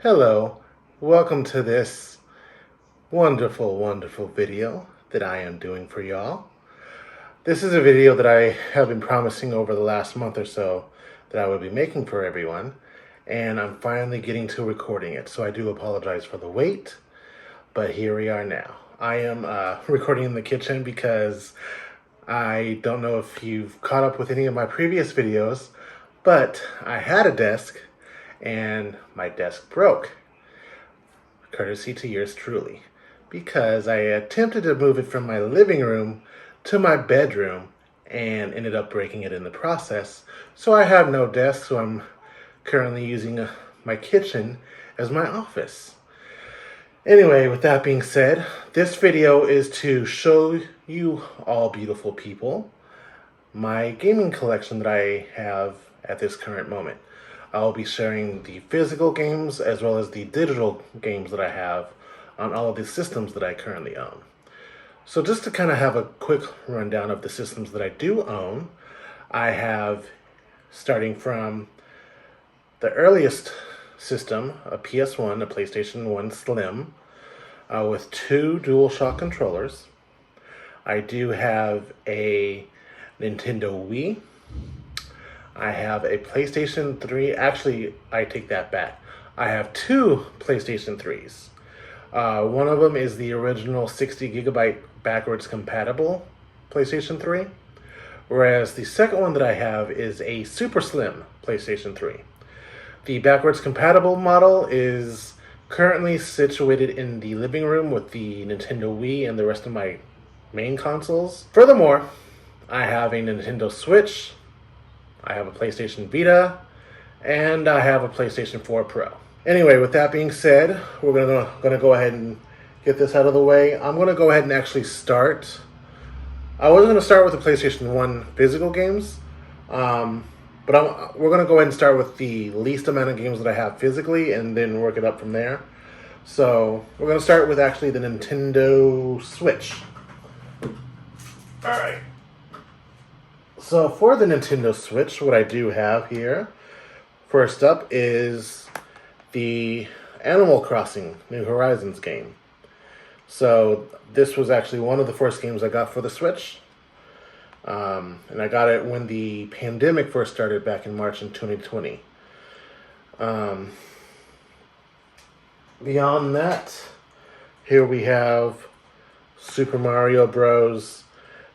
Hello, welcome to this wonderful video that I am doing for y'all. This is a video that I have been promising over the last month or so that I would be making for everyone, and I'm finally getting to recording it, so I do apologize for the wait, but here we are now. I am recording in the kitchen because I don't know if you've caught up with any of my previous videos, but I had a desk and my desk broke, courtesy to yours truly, because I attempted to move it from my living room to my bedroom and ended up breaking it in the process. So I have no desk, so I'm currently using my kitchen as my office. Anyway, with that being said, this video is to show you all beautiful people my gaming collection that I have at this current moment. I'll be sharing the physical games as well as the digital games that I have on all of the systems that I currently own. So just to kind of have a quick rundown of the systems that I do own, I have, starting from the earliest system, a PS1, a PlayStation 1 Slim, with two DualShock controllers. I do have a Nintendo Wii. I have a PlayStation 3. Actually, I take that back. I have two PlayStation 3s. One of them is the original 60 gigabyte backwards compatible PlayStation 3, whereas the second one that I have is a super slim PlayStation 3. The backwards compatible model is currently situated in the living room with the Nintendo Wii and the rest of my main consoles. Furthermore, I have a Nintendo Switch, I have a PlayStation Vita, and I have a PlayStation 4 Pro. Anyway, with that being said, we're gonna go ahead and get this out of the way. I'm gonna go ahead and actually start. I was gonna start with the PlayStation 1 physical games, but we're gonna go ahead and start with the least amount of games that I have physically, and then work it up from there. So we're gonna start with actually the Nintendo Switch. All right. So for the Nintendo Switch, what I do have here, first up is the Animal Crossing New Horizons game. So this was actually one of the first games I got for the Switch. And I got it when the pandemic first started back in March in 2020. Beyond that, here we have Super Mario Bros.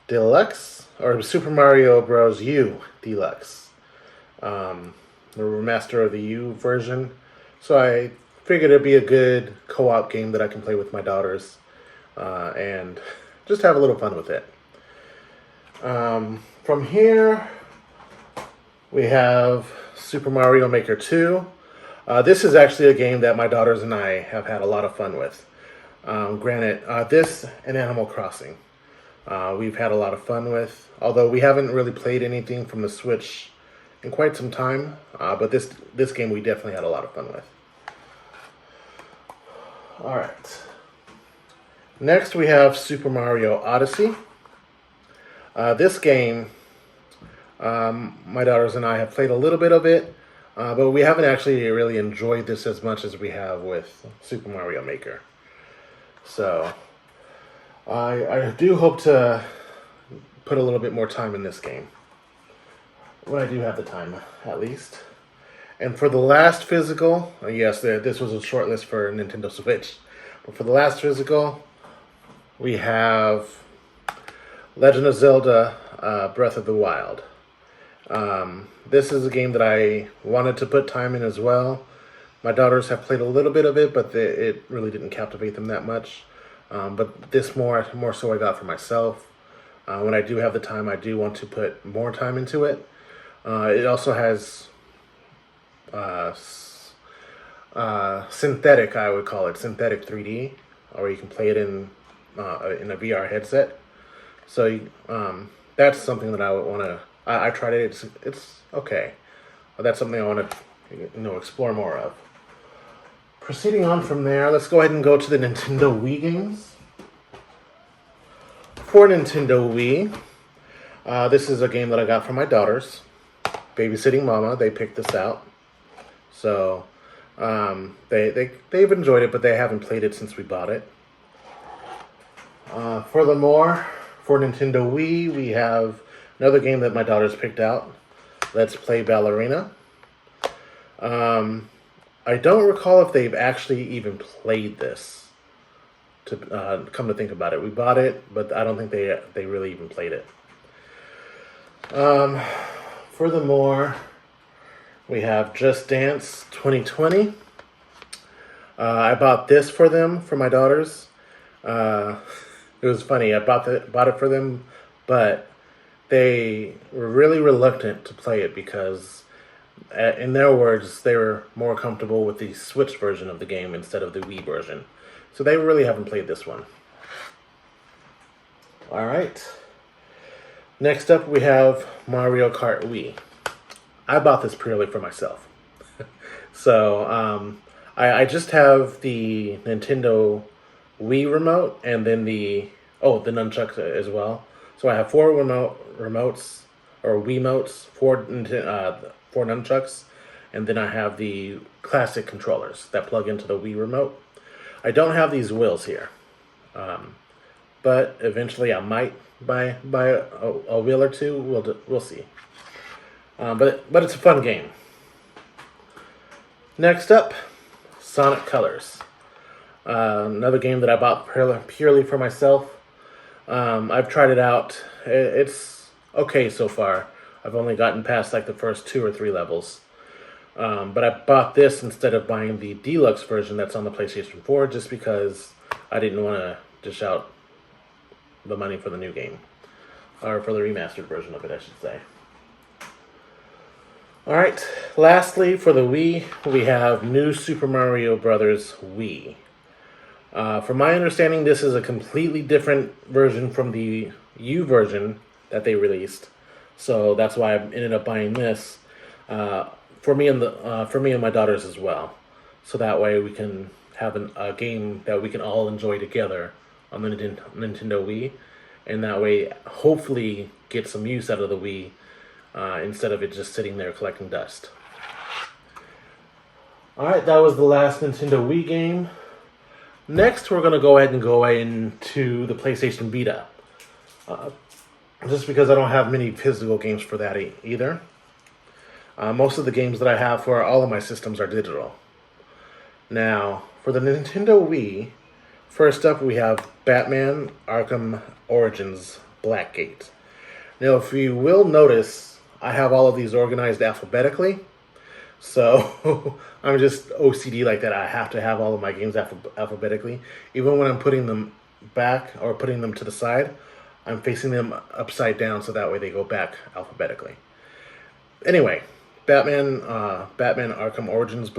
Deluxe, or Super Mario Bros. U Deluxe, the remaster of the U version. So I figured it'd be a good co-op game that I can play with my daughters and just have a little fun with it. From here, we have Super Mario Maker 2. This is actually a game that my daughters and I have had a lot of fun with. Granted, this and Animal Crossing. We've had a lot of fun with, although we haven't really played anything from the Switch in quite some time, but this game we definitely had a lot of fun with. Alright. Next we have Super Mario Odyssey. This game, my daughters and I have played a little bit of it, but we haven't actually really enjoyed this as much as we have with Super Mario Maker. So I do hope to put a little bit more time in this game, when I do have the time, at least. And for the last physical, yes, this was a short list for Nintendo Switch, but for the last physical, we have Legend of Zelda Breath of the Wild. This is a game that I wanted to put time in as well. My daughters have played a little bit of it, but it really didn't captivate them that much. But this more so I got for myself. When I do have the time, I do want to put more time into it. It also has synthetic, I would call it, synthetic 3D, or you can play it in a VR headset. So that's something that I would want to. I tried it. It's okay. But that's something I want to explore more of. Proceeding on from there, let's go ahead and go to the Nintendo Wii games. For Nintendo Wii, this is a game that I got from my daughters. Babysitting Mama, they picked this out. So They've enjoyed it, but they haven't played it since we bought it. Furthermore, for Nintendo Wii, we have another game that my daughter's picked out. Let's Play Ballerina. I don't recall if they've actually even played this. To come to think about it, we bought it, but I don't think they really even played it. Furthermore, we have Just Dance 2020. I bought this for them, for my daughters. It was funny. I bought it for them, but they were really reluctant to play it because, in their words, they were more comfortable with the Switch version of the game instead of the Wii version. So they really haven't played this one. All right. Next up, we have Mario Kart Wii. I bought this purely for myself. So I just have the Nintendo Wii remote and then the nunchucks as well. So I have four remotes or Wiimotes, four nunchucks, and then I have the classic controllers that plug into the Wii remote. I don't have these wheels here, but eventually I might buy a wheel or two. We'll see. But it's a fun game. Next up, Sonic Colors. Another game that I bought purely for myself. I've tried it out. It's okay so far. I've only gotten past like the first 2 or 3 levels. But I bought this instead of buying the deluxe version that's on the PlayStation 4 just because I didn't want to dish out the money for the new game. Or for the remastered version of it, I should say. Alright, lastly for the Wii, we have New Super Mario Bros. Wii. From my understanding, this is a completely different version from the U version that they released. So that's why I ended up buying this. For me and my daughters as well, so that way we can have a game that we can all enjoy together on the Nintendo Wii, and that way hopefully get some use out of the Wii instead of it just sitting there collecting dust. Alright, that was the last Nintendo Wii game. Next we're going to go ahead and go into the PlayStation Vita. Just because I don't have many physical games for that either. Most of the games that I have for all of my systems are digital. Now, for the Nintendo Wii, first up we have Batman Arkham Origins Blackgate. Now, if you will notice, I have all of these organized alphabetically. So, I'm just OCD like that. I have to have all of my games alphabetically. Even when I'm putting them back or putting them to the side, I'm facing them upside down so that way they go back alphabetically. Anyway, Batman Arkham Origins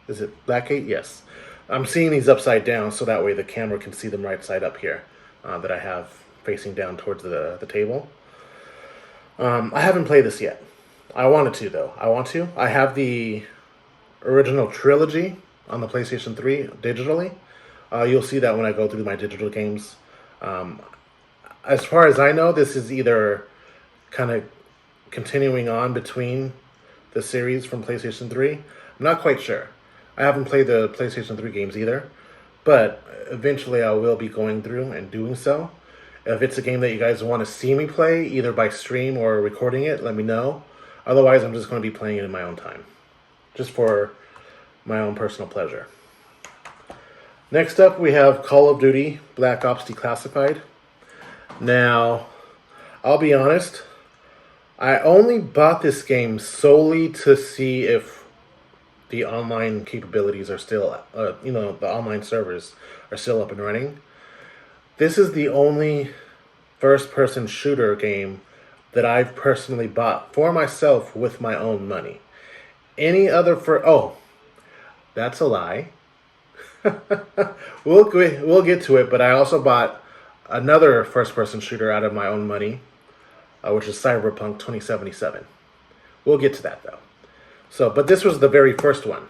is it Blackgate? Yes. I'm seeing these upside down so that way the camera can see them right side up here that I have facing down towards the table. I haven't played this yet. I wanted to though. I have the original trilogy on the PlayStation 3 digitally. You'll see that when I go through my digital games. As far as I know, this is either kind of continuing on between the series from PlayStation 3. I'm not quite sure. I haven't played the PlayStation 3 games either, but eventually I will be going through and doing so. If it's a game that you guys want to see me play, either by stream or recording it, let me know. Otherwise, I'm just going to be playing it in my own time, just for my own personal pleasure. Next up, we have Call of Duty Black Ops Declassified. Now, I'll be honest, I only bought this game solely to see if the online capabilities are still, the online servers are still up and running. This is the only first-person shooter game that I've personally bought for myself with my own money. Any other that's a lie. We'll get to it, but I also bought another first-person shooter out of my own money, which is Cyberpunk 2077. We'll get to that though. But this was the very first one,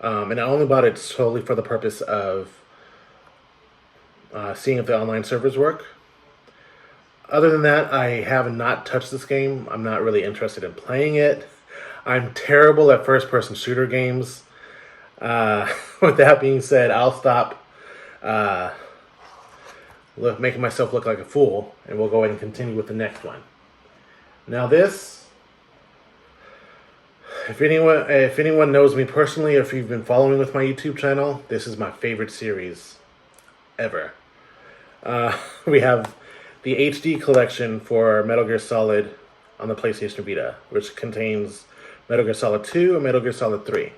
and I only bought it solely for the purpose of seeing if the online servers work. Other than that, I have not touched this game. I'm not really interested in playing it. I'm terrible at first-person shooter games. With that being said, I'll stop making myself look like a fool, and we'll go ahead and continue with the next one. Now this, if anyone knows me personally, or if you've been following with my YouTube channel, this is my favorite series ever. We have the HD collection for Metal Gear Solid on the PlayStation Vita, which contains Metal Gear Solid 2 and Metal Gear Solid 3.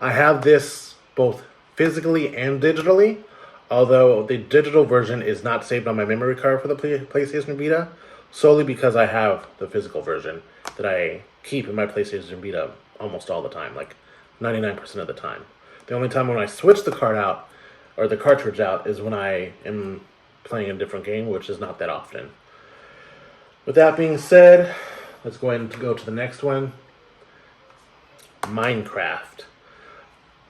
I have this both physically and digitally, although the digital version is not saved on my memory card for the PlayStation Vita, solely because I have the physical version that I keep in my PlayStation Vita almost all the time, like 99% of the time. The only time when I switch the card out, or the cartridge out, is when I am playing a different game, which is not that often. With that being said, let's go ahead and go to the next one. Minecraft.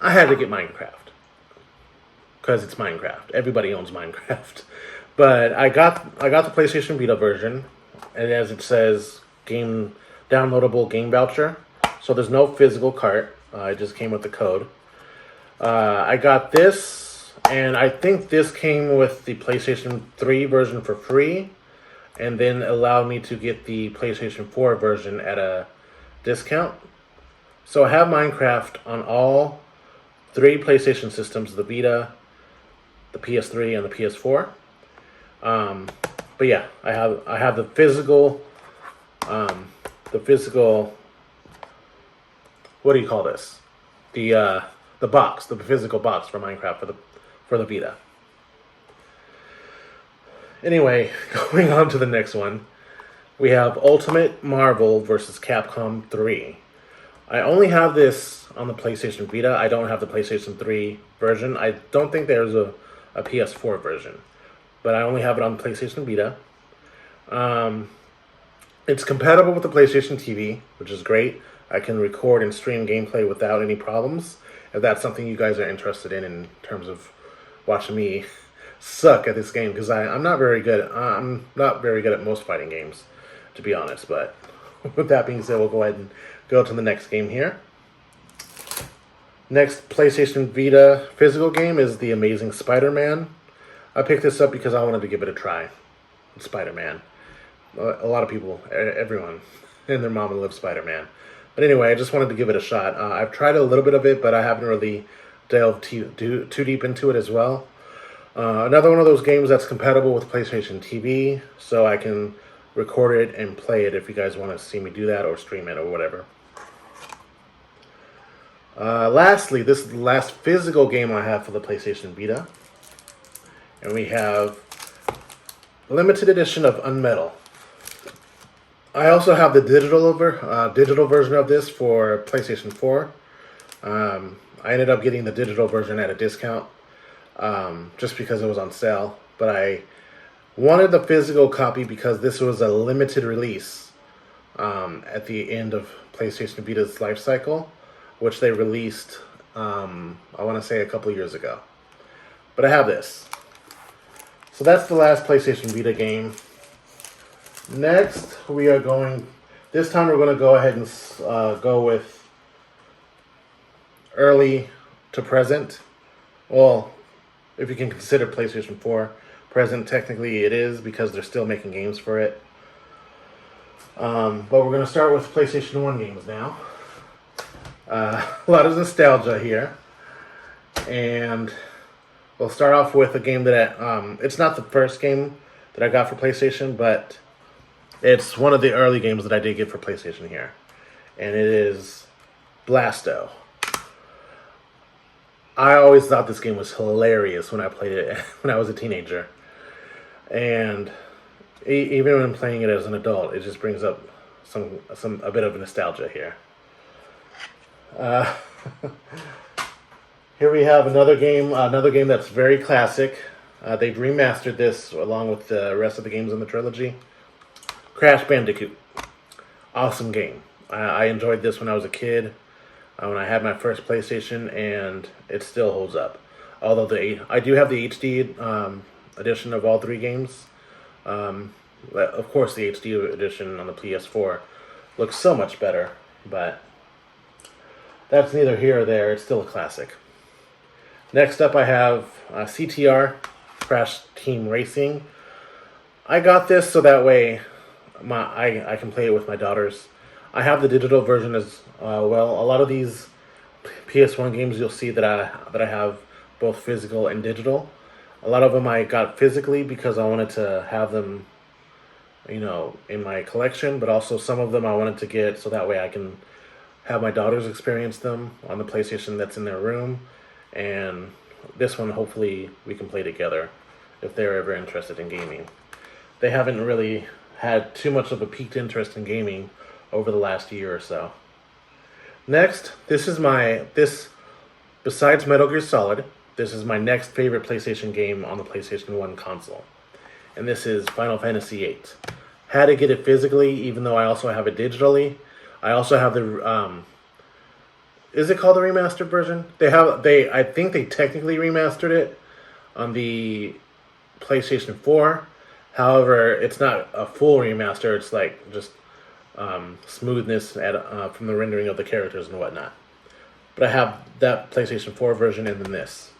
I had to get Minecraft because it's Minecraft. Everybody owns Minecraft. But I got the PlayStation Vita version, and as it says, downloadable game voucher. So there's no physical cart. It just came with the code. I got this, and I think this came with the PlayStation 3 version for free, and then allowed me to get the PlayStation 4 version at a discount. So I have Minecraft on all 3 PlayStation systems: the Vita, the PS3, and the PS4. But yeah, I have the physical. What do you call this? The box, the physical box for Minecraft for the Vita. Anyway, going on to the next one, we have Ultimate Marvel vs. Capcom 3. I only have this on the PlayStation Vita. I don't have the PlayStation 3 version. I don't think there's a PS4 version, but I only have it on the PlayStation Vita. It's compatible with the PlayStation TV, which is great. I can record and stream gameplay without any problems, if that's something you guys are interested in terms of watching me suck at this game, because I'm not very good. I'm not very good at most fighting games, to be honest. But with that being said, we'll go ahead and go to the next game here. Next PlayStation Vita physical game is The Amazing Spider-Man. I picked this up because I wanted to give it a try. It's Spider-Man. A lot of people, everyone and their mama loves Spider-Man. But anyway, I just wanted to give it a shot. I've tried a little bit of it, but I haven't really delved too deep into it as well. Another one of those games that's compatible with PlayStation TV, so I can record it and play it if you guys want to see me do that, or stream it, or whatever. Lastly, this is the last physical game I have for the PlayStation Vita. And we have limited edition of Unmetal. I also have the digital version of this for PlayStation 4. I ended up getting the digital version at a discount, just because it was on sale. But I wanted the physical copy because this was a limited release at the end of PlayStation Vita's life cycle, which they released, I want to say a couple of years ago. But I have this. So that's the last PlayStation Vita game. Next, this time we're going to go ahead and go with early to present. Well, if you can consider PlayStation 4 present, technically it is, because they're still making games for it. But we're going to start with PlayStation 1 games now. A lot of nostalgia here. And we'll start off with a game that, it's not the first game that I got for PlayStation, but it's one of the early games that I did get for PlayStation here. And it is Blasto. I always thought this game was hilarious when I played it when I was a teenager. And even when playing it as an adult, it just brings up a bit of nostalgia here. Here we have another game that's very classic. They've remastered this along with the rest of the games in the trilogy. Crash Bandicoot. Awesome game. I enjoyed this when I was a kid, when I had my first PlayStation, and it still holds up. Although I do have the HD edition of all 3 games. Of course, the HD edition on the PS4 looks so much better. But that's neither here or there. It's still a classic. Next up, I have CTR, Crash Team Racing. I got this so that way I can play it with my daughters. I have the digital version as well. A lot of these PS1 games you'll see that I have both physical and digital. A lot of them I got physically because I wanted to have them, in my collection. But also some of them I wanted to get so that way I can have my daughters experience them on the PlayStation that's in their room. And this one, hopefully, we can play together if they're ever interested in gaming. They haven't really had too much of a piqued interest in gaming over the last year or so. Next, besides Metal Gear Solid, this is my next favorite PlayStation game on the PlayStation 1 console. And this is Final Fantasy VIII. Had to get it physically, even though I also have it digitally. I also have the is it called the remastered version? I think they technically remastered it on the PlayStation 4. However, it's not a full remaster. It's like just smoothness from the rendering of the characters and whatnot. But I have that PlayStation 4 version and then this.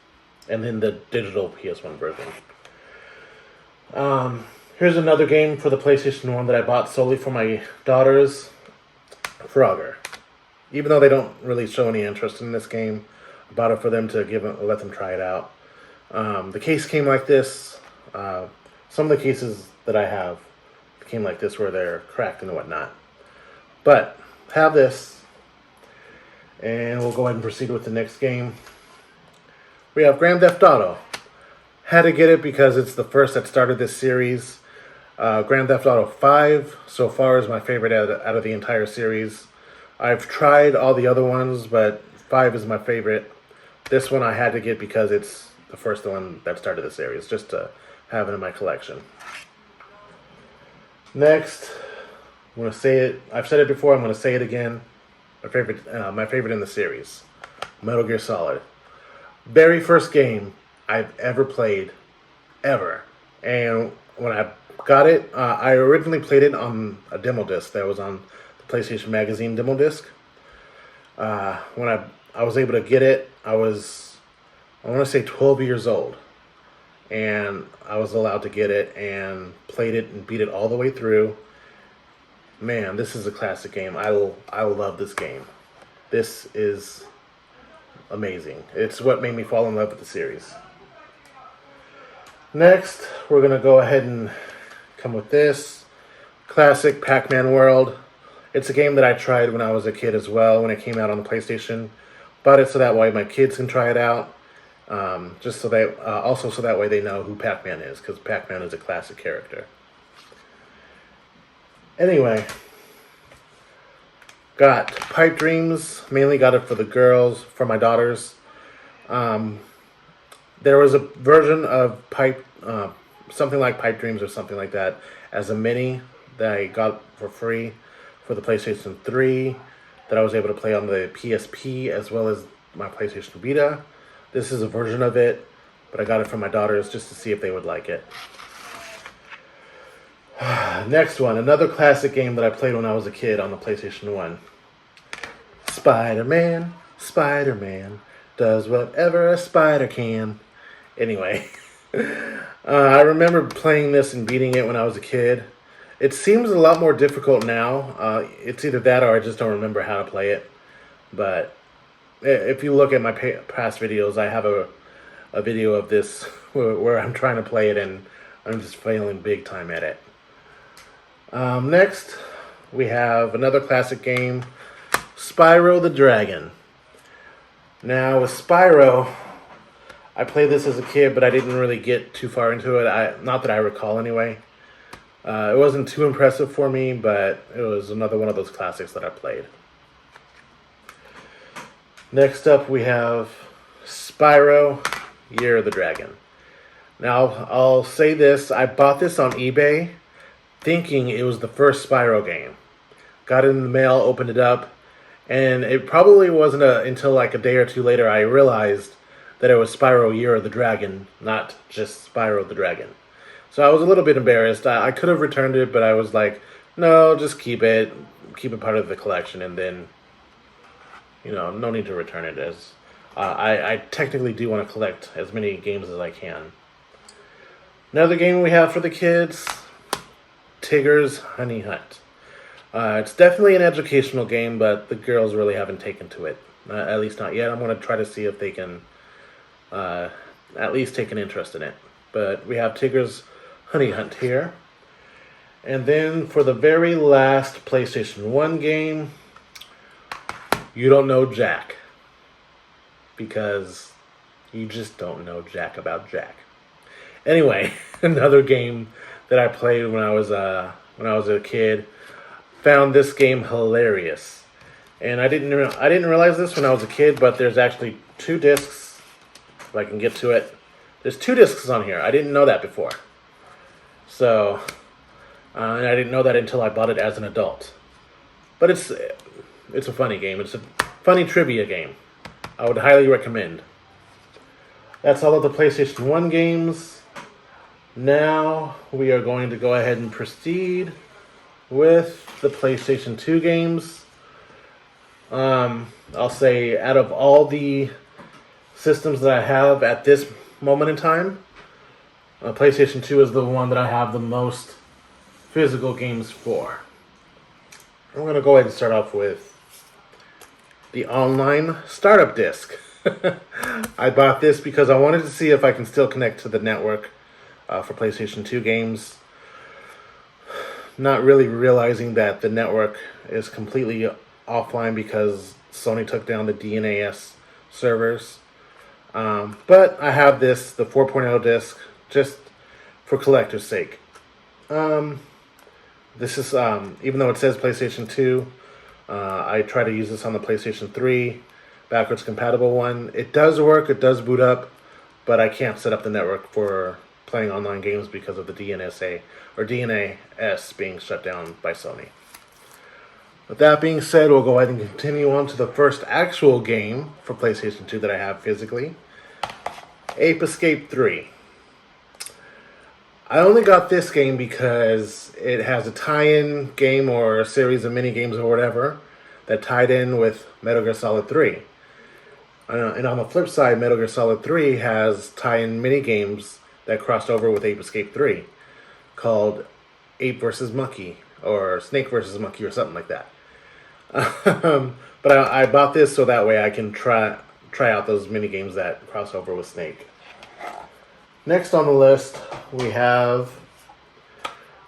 And then the digital PS1 version. Here's another game for the PlayStation 1 that I bought solely for my daughters. Frogger. Even though they don't really show any interest in this game, I bought it for them to let them try it out. The case came like this. Some of the cases that I have came like this where they're cracked and whatnot. But have this, and we'll go ahead and proceed with the next game. We have Grand Theft Auto. Had to get it because it's the first that started this series. Grand Theft Auto 5 so far is my favorite out of the entire series. I've tried all the other ones, but 5 is my favorite. This one I had to get because it's the first one that started the series, just to have it in my collection. Next, I'm going to say it. I've said it before, I'm going to say it again. My favorite in the series, Metal Gear Solid. Very first game I've ever played, ever. And when I got it, I originally played it on a demo disc that was on the PlayStation Magazine demo disc. When I was able to get it, I want to say 12 years old. And I was allowed to get it and played it and beat it all the way through. Man, this is a classic game. I love this game. This is amazing. It's what made me fall in love with the series. Next, we're going to go ahead and come with this. Classic Pac-Man World. It's a game that I tried when I was a kid as well, when it came out on the PlayStation. Bought it so that way my kids can try it out. So that way they know who Pac-Man is, because Pac-Man is a classic character. Anyway, got Pipe Dreams. Mainly got it for the girls, for my daughters. There was a version of something like Pipe Dreams or something like that, as a mini that I got for free for the PlayStation 3 that I was able to play on the PSP as well as my PlayStation Vita. This is a version of it, but I got it from my daughters just to see if they would like it. Next one, another classic game that I played when I was a kid on the PlayStation 1. Spider-Man, Spider-Man, does whatever a spider can. Anyway, I remember playing this and beating it when I was a kid. It seems a lot more difficult now. It's either that or I just don't remember how to play it. But if you look at my past videos, I have a video of this where I'm trying to play it and I'm just failing big time at it. Next, we have another classic game, Spyro the Dragon. Now, with Spyro, I played this as a kid, but I didn't really get too far into it. Not that I recall, anyway. It wasn't too impressive for me, but it was another one of those classics that I played. Next up, we have Spyro, Year of the Dragon. Now, I'll say this. I bought this on eBay thinking it was the first Spyro game. Got it in the mail, opened it up, and it probably wasn't until like a day or two later I realized that it was Spyro Year of the Dragon, not just Spyro the Dragon. So I was a little bit embarrassed. I could have returned it, but I was like, no, just keep it part of the collection, and then no need to return it. As I technically do want to collect as many games as I can. Another game we have for the kids, Tigger's Honey Hunt. It's definitely an educational game, but the girls really haven't taken to it. At least not yet. I'm going to try to see if they can at least take an interest in it. But we have Tigger's Honey Hunt here. And then for the very last PlayStation 1 game, you don't know Jack. Because you just don't know Jack about Jack. Anyway, another game that I played when I was a kid. Found this game hilarious, and I didn't realize this when I was a kid. But there's actually 2 discs. If I can get to it, there's 2 discs on here. I didn't know that before. So, and I didn't know that until I bought it as an adult. But it's a funny game. It's a funny trivia game. I would highly recommend. That's all of the PlayStation 1 games. Now we are going to go ahead and proceed with the PlayStation 2 games. I'll say out of all the systems that I have at this moment in time, PlayStation 2 is the one that I have the most physical games for. I'm going to go ahead and start off with the online startup disc. I bought this because I wanted to see if I can still connect to the network for PlayStation 2 games. Not really realizing that the network is completely offline because Sony took down the DNAS servers. But I have the 4.0 disc, just for collector's sake. This is, even though it says PlayStation 2, I try to use this on the PlayStation 3, backwards compatible one. It does work, it does boot up, but I can't set up the network for playing online games because of the DNAS being shut down by Sony. With that being said, we'll go ahead and continue on to the first actual game for PlayStation 2 that I have physically, Ape Escape 3. I only got this game because it has a tie-in game or a series of mini-games or whatever that tied in with Metal Gear Solid 3. And on the flip side, Metal Gear Solid 3 has tie-in mini-games that crossed over with Ape Escape 3 called Ape vs. Monkey or Snake vs. Monkey or something like that. But I bought this so that way I can try out those mini-games that cross over with Snake. Next on the list, we have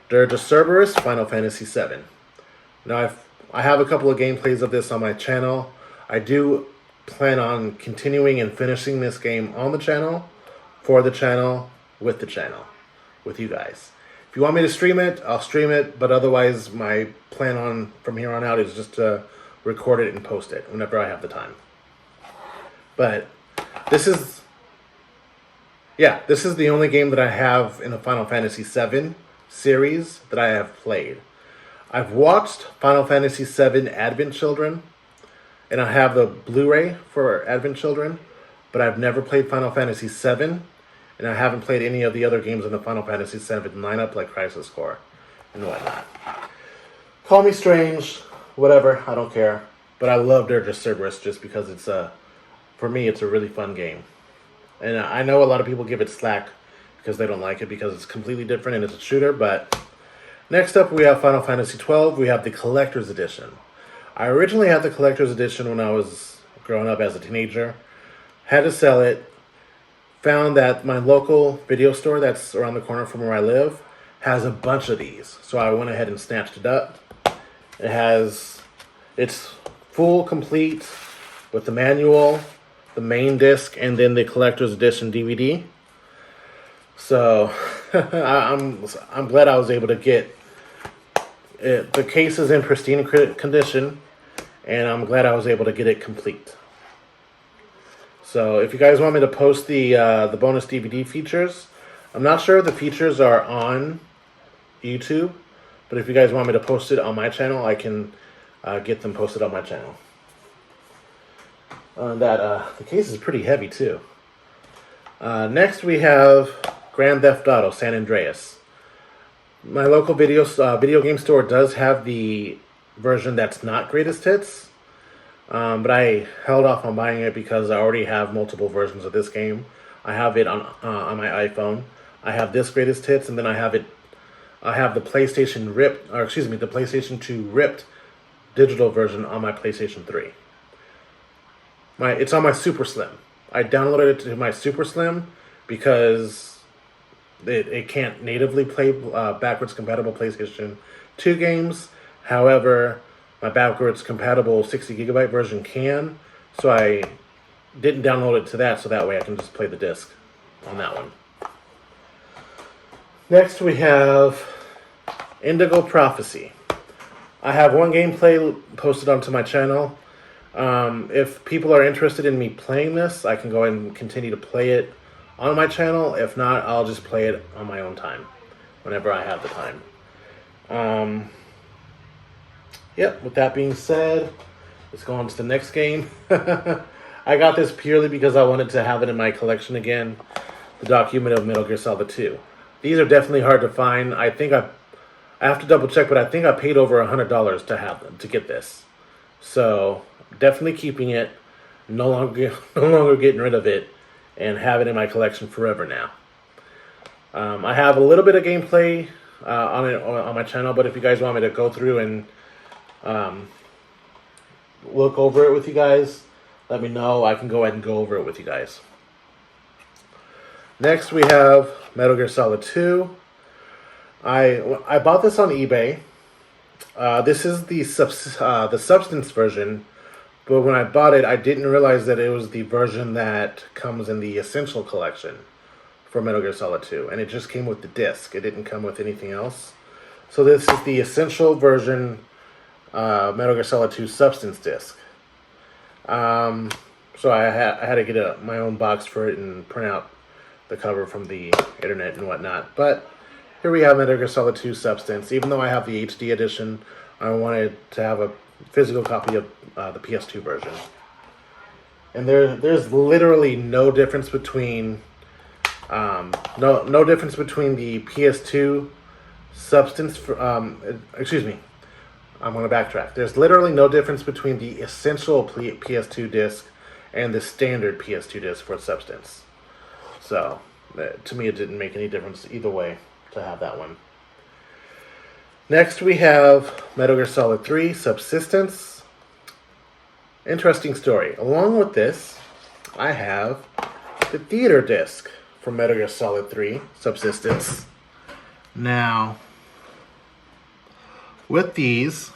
Der Cerberus Final Fantasy VII. Now, I have a couple of gameplays of this on my channel. I do plan on continuing and finishing this game on the channel, for the channel, with you guys. If you want me to stream it, I'll stream it, but otherwise my plan from here on out is just to record it and post it whenever I have the time. But this is the only game that I have in the Final Fantasy VII series that I have played. I've watched Final Fantasy VII Advent Children, and I have the Blu-ray for Advent Children, but I've never played Final Fantasy VII, and I haven't played any of the other games in the Final Fantasy VII lineup, like Crisis Core and whatnot. Call me strange, whatever, I don't care. But I love Der Cerberus just because for me, it's a really fun game. And I know a lot of people give it slack because they don't like it because it's completely different and it's a shooter, but next up we have Final Fantasy XII. We have the Collector's Edition. I originally had the Collector's Edition when I was growing up as a teenager. Had to sell it. Found that my local video store that's around the corner from where I live has a bunch of these. So I went ahead and snatched it up. It's full, complete, with the manual, the main disc, and then the Collector's Edition DVD. So I'm glad I was able to get it. The case is in pristine condition, and I'm glad I was able to get it complete. So if you guys want me to post the bonus DVD features, I'm not sure if the features are on YouTube, but if you guys want me to post it on my channel, I can get them posted on my channel. The case is pretty heavy too. Next we have Grand Theft Auto San Andreas. My local video game store does have the version that's not greatest hits, But I held off on buying it because I already have multiple versions of this game. I have it on my iPhone. I have this greatest hits, and then I have it. I have the PlayStation ripped, or excuse me, the PlayStation 2 ripped digital version on my PlayStation 3. It's on my Super Slim. I downloaded it to my Super Slim because it can't natively play backwards compatible PlayStation 2 games. However, my backwards compatible 60 gigabyte version can. So I didn't download it to that, so that way I can just play the disc on that one. Next we have Indigo Prophecy. I have one gameplay posted onto my channel. If people are interested in me playing this, I can go ahead and continue to play it on my channel. If not, I'll just play it on my own time, whenever I have the time. Yep, with that being said, let's go on to the next game. I got this purely because I wanted to have it in my collection again, the document of Metal Gear Solid 2. These are definitely hard to find. I have to double check, but I think I paid over $100 to have them, to get this. So, definitely keeping it, no longer getting rid of it, and have it in my collection forever now. I have a little bit of gameplay on my channel, but if you guys want me to go through and look over it with you guys, let me know. I can go ahead and go over it with you guys. Next we have Metal Gear Solid 2. I bought this on eBay. This is the Substance version, but when I bought it, I didn't realize that it was the version that comes in the Essential Collection for Metal Gear Solid 2, and it just came with the disc. It didn't come with anything else. So this is the Essential version Metal Gear Solid 2 Substance disc. So I had to get my own box for it and print out the cover from the internet and whatnot. But here we have Metal Gear Solid 2 Substance. Even though I have the HD edition, I wanted to have a physical copy of the PS2 version. And there's literally no difference between no difference between the PS2 Substance. Excuse me. I'm going to backtrack. There's literally no difference between the Essential PS2 disc and the standard PS2 disc for Substance. So, to me, it didn't make any difference either way to have that one. Next, we have Metal Gear Solid 3 Subsistence. Interesting story. Along with this, I have the theater disc for Metal Gear Solid 3 Subsistence. Now, with these,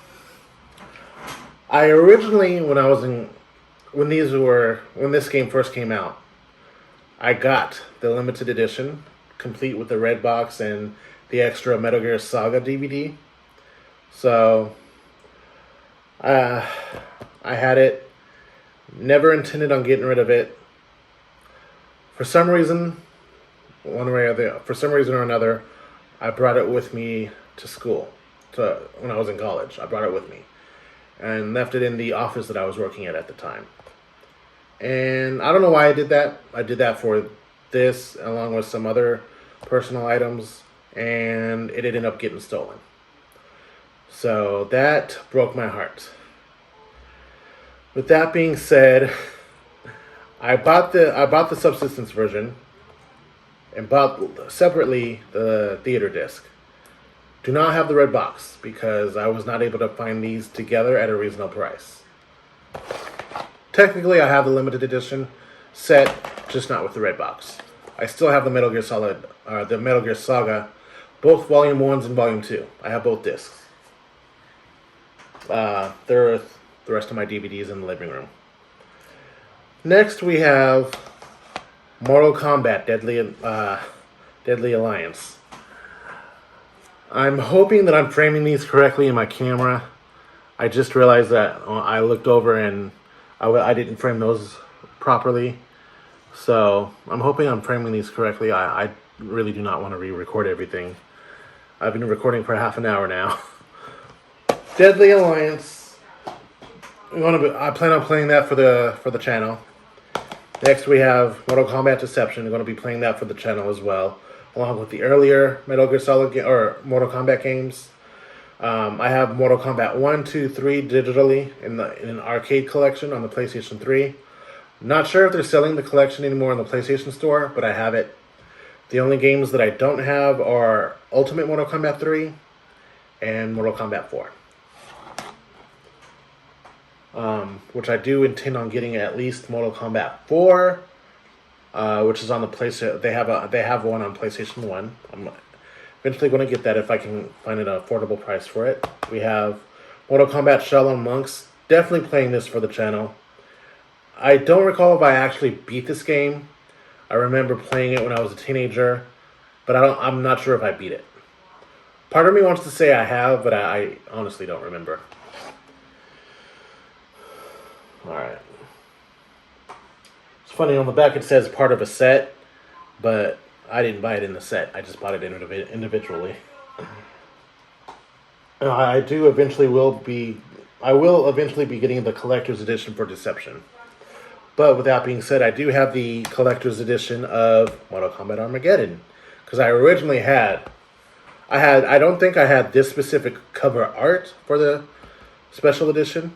I originally, when this game first came out, I got the limited edition, complete with the red box and the extra Metal Gear Saga DVD. So, I had it, never intended on getting rid of it. For some reason, for some reason or another, I brought it with me to school. When I was in college, I brought it with me and left it in the office that I was working at the time. And I don't know why I did that. I did that for this, along with some other personal items, and it ended up getting stolen. So that broke my heart. With that being said, I bought the Subsistence version and bought separately the theater disc. Do not have the red box because I was not able to find these together at a reasonable price. Technically, I have the limited edition set, just not with the red box. I still have the Metal Gear Saga, both Volume 1s and Volume 2. I have both discs. There are the rest of my DVDs in the living room. Next, we have Mortal Kombat Deadly Alliance. I'm hoping that I'm framing these correctly in my camera. I just realized that I looked over and I didn't frame those properly. So I'm hoping I'm framing these correctly. I really do not want to re-record everything. I've been recording for half an hour now. Deadly Alliance. I plan on playing that for the channel. Next we have Mortal Kombat Deception. I'm going to be playing that for the channel as well, along with the earlier Metal Gear Solid or Mortal Kombat games. I have Mortal Kombat 1, 2, 3 digitally in an arcade collection on the PlayStation 3. Not sure if they're selling the collection anymore in the PlayStation Store, but I have it. The only games that I don't have are Ultimate Mortal Kombat 3 and Mortal Kombat 4. Which I do intend on getting at least Mortal Kombat 4, which is on the PlayStation. They have one on PlayStation 1. I'm eventually going to get that if I can find an affordable price for it. We have Mortal Kombat Shaolin Monks. Definitely playing this for the channel. I don't recall if I actually beat this game. I remember playing it when I was a teenager, but I'm not sure if I beat it. Part of me wants to say I have, but I honestly don't remember. Alright. It's funny, on the back it says part of a set, but I didn't buy it in the set. I just bought it individually. I will eventually be getting the collector's edition for Deception. But with that being said, I do have the collector's edition of Mortal Kombat Armageddon. Because I originally I don't think I had this specific cover art for the special edition.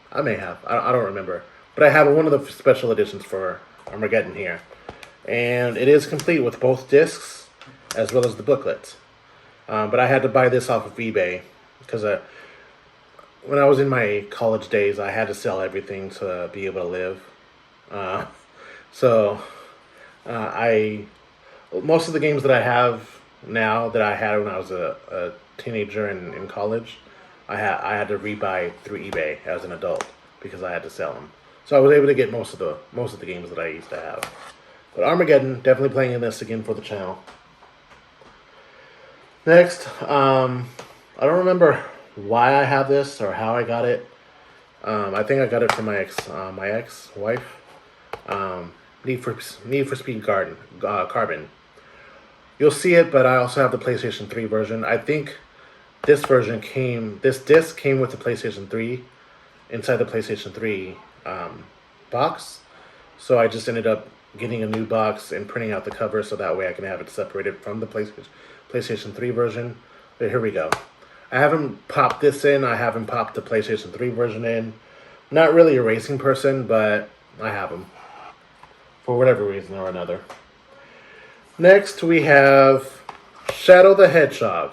I may have. I don't remember. But I have one of the special editions for Armageddon here. And it is complete with both discs as well as the booklet. But I had to buy this off of eBay. Because when I was in my college days, I had to sell everything to be able to live. Most of the games that I have now that I had when I was a teenager and in college, I had to rebuy through eBay as an adult because I had to sell them. So I was able to get most of the games that I used to have. But Armageddon, definitely playing in this again for the channel. Next, I don't remember why I have this or how I got it. I think I got it from my ex-wife. Need for Speed Carbon. You'll see it, but I also have the PlayStation 3 version. I think this disc came with the PlayStation 3 inside the PlayStation 3 box. So I just ended up getting a new box and printing out the cover so that way I can have it separated from the PlayStation 3 version. But here we go. I haven't popped this in. I haven't popped the PlayStation 3 version in. Not really a racing person, but I have them. For whatever reason or another. Next, we have Shadow the Hedgehog.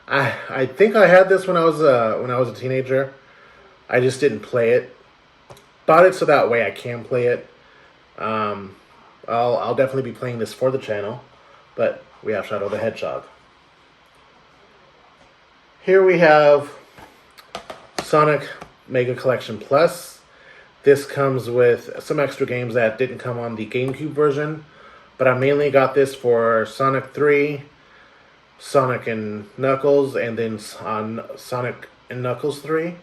I think I had this when I was a teenager. I just didn't play it. Bought it so that way I can play it. I'll definitely be playing this for the channel. But we have Shadow the Hedgehog. Here we have Sonic Mega Collection Plus. This comes with some extra games that didn't come on the GameCube version, but I mainly got this for Sonic 3, Sonic and Knuckles, and then on Sonic and Knuckles 3,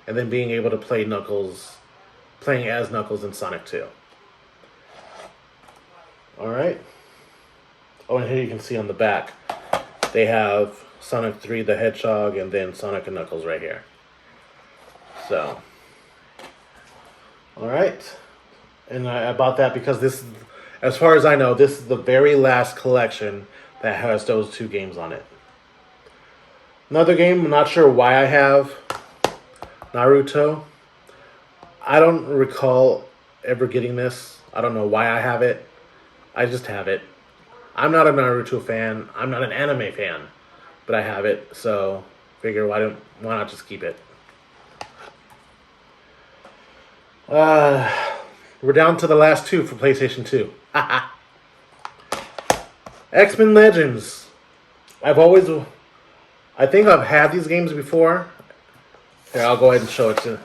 and then being able to play playing as Knuckles in Sonic 2. Alright. Oh, and here you can see on the back, they have Sonic 3 the Hedgehog, and then Sonic and Knuckles right here. So, alright. And I bought that because this, as far as I know, this is the very last collection that has those two games on it. Another game, I'm not sure why I have Naruto. I don't recall ever getting this. I don't know why I have it. I just have it. I'm not a Naruto fan. I'm not an anime fan. But I have it, so figure why not just keep it. We're down to the last two for PlayStation 2. X-Men Legends. I think I've had these games before. Here, I'll go ahead and show it to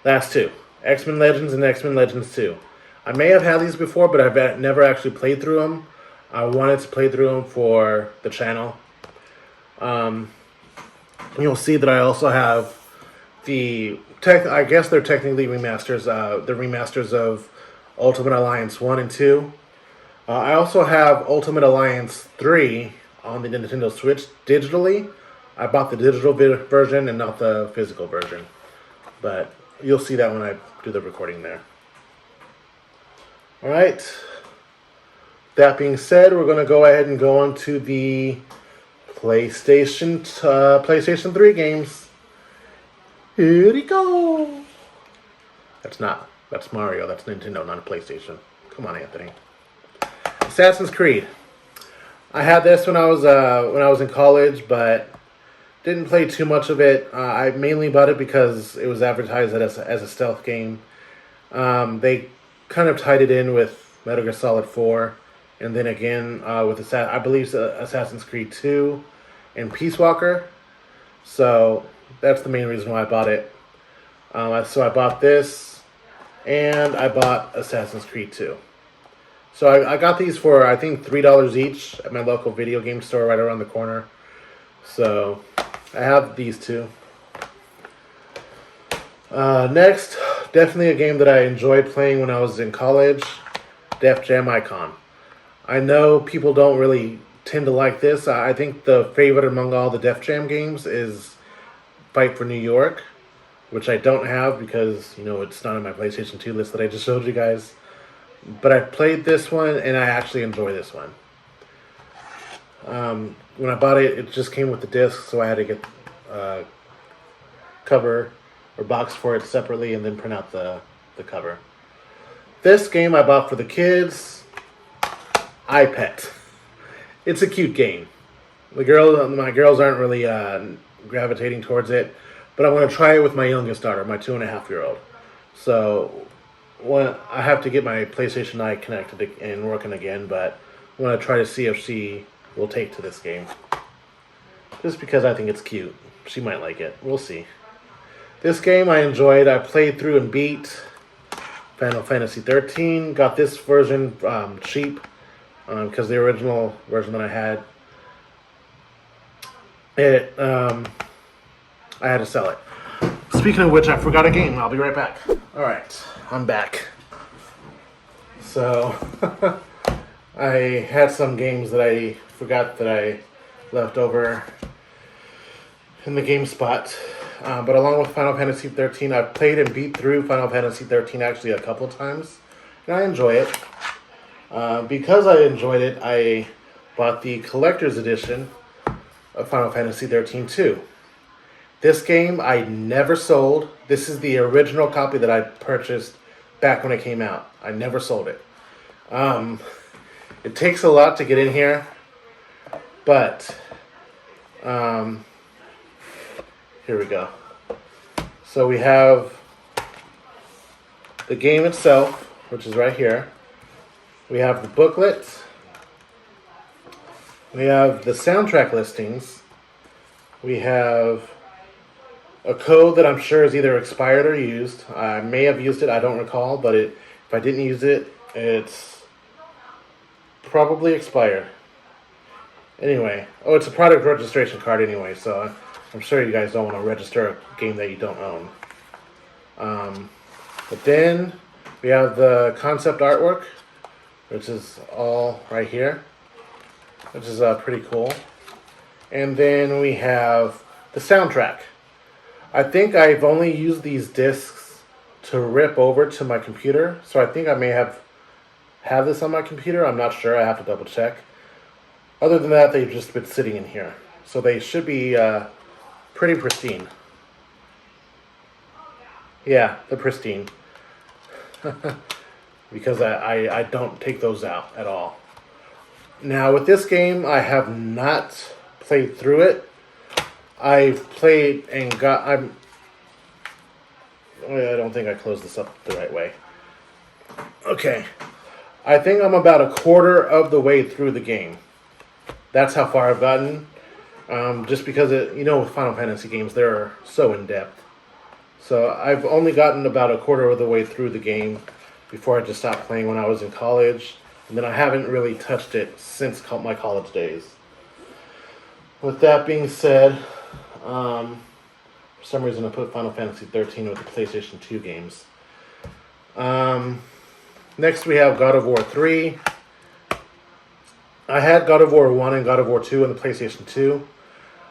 last two. X-Men Legends and X-Men Legends 2. I may have had these before, but I've never actually played through them. I wanted to play through them for the channel. You'll see that I also have I guess they're technically remasters, the remasters of Ultimate Alliance 1 and 2. I also have Ultimate Alliance 3 on the Nintendo Switch digitally. I bought the digital version and not the physical version. But you'll see that when I do the recording there. Alright. That being said, we're going to go ahead and go on to the PlayStation 3 games. Here we go. That's Mario. That's Nintendo, not a PlayStation. Come on, Anthony. Assassin's Creed. I had this when I was in college, but didn't play too much of it. I mainly bought it because it was advertised as a stealth game. They kind of tied it in with Metal Gear Solid 4, and then again with I believe Assassin's Creed 2 and Peace Walker. So that's the main reason why I bought it. So I bought this, and I bought Assassin's Creed 2. So I got these for, I think, $3 each at my local video game store right around the corner. So I have these two. Next, definitely a game that I enjoyed playing when I was in college, Def Jam Icon. I know people don't really tend to like this. I think the favorite among all the Def Jam games is Fight for New York, which I don't have because, it's not on my PlayStation 2 list that I just showed you guys. But I played this one, and I actually enjoy this one. When I bought it, it just came with the disc, so I had to get cover or box for it separately and then print out the cover. This game I bought for the kids, iPet. It's a cute game. My girls aren't really gravitating towards it, but I want to try it with my youngest daughter, my 2.5-year-old. So I have to get my PlayStation Eye connected and working again, but I want to try to see if she will take to this game. Just because I think it's cute. She might like it. We'll see. This game I enjoyed. I played through and beat Final Fantasy 13. Got this version cheap because the original version that I had, I had to sell it. Speaking of which, I forgot a game. I'll be right back. Alright, I'm back. So, I had some games that I forgot that I left over in the game spot. But along with Final Fantasy 13, I've played and beat through Final Fantasy 13 actually a couple times. And I enjoy it. Because I enjoyed it, I bought the collector's edition of Final Fantasy 13 too. This game I never sold. This is the original copy that I purchased back when it came out. I never sold it. It takes a lot to get in here, but here we go. So we have the game itself, which is right here. We have the booklet. We have the soundtrack listings. We have a code that I'm sure is either expired or used. I may have used it, I don't recall, but if I didn't use it, it's probably expired. Anyway, it's a product registration card anyway, so I'm sure you guys don't want to register a game that you don't own. But then we have the concept artwork, which is all right here, which is pretty cool. And then we have the soundtrack. I think I've only used these discs to rip over to my computer, so I think I may have this on my computer. I'm not sure. I have to double check. Other than that, they've just been sitting in here, so they should be pretty pristine. Yeah, they're pristine. Because I don't take those out at all. Now, with this game, I have not played through it. I've played and I don't think I closed this up the right way. Okay. I think I'm about a quarter of the way through the game. That's how far I've gotten. Just because, with Final Fantasy games, they're so in-depth. So I've only gotten about a quarter of the way through the game before I just stopped playing when I was in college. And then I haven't really touched it since my college days. With that being said, for some reason I put Final Fantasy 13 with the PlayStation 2 games. Next we have God of War 3. I had God of War 1 and God of War 2 on the PlayStation 2.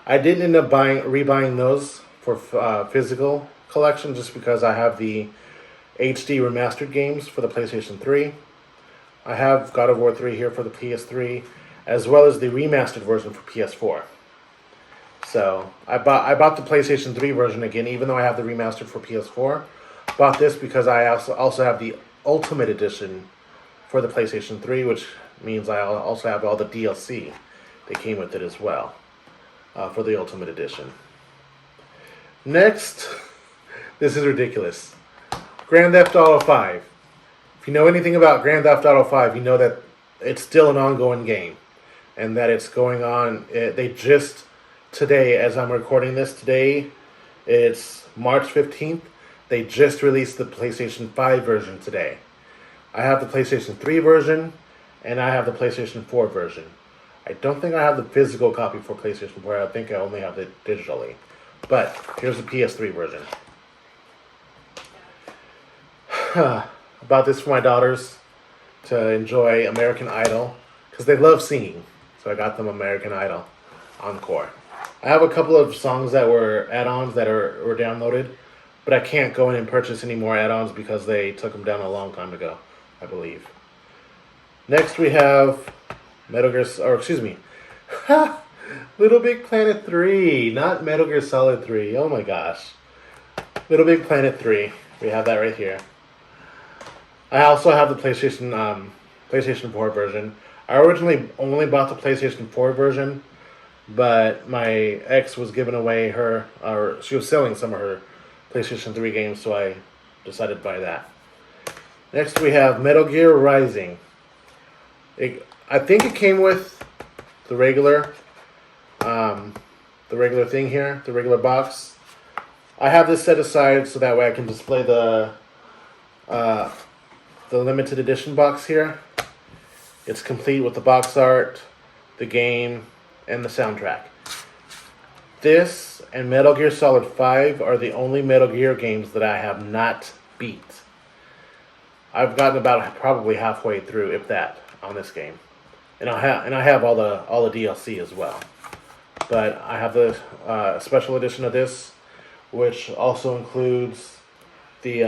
I did end up rebuying those for physical collection just because I have the HD remastered games for the PlayStation 3. I have God of War 3 here for the PS3, as well as the remastered version for PS4. So I bought the PlayStation 3 version again, even though I have the remastered for PS4. Bought this because I also have the Ultimate Edition for the PlayStation 3, which means I also have all the DLC that came with it as well for the Ultimate Edition. Next, this is ridiculous. Grand Theft Auto 5. If you know anything about Grand Theft Auto 5, you know that it's still an ongoing game, and that it's going on. They just today, as I'm recording this today, it's March 15th. They just released the PlayStation 5 version today. I have the PlayStation 3 version, and I have the PlayStation 4 version. I don't think I have the physical copy for PlayStation 4. I think I only have it digitally. But here's the PS3 version. About this for my daughters to enjoy American Idol, because they love singing. So I got them American Idol Encore. I have a couple of songs that were add-ons that were downloaded, but I can't go in and purchase any more add-ons because they took them down a long time ago, I believe. Next we have Little Big Planet 3, not Metal Gear Solid 3. Oh my gosh. Little Big Planet 3. We have that right here. I also have the PlayStation 4 version. I originally only bought the PlayStation 4 version, but my ex was giving away she was selling some of her PlayStation 3 games, so I decided to buy that. Next we have Metal Gear Rising. I think it came with the regular thing here, the regular box. I have this set aside so that way I can display the limited edition box here. It's complete with the box art, the game, and the soundtrack. This and Metal Gear Solid 5 are the only Metal Gear games that I have not beat. I've gotten about probably halfway through, if that, on this game, and I have all the DLC as well. But I have the special edition of this, which also includes the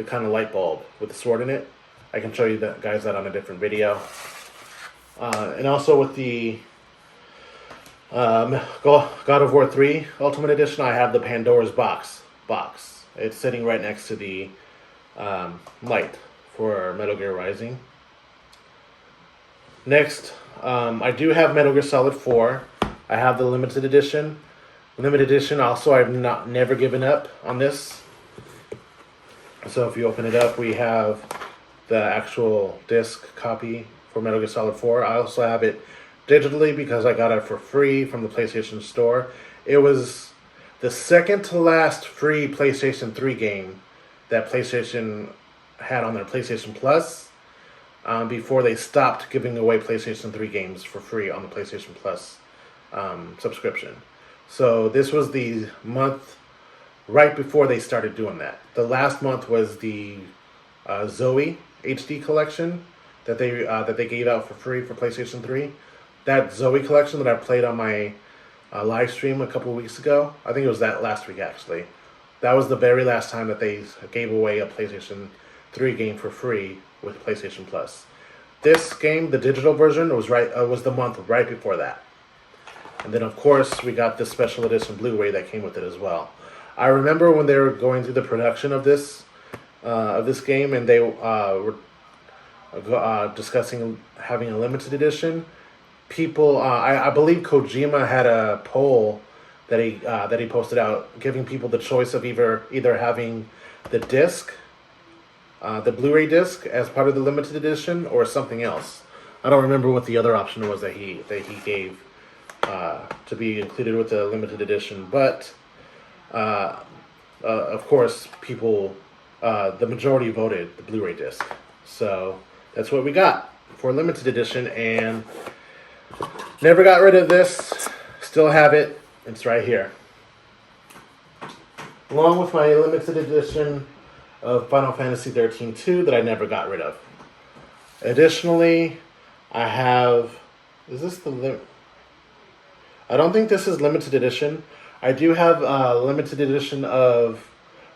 kind of light bulb with the sword in it. I can show you guys that on a different video. And also with the God of War 3 Ultimate Edition, I have the Pandora's box. It's sitting right next to the light for Metal Gear Rising. Next, I do have Metal Gear Solid 4. I have the limited edition. Limited edition also, I've never given up on this. So if you open it up, we have the actual disc copy for Metal Gear Solid 4. I also have it digitally because I got it for free from the PlayStation Store. It was the second to last free PlayStation 3 game that PlayStation had on their PlayStation Plus before they stopped giving away PlayStation 3 games for free on the PlayStation Plus subscription. So this was the month right before they started doing that. The last month was the Zoe HD collection that they gave out for free for PlayStation 3. That Zoe collection that I played on my live stream a couple of weeks ago, I think it was that last week actually. That was the very last time that they gave away a PlayStation 3 game for free with PlayStation Plus. This game, the digital version, was the month right before that. And then, of course, we got this special edition Blu-ray that came with it as well. I remember when they were going through the production of this game, and they were discussing having a limited edition. People, I believe Kojima had a poll that he posted out, giving people the choice of either having the disc, the Blu-ray disc, as part of the limited edition, or something else. I don't remember what the other option was that he gave to be included with the limited edition, but of course, people, the majority voted the Blu-ray disc. So that's what we got for limited edition, and never got rid of this. Still have it. It's right here, along with my limited edition of Final Fantasy 13-2 that I never got rid of. Additionally, I have. Is this the limit? I don't think this is limited edition. I do have a limited edition of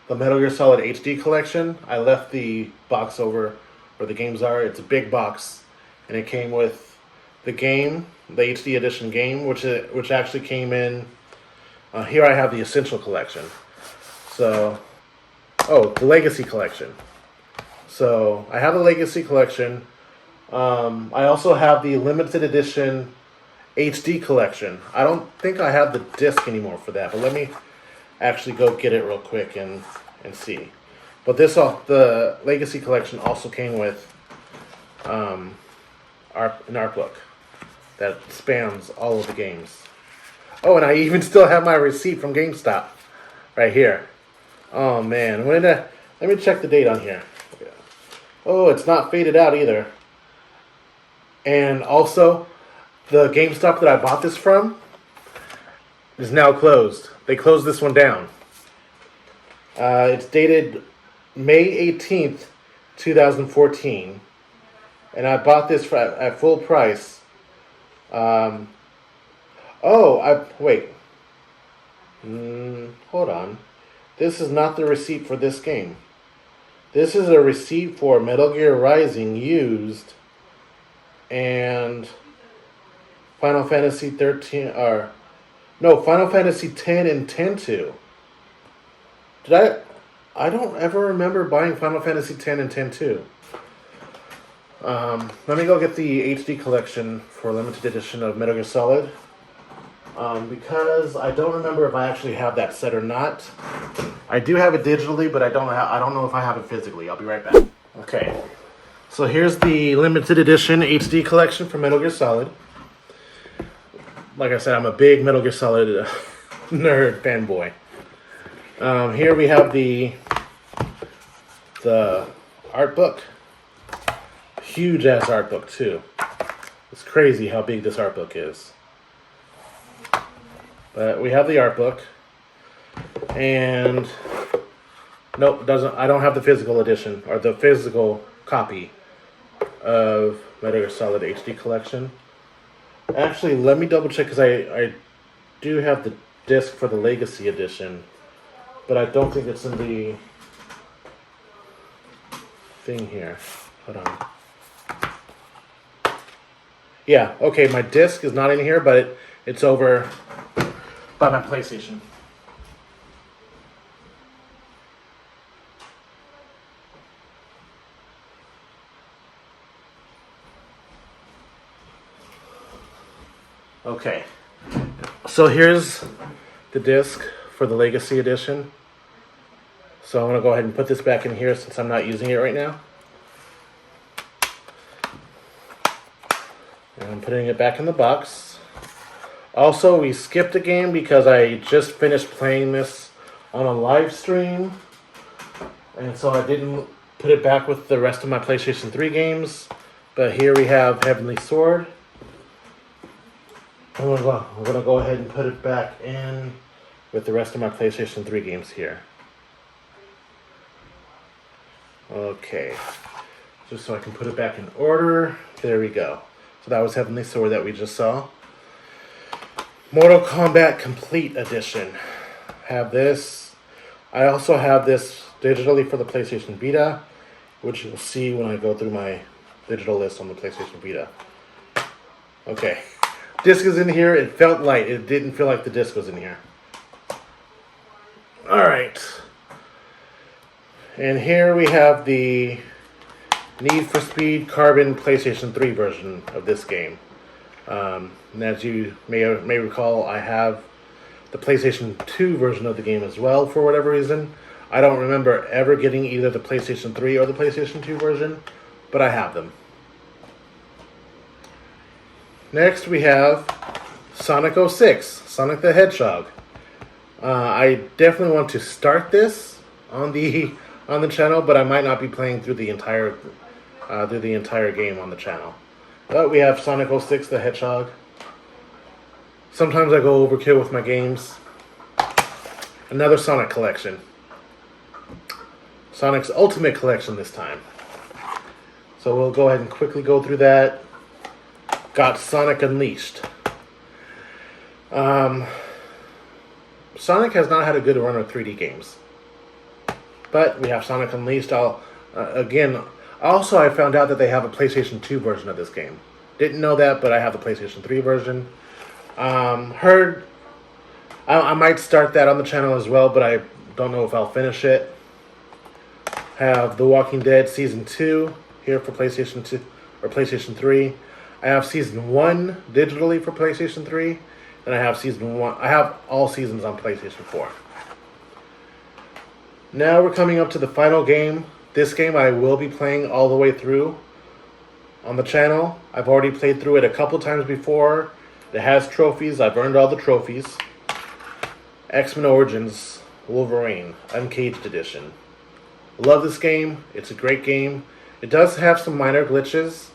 the Metal Gear Solid HD collection. I left the box over where the games are. It's a big box, and it came with the game, the HD edition game, which actually came in Here I have the Essential Collection. So, the Legacy Collection. So I have the Legacy Collection. I also have the limited edition HD Collection. I don't think I have the disc anymore for that, but let me actually go get it real quick and see. But the Legacy Collection also came with an art book that spans all of the games. Oh, and I even still have my receipt from GameStop right here. Oh man, let me check the date on here. Oh, it's not faded out either. And also, the GameStop that I bought this from is now closed. They closed this one down. It's dated May 18th, 2014. And I bought this at full price. Wait. Hold on. This is not the receipt for this game. This is a receipt for Metal Gear Rising used and Final Fantasy 13 Final Fantasy 10 and 10-2. I don't ever remember buying Final Fantasy 10 and 10-2. Let me go get the HD collection for limited edition of Metal Gear Solid. Because I don't remember if I actually have that set or not. I do have it digitally, but I don't know if I have it physically. I'll be right back. Okay. So here's the limited edition HD collection for Metal Gear Solid. Like I said, I'm a big Metal Gear Solid nerd fanboy. Here we have the art book. Huge ass art book too. It's crazy how big this art book is. But we have the art book, and nope, I don't have the physical edition or the physical copy of Metal Gear Solid HD collection. Actually, let me double check because I do have the disc for the Legacy edition, but I don't think it's in the thing here. Hold on. Yeah, okay, my disc is not in here, but it's over by my PlayStation. Okay, so here's the disc for the Legacy edition. So I'm going to go ahead and put this back in here since I'm not using it right now. And I'm putting it back in the box. Also, we skipped a game because I just finished playing this on a live stream. And so I didn't put it back with the rest of my PlayStation 3 games. But here we have Heavenly Sword. I'm going to go ahead and put it back in with the rest of my PlayStation 3 games here. Okay. Just so I can put it back in order. There we go. So that was Heavenly Sword that we just saw. Mortal Kombat Complete Edition. Have this. I also have this digitally for the PlayStation Vita, which you'll see when I go through my digital list on the PlayStation Vita. Okay. Disc is in here. It felt light. It didn't feel like the disc was in here. Alright. And here we have the Need for Speed Carbon PlayStation 3 version of this game. And as you may recall, I have the PlayStation 2 version of the game as well for whatever reason. I don't remember ever getting either the PlayStation 3 or the PlayStation 2 version, but I have them. Next we have Sonic 06, Sonic the Hedgehog. I definitely want to start this on the channel, but I might not be playing through the entire game on the channel. But we have Sonic 06 the Hedgehog. Sometimes I go overkill with my games. Another Sonic collection. Sonic's Ultimate Collection this time. So we'll go ahead and quickly go through that. Got Sonic Unleashed. Sonic has not had a good run of 3D games. But we have Sonic Unleashed. Also, I found out that they have a PlayStation 2 version of this game. Didn't know that, but I have the PlayStation 3 version. Heard I might start that on the channel as well, but I don't know if I'll finish it. Have The Walking Dead Season 2 here for PlayStation 2 or PlayStation 3. I have Season 1 digitally for PlayStation 3, and I have Season 1. I have all seasons on PlayStation 4. Now we're coming up to the final game. This game I will be playing all the way through on the channel. I've already played through it a couple times before. It has trophies. I've earned all the trophies. X-Men Origins Wolverine Uncaged Edition. Love this game. It's a great game. It does have some minor glitches,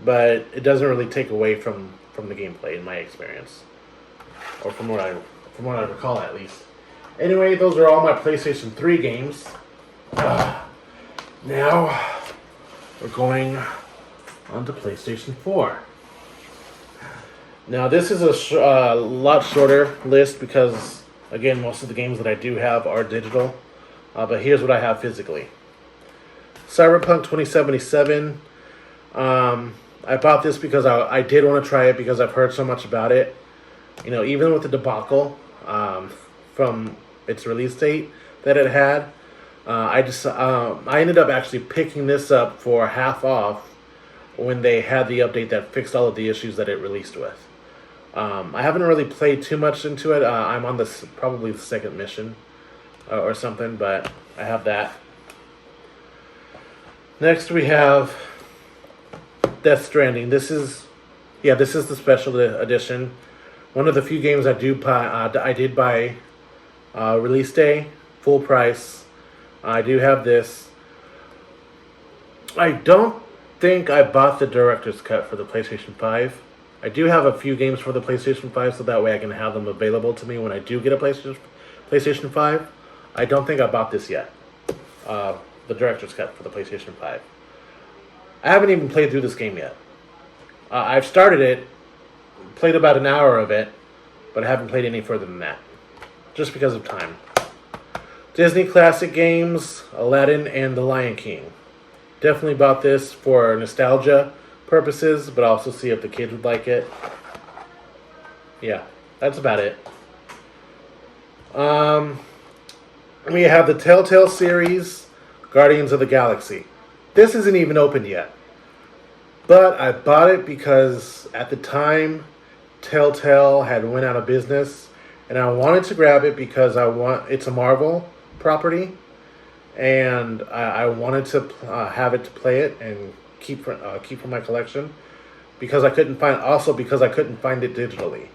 but it doesn't really take away from the gameplay in my experience, or from what I recall at least. Anyway, those are all my PlayStation 3 games. Now we're going on to PlayStation 4. Now this is a lot shorter list because, again, most of the games that I do have are digital. But here's what I have physically. Cyberpunk 2077. I bought this because I did want to try it because I've heard so much about it. You know, even with the debacle from its release date that it had, I ended up actually picking this up for half off when they had the update that fixed all of the issues that it released with. I haven't really played too much into it. I'm on probably the second mission or something, but I have that. Next we have Death Stranding. This is the special edition. One of the few games I did buy release day, full price. I do have this. I don't think I bought the director's cut for the PlayStation 5. I do have a few games for the PlayStation 5, so that way I can have them available to me when I do get a PlayStation 5. I don't think I bought this yet. The director's cut for the PlayStation 5. I haven't even played through this game yet. I've started it, played about an hour of it, but I haven't played any further than that, just because of time. Disney classic games, Aladdin and The Lion King. Definitely bought this for nostalgia purposes, but also see if the kids would like it. Yeah, that's about it. We have the Telltale series, Guardians of the Galaxy. This isn't even open yet, but I bought it because at the time Telltale had went out of business, and I wanted to grab it because it's a Marvel property, and I wanted to have it to play it and keep for my collection because I couldn't find it digitally.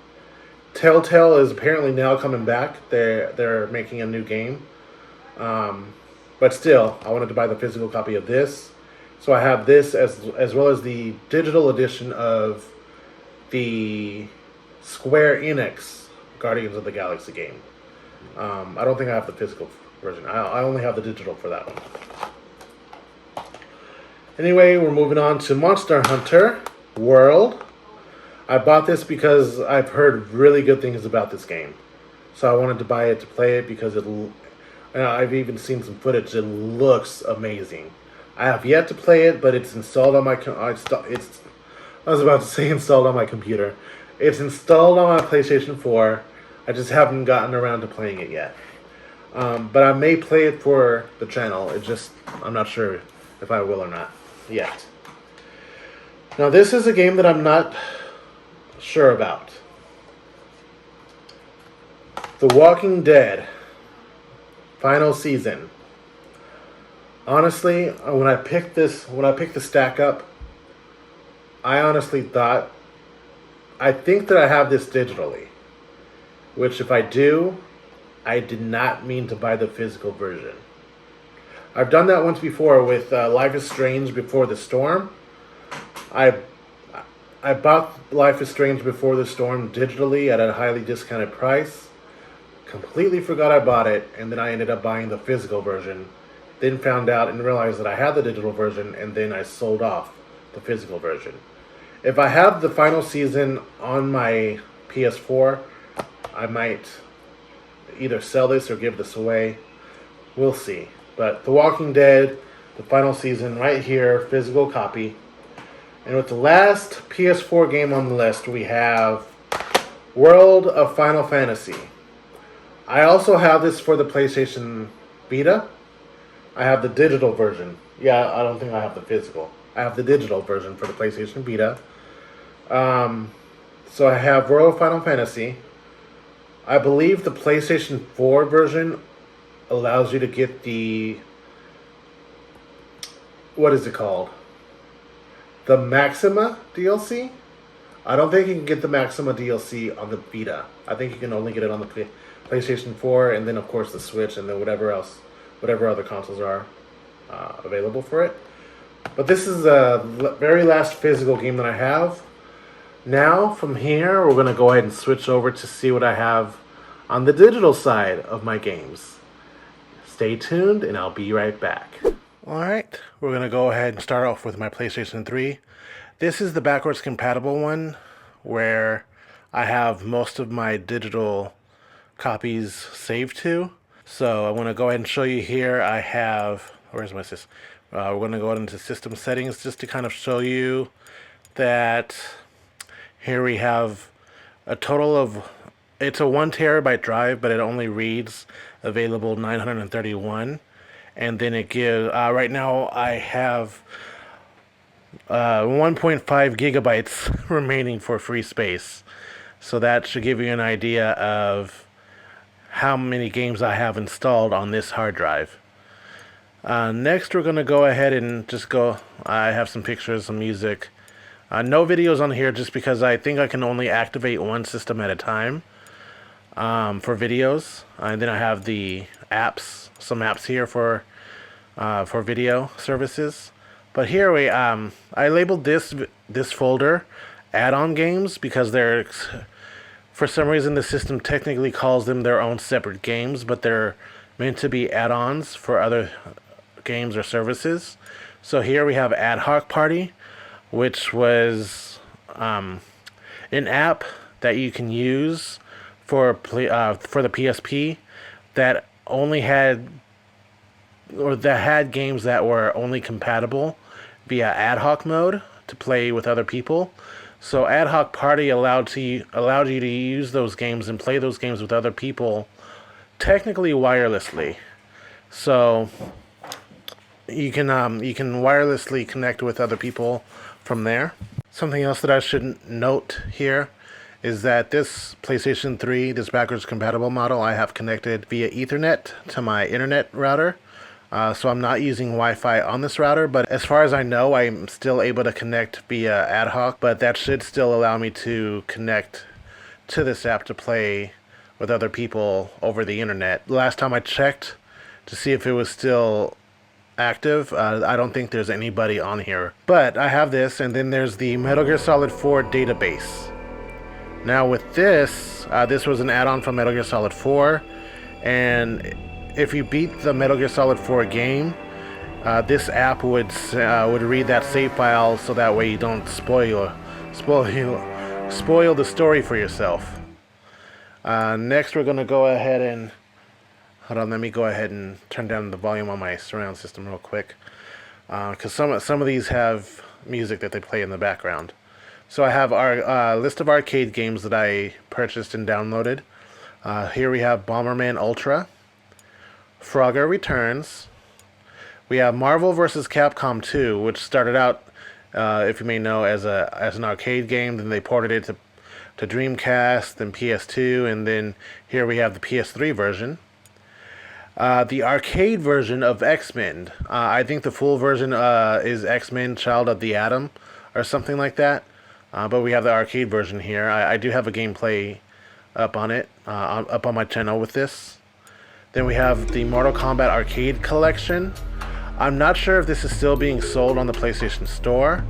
Telltale is apparently now coming back. They're making a new game, but still, I wanted to buy the physical copy of this, so I have this as well as the digital edition of the Square Enix Guardians of the Galaxy game. I don't think I have the physical version. I only have the digital for that one. Anyway, we're moving on to Monster Hunter World. I bought this because I've heard really good things about this game. So I wanted to buy it to play it because I've even seen some footage. It looks amazing. I have yet to play it, but it's installed on my I was about to say installed on my computer. It's installed on my PlayStation 4. I just haven't gotten around to playing it yet. But I may play it for the channel. I'm not sure if I will or not yet. Now this is a game that I'm not sure about. The Walking Dead final season. Honestly, when I picked the stack up, I honestly thought, I think that I have this digitally. Which if I do, I did not mean to buy the physical version. I've done that once before with Life is Strange Before the Storm. I bought Life is Strange Before the Storm digitally at a highly discounted price. Completely forgot I bought it, and then I ended up buying the physical version. Then found out and realized that I had the digital version, and then I sold off the physical version. If I have the final season on my PS4, I might either sell this or give this away. We'll see. But The Walking Dead, the final season, right here, physical copy. And with the last PS4 game on the list, we have World of Final Fantasy. I also have this for the PlayStation Vita. I have the digital version. Yeah, I don't think I have the physical. I have the digital version for the PlayStation Vita. Um, so I have Royal Final Fantasy. I believe the PlayStation 4 version allows you to get the, what is it called? The Maxima DLC? I don't think you can get the Maxima DLC on the Vita. I think you can only get it on the PlayStation 4 and then, of course, the Switch and then whatever other consoles are available for it. But this is the very last physical game that I have. Now, from here, we're going to go ahead and switch over to see what I have on the digital side of my games. Stay tuned, and I'll be right back. Alright, we're going to go ahead and start off with my PlayStation 3. This is the backwards compatible one, where I have most of my digital copies saved to. So I want to go ahead and show you here. I have, where's my system? We're going to go into system settings just to kind of show you that here we have a total of, it's a 1 terabyte drive, but it only reads available 931. And then it gives, right now I have 1.5 gigabytes remaining for free space. So that should give you an idea of how many games I have installed on this hard drive. Next, we're going to go ahead and just go, I have some pictures, some music. No videos on here just because I think I can only activate one system at a time for videos. And then I have the apps, some apps here for video services. But here I labeled this folder add-on games because they're, for some reason the system technically calls them their own separate games, but they're meant to be add-ons for other games or services. So here we have Ad Hoc Party, which was an app that you can use for the PSP that only had, or that had games that were only compatible via ad hoc mode to play with other people. So Ad Hoc Party allowed you to use those games and play those games with other people, technically wirelessly. So you can wirelessly connect with other people from there. Something else that I should note here is that this PlayStation 3, this backwards compatible model, I have connected via Ethernet to my internet router. So I'm not using Wi-Fi on this router, but as far as I know, I'm still able to connect via ad hoc, but that should still allow me to connect to this app to play with other people over the internet. Last time I checked to see if it was still active, I don't think there's anybody on here. But I have this, and then there's the Metal Gear Solid 4 database. Now with this, this was an add-on from Metal Gear Solid 4, and if you beat the Metal Gear Solid 4 game, this app would read that save file so that way you don't spoil the story for yourself. Next, we're going to go ahead and hold on. Let me go ahead and turn down the volume on my surround system real quick, because some of these have music that they play in the background. So I have our list of arcade games that I purchased and downloaded. Here we have Bomberman Ultra, Frogger Returns. We have Marvel vs. Capcom 2, which started out, if you may know, as an arcade game. Then they ported it to Dreamcast, then PS2, and then here we have the PS3 version. The arcade version of X-Men. I think the full version is X-Men Child of the Atom or something like that. But we have the arcade version here. I do have a gameplay up on it, up on my channel with this. Then we have the Mortal Kombat Arcade Collection. I'm not sure if this is still being sold on the PlayStation Store,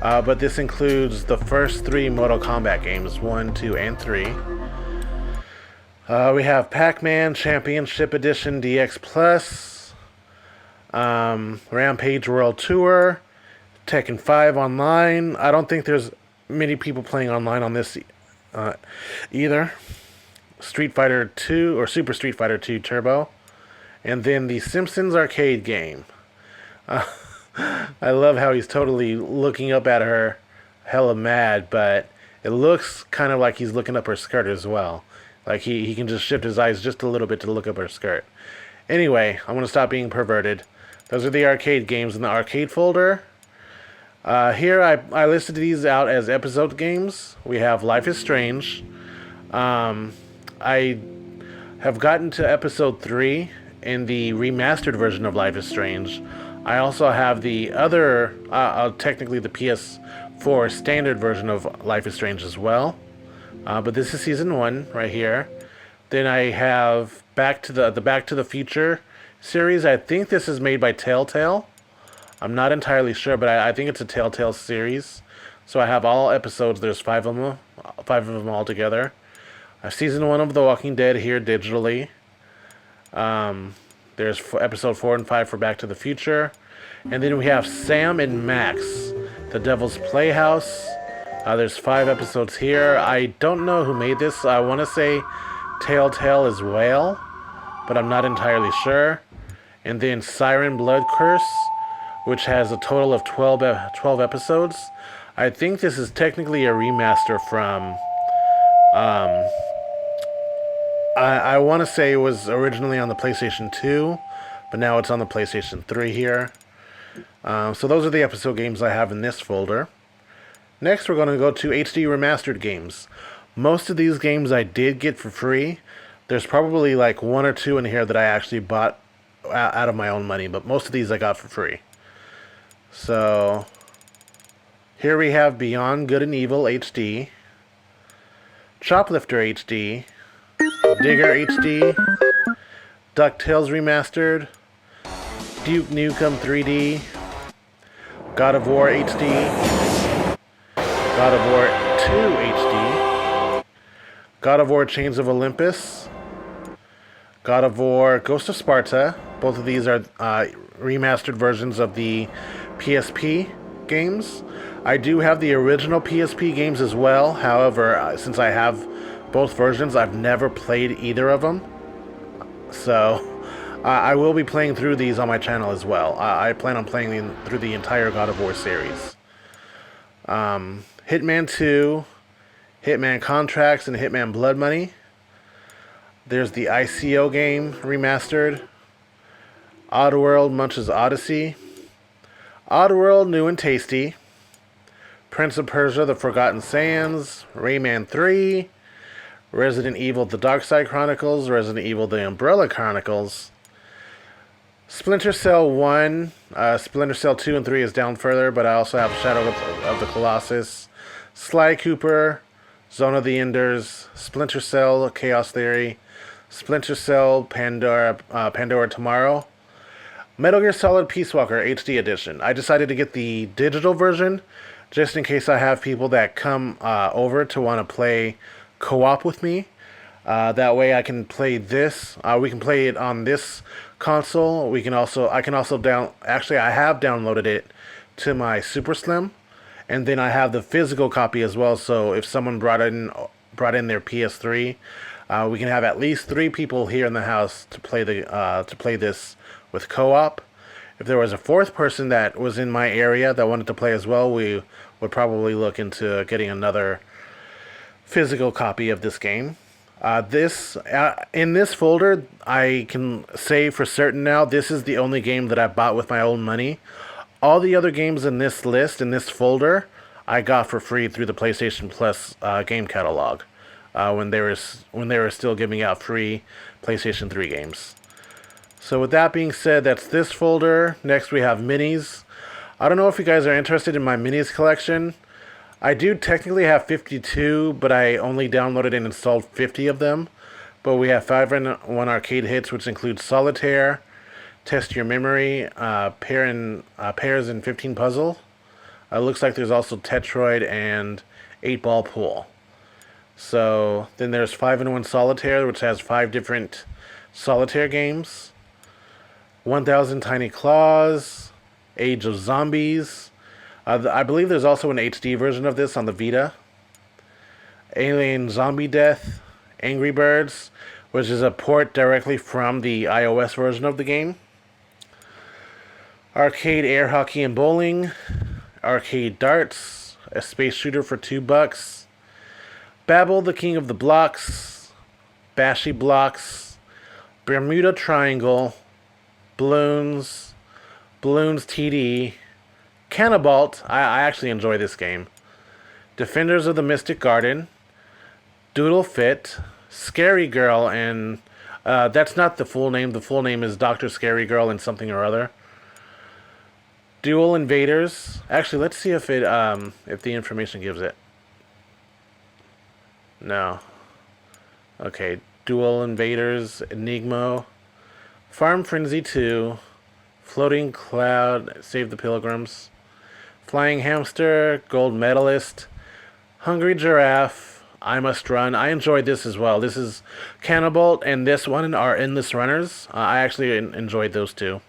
but this includes the first 3 Mortal Kombat games, 1, 2, and 3. We have Pac-Man Championship Edition DX Plus, Rampage World Tour, Tekken 5 Online. I don't think there's many people playing online on this either. Street Fighter 2 or Super Street Fighter 2 Turbo, and then the Simpsons arcade game. I love how he's totally looking up at her, hella mad, but it looks kind of like he's looking up her skirt as well. Like he can just shift his eyes just a little bit to look up her skirt. Anyway, I'm gonna stop being perverted. Those are the arcade games in the arcade folder. Here I listed these out as episode games. We have Life is Strange. I have gotten to episode 3 in the remastered version of Life is Strange. I also have the other, technically the PS4 standard version of Life is Strange as well. But this is season 1 right here. Then I have Back to the Future series. I think this is made by Telltale. I'm not entirely sure, but I think it's a Telltale series. So I have all episodes. There's 5 of them altogether. Season 1 of The Walking Dead here digitally. There's episode 4 and 5 for Back to the Future. And then we have Sam and Max, The Devil's Playhouse. There's 5 episodes here. I don't know who made this. I want to say Telltale as well, but I'm not entirely sure. And then Siren Blood Curse, which has a total of 12 episodes. I think this is technically a remaster from... I want to say it was originally on the PlayStation 2, but now it's on the PlayStation 3 here. So those are the episode games I have in this folder. Next, we're going to go to HD Remastered games. Most of these games I did get for free. There's probably like 1 or 2 in here that I actually bought out of my own money, but most of these I got for free. So, here we have Beyond Good and Evil HD, Choplifter HD, Digger HD, DuckTales Remastered, Duke Nukem 3D, God of War HD, God of War 2 HD, God of War Chains of Olympus, God of War Ghost of Sparta. Both of these are remastered versions of the PSP games. I do have the original PSP games as well. However, since I have both versions, I've never played either of them. So, I will be playing through these on my channel as well. I plan on playing through the entire God of War series. Hitman 2, Hitman Contracts, and Hitman Blood Money. There's the ICO game remastered. Oddworld Munch's Odyssey. Oddworld New and Tasty. Prince of Persia The Forgotten Sands. Rayman 3. Resident Evil The Dark Side Chronicles. Resident Evil The Umbrella Chronicles. Splinter Cell 1. Splinter Cell 2 and 3 is down further, but I also have Shadow of the Colossus. Sly Cooper. Zone of the Enders. Splinter Cell Chaos Theory. Splinter Cell Pandora Tomorrow. Metal Gear Solid Peace Walker HD Edition. I decided to get the digital version just in case I have people that come over to want to play co-op with me. That way I can play this. We can play it on this console. I can also I have downloaded it to my Super Slim, and then I have the physical copy as well. So if someone brought in their PS3, we can have at least 3 people here in the house to play this with co-op. If there was a 4th person that was in my area that wanted to play as well, we would probably look into getting another physical copy of this game. In this folder, I can say for certain now, this is the only game that I bought with my own money. All the other games in this list, in this folder, I got for free through the PlayStation Plus game catalog when they were still giving out free PlayStation 3 games. So with that being said, that's this folder. Next we have minis. I don't know if you guys are interested in my minis collection. I do technically have 52, but I only downloaded and installed 50 of them. But we have 5-in-1 arcade hits, which include Solitaire, Test Your Memory, Pairs and 15 Puzzle. Looks like there's also Tetroid and 8-Ball Pool. So then there's 5-in-1 Solitaire, which has 5 different Solitaire games. 1000 Tiny Claws, Age of Zombies. I believe there's also an HD version of this on the Vita. Alien Zombie Death, Angry Birds, which is a port directly from the iOS version of the game. Arcade Air Hockey and Bowling, Arcade Darts, a space shooter for $2. Babel, the King of the Blocks, Bashy Blocks, Bermuda Triangle, Balloons, Balloons TD, Cannabalt. I actually enjoy this game. Defenders of the Mystic Garden, Doodle Fit, Scary Girl, and that's not the full name. The full name is Dr. Scary Girl and something or other. Dual Invaders. Actually, let's see if the information gives it. No. Okay. Dual Invaders, Enigma, Farm Frenzy 2, Floating Cloud, Save the Pilgrims, Flying Hamster, Gold Medalist, Hungry Giraffe, I Must Run. I enjoyed this as well. This is Cannibal, and this one are Endless Runners. I actually enjoyed those two.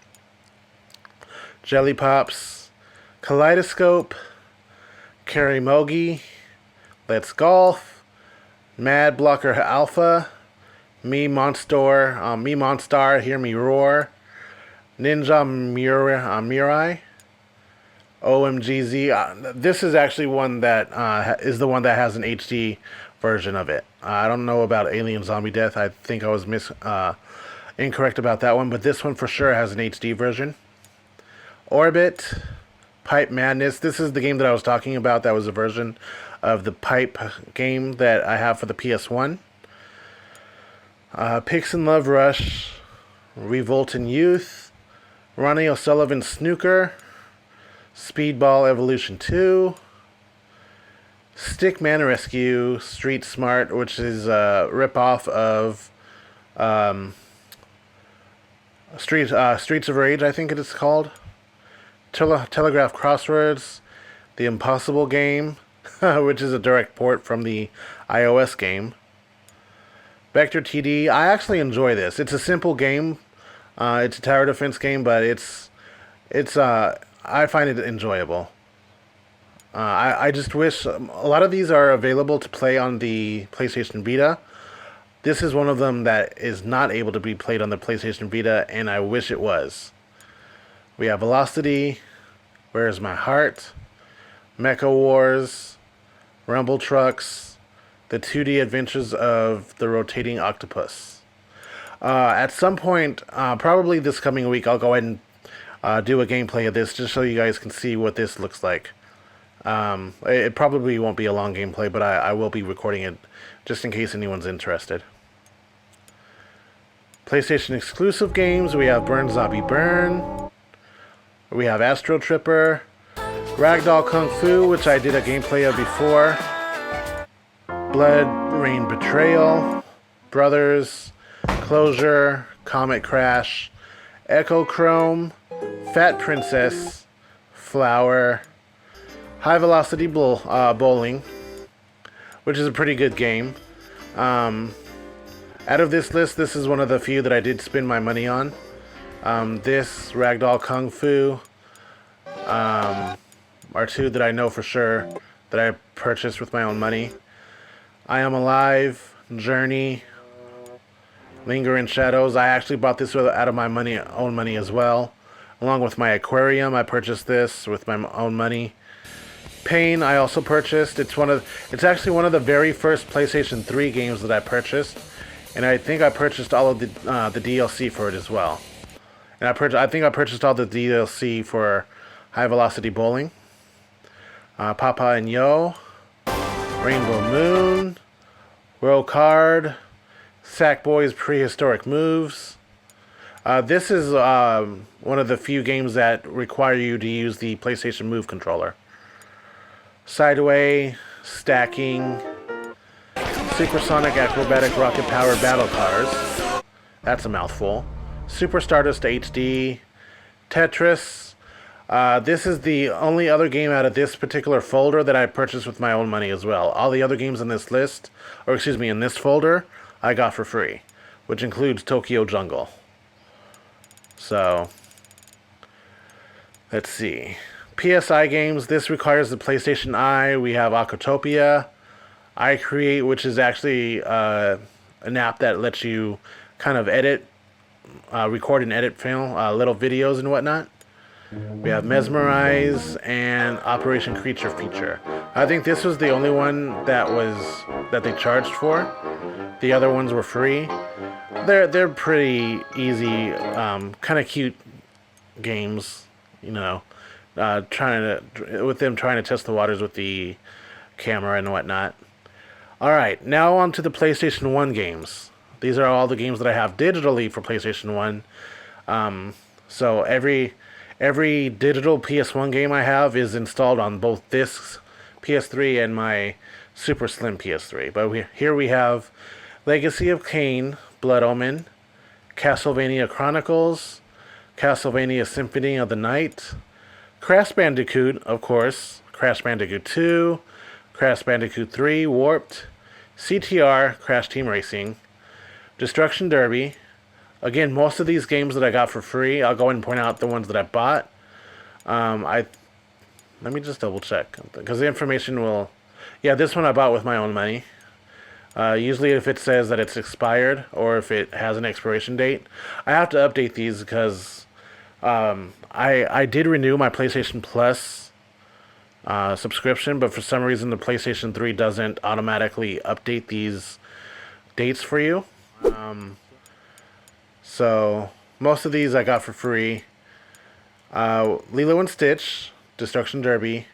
Jelly Pops, Kaleidoscope, Karimogi, Let's Golf, Mad Blocker Alpha, Me Monstar, Hear Me Roar, Ninja Mirai, OMGZ. This is actually one that is the one that has an HD version of it. I don't know about Alien Zombie Death. I think I was incorrect about that one, but this one for sure has an HD version. Orbit, Pipe Madness. This is the game that I was talking about. That was a version of the Pipe game that I have for the PS1. Pix and Love Rush, Revolting Youth, Ronnie O'Sullivan Snooker, Speedball Evolution 2, Stickman Rescue, Street Smart, which is a ripoff of Streets of Rage, I think it is called. Telegraph Crosswords, The Impossible Game, which is a direct port from the iOS game. Vector TD. I actually enjoy this. It's a simple game. It's a tower defense game, but I find it enjoyable. I just wish a lot of these are available to play on the PlayStation Vita. This is one of them that is not able to be played on the PlayStation Vita, and I wish it was. We have Velocity, Where's My Heart, Mecha Wars, Rumble Trucks, The 2D Adventures of the Rotating Octopus. At some point, probably this coming week, I'll go ahead and do a gameplay of this just so you guys can see what this looks like. It probably won't be a long gameplay, but I will be recording it just in case anyone's interested. PlayStation exclusive games, we have Burn Zombie Burn, we have Astro Tripper, Ragdoll Kung Fu, which I did a gameplay of before, Blood Rain Betrayal, Brothers, Closure, Comet Crash, Echo Chrome, Fat Princess, Flower, High Velocity Bowling, which is a pretty good game. Out of this list, this is one of the few that I did spend my money on. This, Ragdoll Kung Fu, are two that I know for sure that I purchased with my own money. I Am Alive, Journey, Linger in Shadows. I actually bought this out of my own money as well. Along with my aquarium, I purchased this with my own money. Pain, I also purchased. It's actually one of the very first PlayStation 3 games that I purchased, and I think I purchased all of the DLC for it as well. And I think I purchased all the DLC for High Velocity Bowling. Papa and Yo, Rainbow Moon, World Card, Sackboy's Prehistoric Moves. This is one of the few games that require you to use the PlayStation Move controller. Sideway, Stacking, Supersonic Acrobatic Rocket Powered Battle Cars. That's a mouthful. Super Stardust HD, Tetris. This is the only other game out of this particular folder that I purchased with my own money as well. All the other games in this list, or excuse me, in this folder, I got for free, which includes Tokyo Jungle. So, let's see. PSI games, this requires the PlayStation Eye. We have Aquatopia, iCreate, which is actually an app that lets you kind of record and edit film, little videos and whatnot. We have Mesmerize and Operation Creature Feature. I think this was the only one that they charged for. The other ones were free. They're pretty easy, kind of cute games, you know. Trying to test the waters with the camera and whatnot. All right, now on to the PlayStation 1 games. These are all the games that I have digitally for PlayStation 1. So every digital PS1 game I have is installed on both discs, PS3 and my super slim PS3. But here we have Legacy of Kain, Blood Omen, Castlevania Chronicles, Castlevania Symphony of the Night, Crash Bandicoot, of course, Crash Bandicoot 2, Crash Bandicoot 3, Warped, CTR, Crash Team Racing, Destruction Derby. Again, most of these games that I got for free, I'll go ahead and point out the ones that I bought. Let me just double check, because the information will... Yeah, this one I bought with my own money. Usually if it says that it's expired or if it has an expiration date, I have to update these because I did renew my PlayStation Plus subscription, but for some reason the PlayStation 3 doesn't automatically update these dates for you. So most of these I got for free. Lilo and Stitch, Destruction Derby.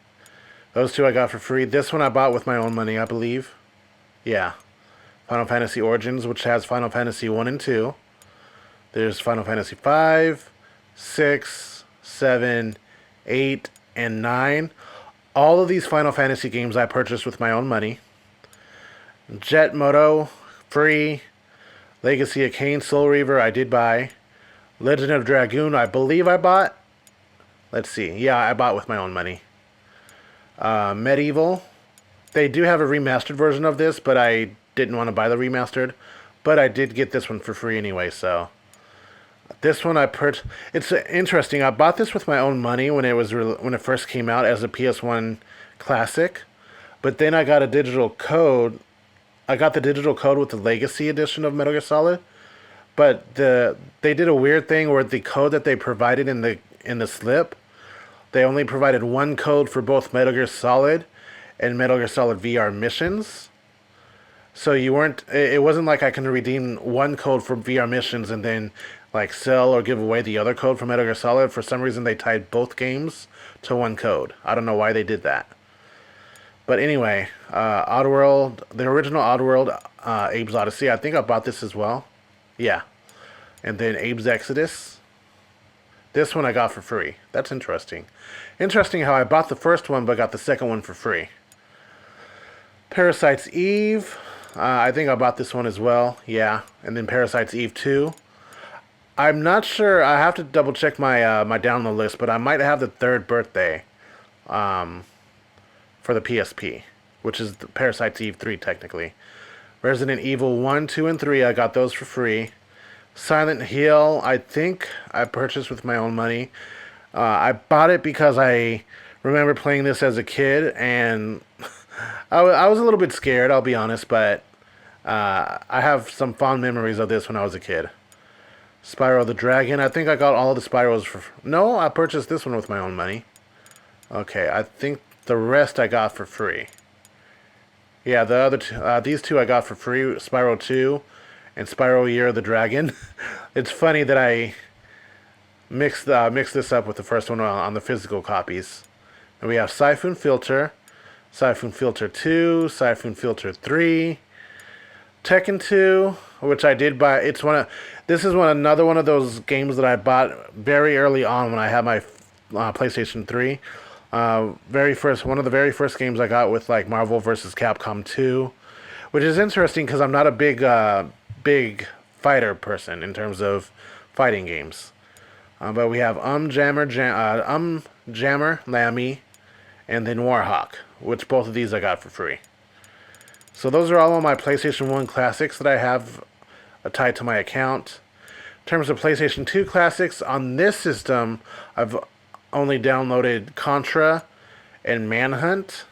Those two I got for free. This one I bought with my own money, I believe. Yeah. Final Fantasy Origins, which has Final Fantasy 1 and 2. There's Final Fantasy 5, 6, 7, 8, and 9. All of these Final Fantasy games I purchased with my own money. Jet Moto, free. Legacy of Kain, Soul Reaver, I did buy. Legend of Dragoon, I believe I bought. Let's see. Yeah, I bought with my own money. Medieval. They do have a remastered version of this, but I didn't want to buy the remastered. But I did get this one for free anyway, so... This one I purchased... It's interesting. I bought this with my own money when it first came out as a PS1 classic. But then I got a digital code. I got the digital code with the Legacy edition of Metal Gear Solid. But they did a weird thing where the code that they provided in the slip, they only provided one code for both Metal Gear Solid and Metal Gear Solid VR missions. So it wasn't like I can redeem one code for VR missions and then like sell or give away the other code for Metal Gear Solid. For some reason they tied both games to one code. I don't know why they did that. But anyway, Oddworld, the original Oddworld, Abe's Odyssey, I think I bought this as well. Yeah. And then Abe's Exodus. This one I got for free. That's interesting. Interesting how I bought the first one but got the second one for free. Parasite's Eve. I think I bought this one as well. Yeah. And then Parasite's Eve 2. I'm not sure. I have to double check my my download list, but I might have the third birthday for the PSP, which is the Parasite's Eve 3 technically. Resident Evil 1, 2, and 3, I got those for free. Silent Hill, I think I purchased with my own money. I bought it because I remember playing this as a kid, and I was a little bit scared, I'll be honest, but I have some fond memories of this when I was a kid. Spyro the Dragon, I think I got all the Spyros for... No, I purchased this one with my own money. Okay, I think the rest I got for free. Yeah, the other two, these two I got for free, Spyro 2 and Spyro Year of the Dragon. It's funny that I mixed this up with the first one on the physical copies. And we have Siphon Filter, Siphon Filter 2, Siphon Filter 3, Tekken 2, which I did buy. This is another one of those games that I bought very early on when I had my PlayStation 3. One of the very first games I got with like Marvel vs. Capcom 2, which is interesting because I'm not a big fighter person in terms of fighting games. But we have Jammer, Lammy, and then Warhawk, which both of these I got for free. So those are all of my PlayStation 1 classics that I have tied to my account. In terms of PlayStation 2 classics, on this system, I've only downloaded Contra and Manhunt.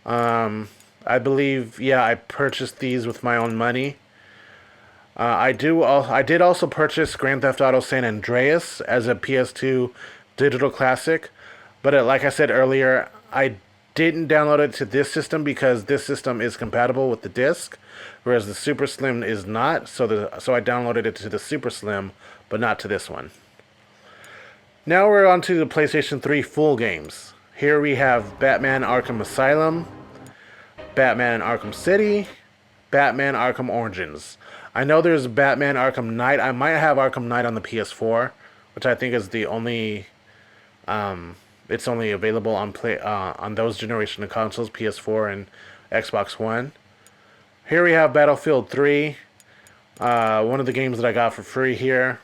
I believe, yeah, I purchased these with my own money. I did also purchase Grand Theft Auto San Andreas as a PS2 digital classic, but like I said earlier, I didn't download it to this system because this system is compatible with the disc, whereas the Super Slim is not. So I downloaded it to the Super Slim, but not to this one. Now we're on to the PlayStation 3 full games. Here we have Batman Arkham Asylum, Batman Arkham City, Batman Arkham Origins. I know there's Batman Arkham Knight. I might have Arkham Knight on the PS4, which I think is the only. It's only available on those generation of consoles, PS4 and Xbox One. Here we have Battlefield 3, one of the games that I got for free here.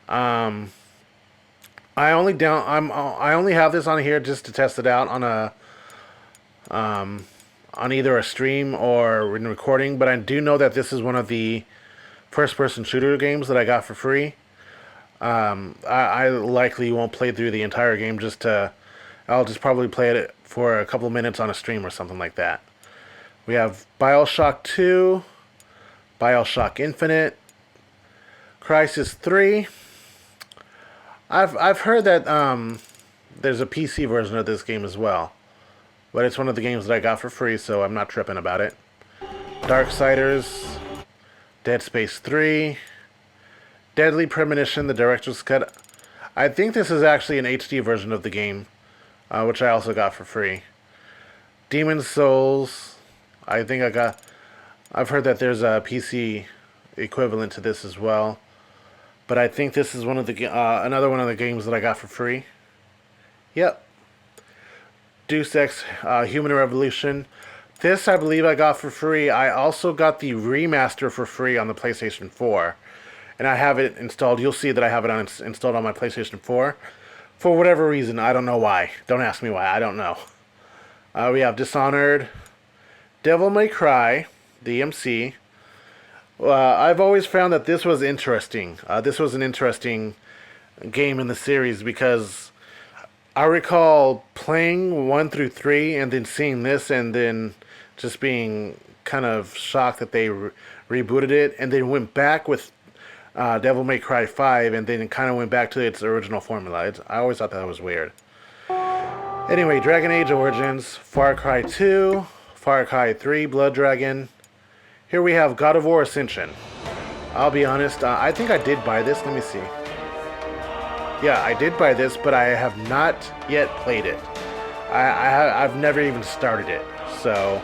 I only have this on here just to test it out on either a stream or in recording, but I do know that this is one of the first-person shooter games that I got for free. I likely won't play through the entire game. I'll just probably play it for a couple of minutes on a stream or something like that. We have BioShock 2, BioShock Infinite, Crysis 3. I've heard that there's a PC version of this game as well, but it's one of the games that I got for free, so I'm not tripping about it. Darksiders, Dead Space 3, Deadly Premonition, the director's cut. I think this is actually an HD version of the game, which I also got for free. Demon's Souls. I've heard that there's a PC equivalent to this as well. But I think this is another one of the games that I got for free. Yep. Deus Ex Human Revolution. This I believe I got for free. I also got the remaster for free on the PlayStation 4. And I have it installed. You'll see that I have it installed on my PlayStation 4. For whatever reason, I don't know why. Don't ask me why, I don't know. We have Dishonored, Devil May Cry, DMC. I've always found that this was interesting. This was an interesting game in the series because I recall playing 1 through 3 and then seeing this and then just being kind of shocked that they rebooted it and then went back with Devil May Cry 5 and then it kind of went back to its original formula. I always thought that was weird. Anyway, Dragon Age Origins, Far Cry 2, Far Cry 3, Blood Dragon. Here we have God of War Ascension. I'll be honest, I think I did buy this. Let me see. Yeah, I did buy this, but I have not yet played it. I've never even started it. So,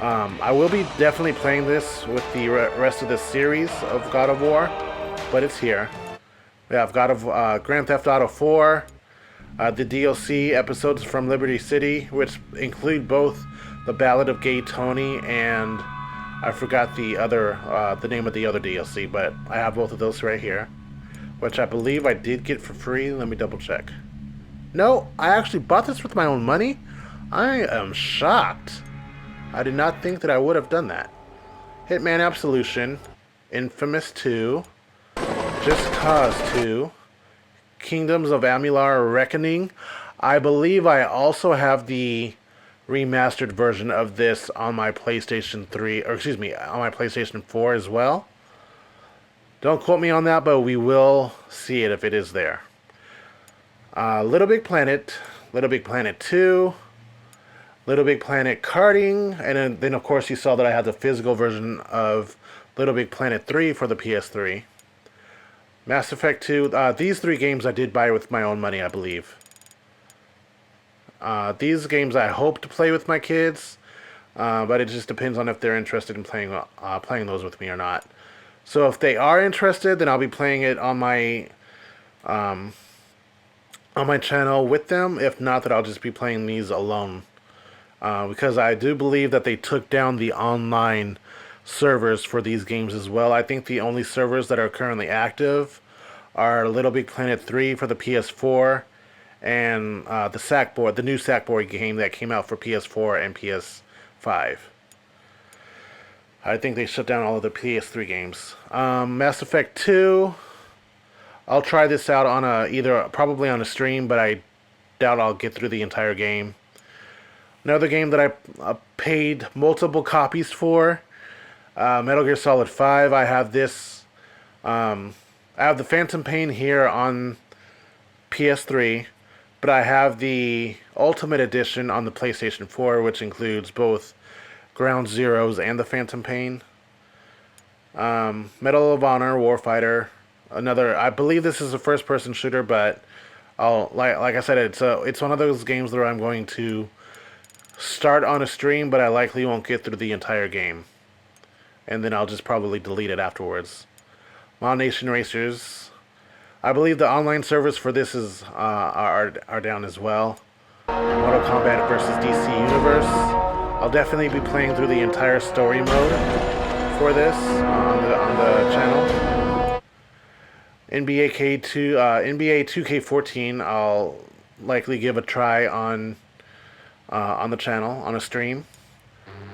I will be definitely playing this with the rest of the series of God of War, but it's here. We have Grand Theft Auto 4, the DLC episodes from Liberty City, which include both the Ballad of Gay Tony and I forgot the name of the other DLC, but I have both of those right here, which I believe I did get for free. Let me double check. No, I actually bought this with my own money. I am shocked. I did not think that I would have done that. Hitman Absolution, Infamous 2, Just Cause 2, Kingdoms of Amalur Reckoning. I believe I also have the remastered version of this on my PlayStation 3, or excuse me, on my PlayStation 4 as well. Don't quote me on that, but we will see it if it is there. Little Big Planet, Little Big Planet 2, Little Big Planet Karting, and then of course you saw that I had the physical version of Little Big Planet 3 for the PS3. Mass Effect 2, these 3 games I did buy with my own money, I believe. These games I hope to play with my kids, but it just depends on if they're interested in playing those with me or not. So if they are interested, then I'll be playing it on my channel with them. If not, then I'll just be playing these alone. Because I do believe that they took down the online servers for these games as well. I think the only servers that are currently active are Little Big Planet 3 for the PS4 and the new Sackboy game that came out for PS4 and PS5. I think they shut down all of the PS3 games. Mass Effect 2. I'll try this out on probably on a stream, but I doubt I'll get through the entire game. Another game that I paid multiple copies for, Metal Gear Solid 5. I have this. I have the Phantom Pain here on PS3. but I have the Ultimate Edition on the PlayStation 4, which includes both Ground Zeroes and the Phantom Pain. Medal of Honor, Warfighter. Another, I believe this is a first-person shooter, but like I said, it's one of those games where I'm going to start on a stream, but I likely won't get through the entire game, and then I'll just probably delete it afterwards. Mile Nation Racers. I believe the online servers for this are down as well. Mortal Kombat versus DC Universe. I'll definitely be playing through the entire story mode for this on the channel. NBA 2K14. I'll likely give a try on the channel on a stream.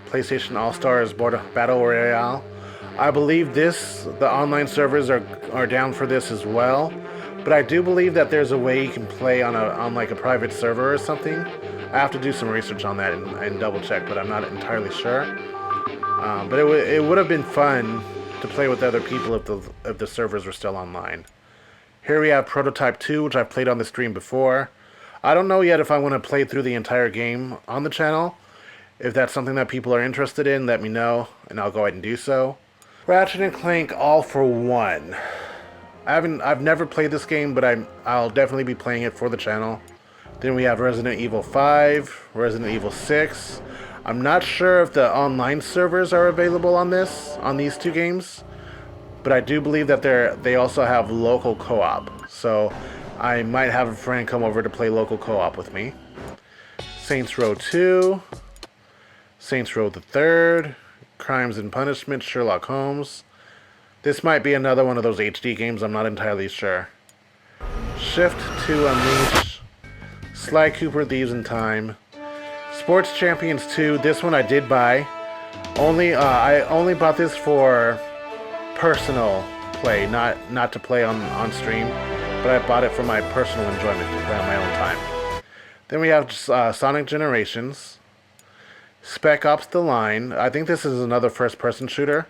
PlayStation All Stars Battle Royale. I believe the online servers are down for this as well, but I do believe that there's a way you can play on like a private server or something. I have to do some research on that and double check, but I'm not entirely sure. But it would have been fun to play with other people if the servers were still online. Here we have Prototype 2, which I've played on the stream before. I don't know yet if I want to play through the entire game on the channel. If that's something that people are interested in, let me know, and I'll go ahead and do so. Ratchet and Clank All for One. I've never played this game, but I'll definitely be playing it for the channel. Then we have Resident Evil 5, Resident Evil 6. I'm not sure if the online servers are available on these two games, but I do believe that they also have local co-op. So I might have a friend come over to play local co-op with me. Saints Row 2, Saints Row the Third, Crimes and Punishment, Sherlock Holmes. This might be another one of those HD games, I'm not entirely sure. Shift to Unleash, Sly Cooper Thieves in Time, Sports Champions 2. This one I did buy. I only bought this for personal play, not to play on stream, but I bought it for my personal enjoyment to play on my own time. Then we have Sonic Generations, Spec Ops: The Line. I think this is another first-person shooter.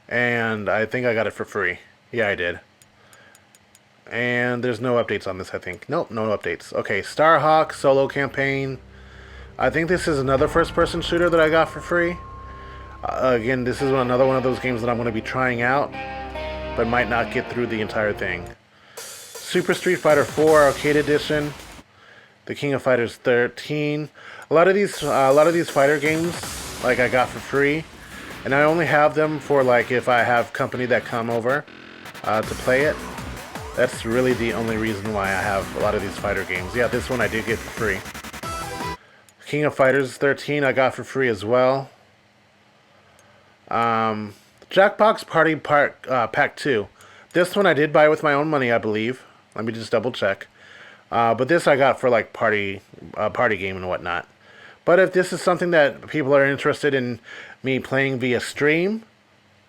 And I think I got it for free. Yeah, I did. And there's no updates on this, I think. Nope, no updates. Okay, Starhawk Solo Campaign. I think this is another first-person shooter that I got for free. Again, this is another one of those games that I'm going to be trying out, but might not get through the entire thing. Super Street Fighter 4 Arcade Edition. The King of Fighters 13. A lot of these fighter games, like, I got for free, and I only have them for like if I have company that come over to play it. That's really the only reason why I have a lot of these fighter games. Yeah, this one I did get for free. King of Fighters 13 I got for free as well. Jackbox Party Pack 2. This one I did buy with my own money, I believe. Let me just double check. But this I got for like party game and whatnot. But if this is something that people are interested in me playing via stream,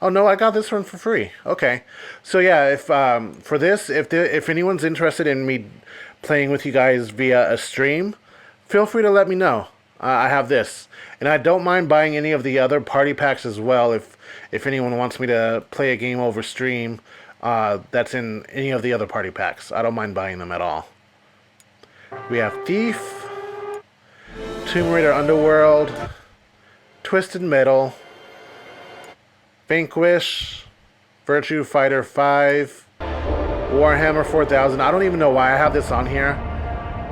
oh no, I got this one for free. Okay, so yeah, if for this, if anyone's interested in me playing with you guys via a stream, feel free to let me know. I have this, and I don't mind buying any of the other party packs as well. If anyone wants me to play a game over stream, that's in any of the other party packs, I don't mind buying them at all. We have Thief, Tomb Raider Underworld, Twisted Metal, Vanquish, Virtua Fighter 5, Warhammer 4000. I don't even know why I have this on here.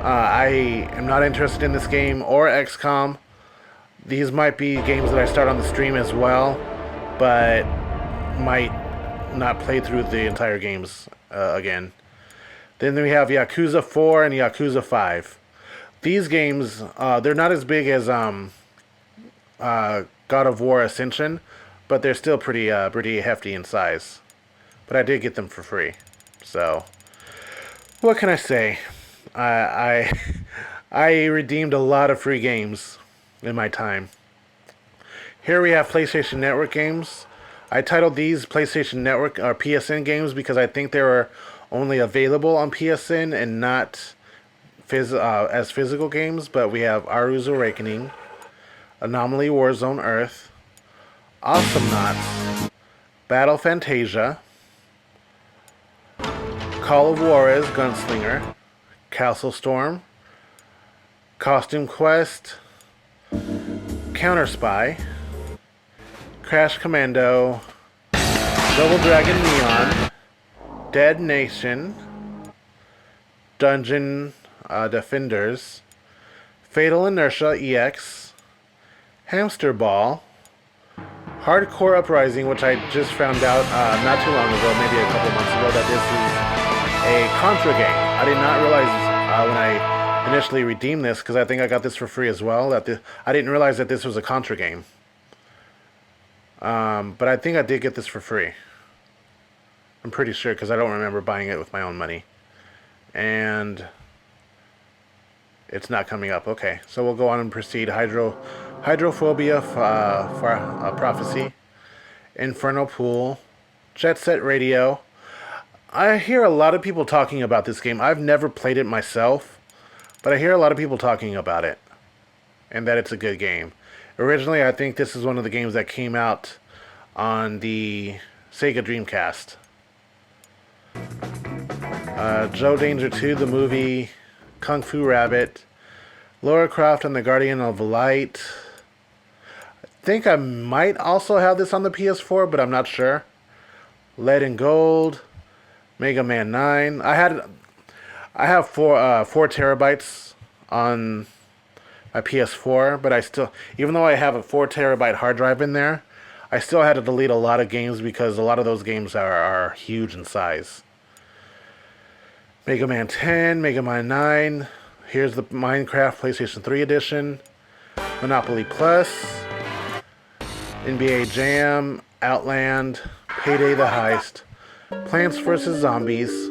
I am not interested in this game or XCOM. These might be games that I start on the stream as well, but might not play through the entire games again. Then we have Yakuza 4 and Yakuza 5. These games, they're not as big as God of War Ascension, but they're still pretty hefty in size. But I did get them for free. So, what can I say? I redeemed a lot of free games in my time. Here we have PlayStation Network games. I titled these PlayStation Network or PSN games because I think they were only available on PSN and not as physical games. But we have Aru's Awakening, Anomaly Warzone Earth, Awesome Knots, Battle Fantasia, Call of Juarez, Gunslinger, Castle Storm, Costume Quest, Counter Spy, Crash Commando, Double Dragon Neon, Dead Nation, Dungeon Defenders, Fatal Inertia EX, Hamster Ball, Hardcore Uprising, which I just found out not too long ago, maybe a couple months ago, that this is a Contra game. I did not realize when I initially redeemed this, because I think I got this for free as well, that I didn't realize that this was a Contra game. But I think I did get this for free. I'm pretty sure, because I don't remember buying it with my own money. And it's not coming up. Okay, so we'll go on and proceed. Hydrophobia for Prophecy, Inferno Pool, Jet Set Radio. I hear a lot of people talking about this game. I've never played it myself, but I hear a lot of people talking about it, and that it's a good game. Originally, I think this is one of the games that came out on the Sega Dreamcast. Joe Danger 2, the movie, Kung Fu Rabbit, Lara Croft and the Guardian of Light. I think I might also have this on the PS4, but I'm not sure. Lead and Gold, Mega Man 9. I have 4 terabytes on my PS4, but I still, even though I have a 4 terabyte hard drive in there, I still had to delete a lot of games because a lot of those games are huge in size. Mega Man 10, Mega Man 9. Here's the Minecraft PlayStation 3 edition. Monopoly Plus. NBA Jam. Outland. Payday the Heist. Plants vs. Zombies.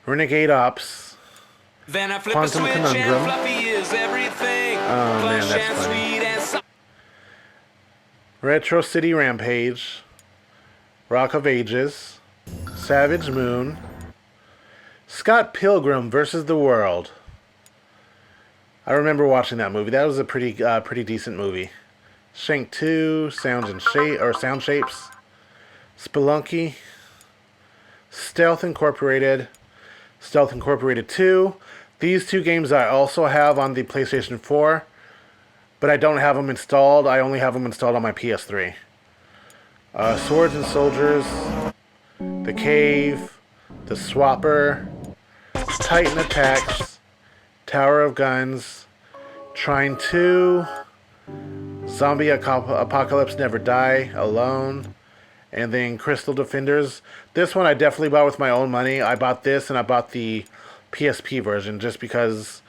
Renegade Ops. Quantum Conundrum. Oh man, that's funny. Retro City Rampage. Rock of Ages. Savage Moon. Scott Pilgrim vs. the World. I remember watching that movie. That was a pretty decent movie. Shank 2, Sound Shapes. Spelunky. Stealth Incorporated. Stealth Incorporated 2. These 2 games I also have on the PlayStation 4, but I don't have them installed. I only have them installed on my PS3. Swords and Soldiers. The Cave. The Swapper. Titan Attacks, Tower of Guns, Trine 2, Zombie Apocalypse Never Die, Alone, and then Crystal Defenders. This one I definitely bought with my own money. I bought this and I bought the PSP version just because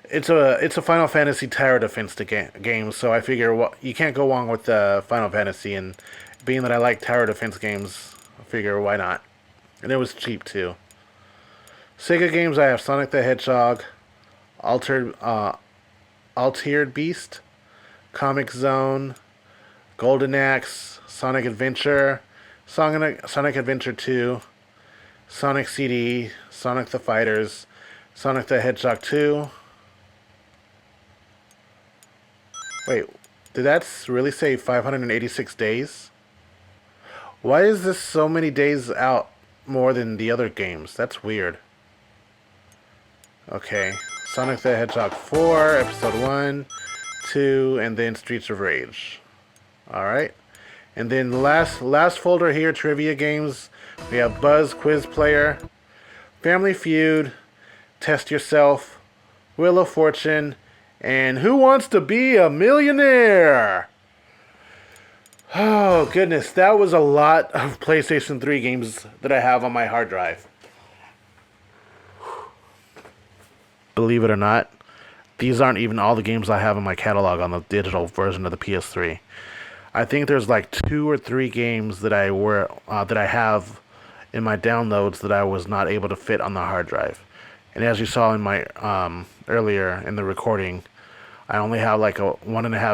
it's a Final Fantasy tower defense game, so I figure you can't go wrong with Final Fantasy, and being that I like tower defense games, I figure why not. And it was cheap too. Sega games, I have Sonic the Hedgehog, Altered Beast, Comic Zone, Golden Axe, Sonic Adventure, Sonic Adventure 2, Sonic CD, Sonic the Fighters, Sonic the Hedgehog 2. Wait, did that really say 586 days? Why is this so many days out more than the other games? That's weird. Okay, Sonic the Hedgehog 4, Episode 1, 2, and then Streets of Rage. Alright. And then the last folder here, Trivia Games. We have Buzz Quiz Player, Family Feud, Test Yourself, Wheel of Fortune, and Who Wants to Be a Millionaire? Oh, goodness. That was a lot of PlayStation 3 games that I have on my hard drive. Believe it or not, these aren't even all the games I have in my catalog on the digital version of the PS3. I think there's like 2 or 3 games that I have in my downloads that I was not able to fit on the hard drive. And as you saw in my earlier in the recording, I only have like 1.5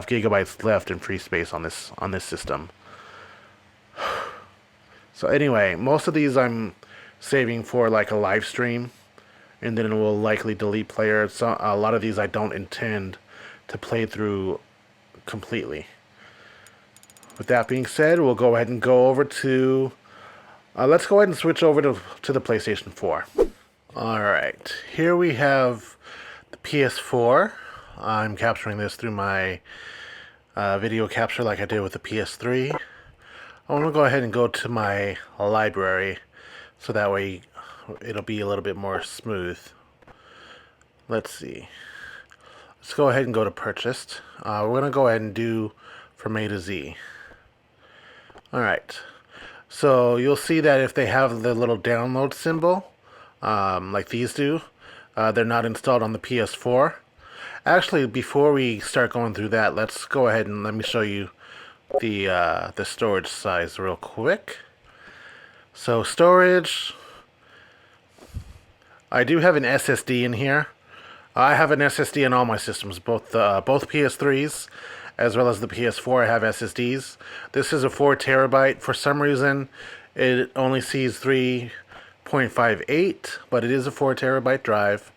gigabytes left in free space on this system. So anyway, most of these I'm saving for like a live stream, and then we'll likely delete players. So a lot of these I don't intend to play through completely. With that being said, we'll go ahead and go over to Let's go ahead and switch over to the PlayStation 4. Alright, here we have the PS4. I'm capturing this through my video capture like I did with the PS3. I want to go ahead and go to my library so that way it'll be a little bit more smooth. Let's see. Let's go ahead and go to purchased. We're going to go ahead and do from A to Z. Alright. So you'll see that if they have the little download symbol, like these do, they're not installed on the PS4. Actually, before we start going through that, let's go ahead and let me show you the storage size real quick. So storage, I do have an SSD in here. I have an SSD in all my systems, both PS3s as well as the PS4. I have SSDs. This is a 4 terabyte. For some reason, it only sees 3.58, but it is a 4 terabyte drive,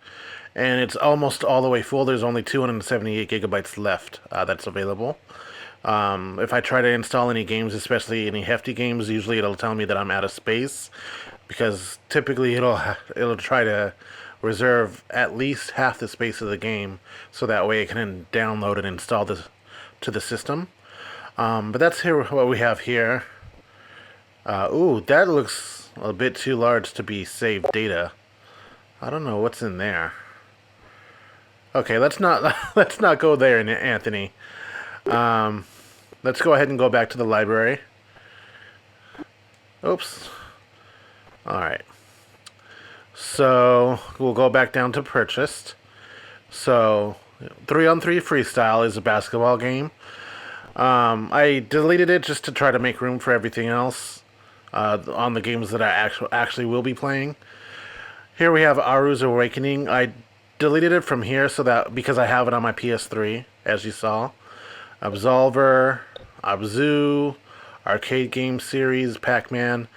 and it's almost all the way full. There's only 278 gigabytes left that's available. If I try to install any games, especially any hefty games, usually it'll tell me that I'm out of space, because typically it'll try to reserve at least half the space of the game, so that way it can download and install this to the system. But that's here what we have here. Ooh, that looks a bit too large to be saved data. I don't know what's in there. Okay, let's not let's not go there, Anthony. Let's go ahead and go back to the library. Oops. Alright. So, we'll go back down to purchased. So, 3-on-3 Freestyle is a basketball game. I deleted it just to try to make room for everything else on the games that I actually will be playing. Here we have Aru's Awakening. I deleted it from here because I have it on my PS3, as you saw. Absolver, Abzu, Arcade Game Series, Pac-Man.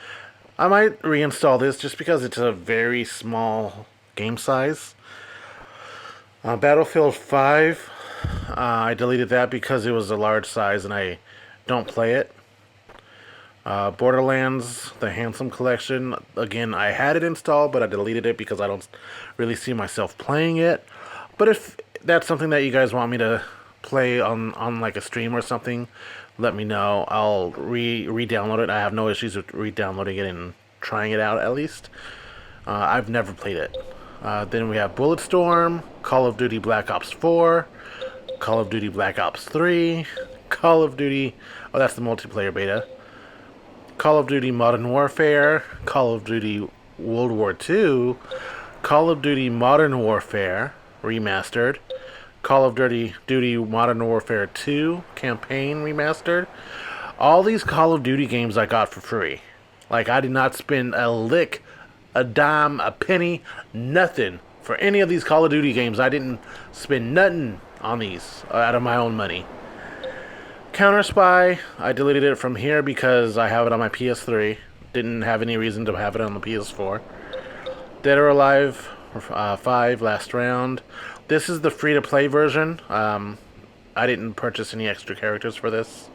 I might reinstall this just because it's a very small game size. Battlefield 5, I deleted that because it was a large size and I don't play it. Borderlands, the Handsome Collection, again, I had it installed, but I deleted it because I don't really see myself playing it. But if that's something that you guys want me to play on like a stream or something, let me know. I'll re-download it. I have no issues with re-downloading it and trying it out at least. I've never played it. Then we have Bulletstorm, Call of Duty Black Ops 4, Call of Duty Black Ops 3, Call of Duty... Oh, that's the multiplayer beta. Call of Duty Modern Warfare, Call of Duty World War II, Call of Duty Modern Warfare Remastered, Call of Duty Modern Warfare 2 Campaign Remastered. All these Call of Duty games I got for free. Like, I did not spend a lick, a dime, a penny, nothing for any of these Call of Duty games. I didn't spend nothing on these out of my own money. Counter Spy, I deleted it from here because I have it on my PS3. Didn't have any reason to have it on the PS4. Dead or Alive 5, Last Round. This is the free-to-play version. I didn't purchase any extra characters for this.